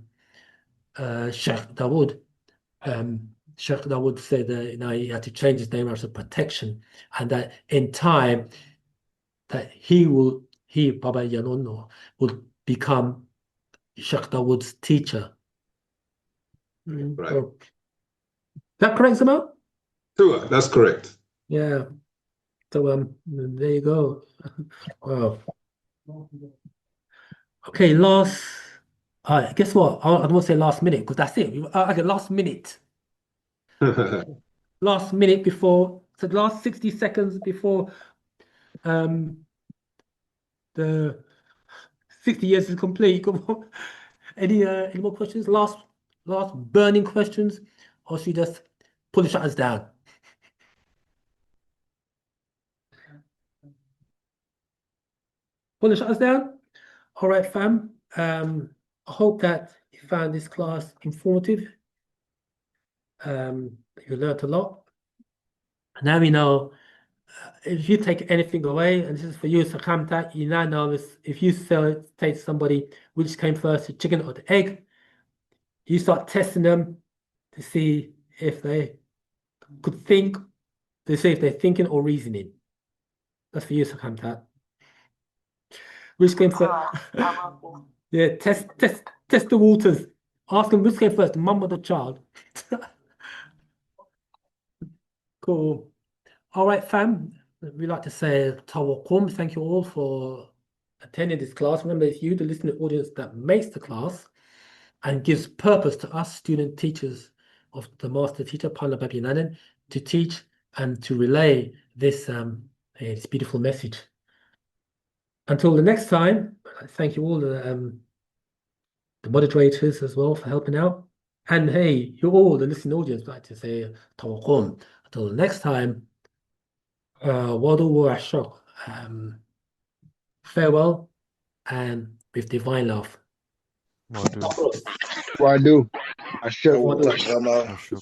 Sheikh Dawood, Sheikh Dawood said that he had to change his name as a protection, and that in time that Baba Yanono will become Sheikh Dawood's teacher. Right. Is that correct, Zamal? Sure, that's correct. Yeah. So there you go. Wow. Okay, guess what? I don't want to say last minute because that's it. Okay, last minute. Last minute before, so the last 60 seconds before the 60 years is complete. Any more questions? Last burning questions, or should we just pull the shutters down? Pull the shutters down. All right, fam. I hope that you found this class informative. You learned a lot. Now we know if you take anything away, and this is for you, Sakamta, you now know if you say to somebody which came first, the chicken or the egg, you start testing them to see if they could think, to see if they're thinking or reasoning. That's for you, Sakamta. Which came first? Yeah, test the waters. Ask them which came first, the mum or the child. Cool. All right, fam. We like to say tawakum. Thank you all for attending this class. Remember, it's you, the listening audience, that makes the class and gives purpose to us, student teachers of the master teacher, Pala Babinanan, to teach and to relay this beautiful message. Until the next time, thank you all, the moderators as well for helping out. And hey, you all, the listening audience, like to say tawakum. Until the next time, farewell and with divine love. Wadu. Wadu. Ashok. Oh,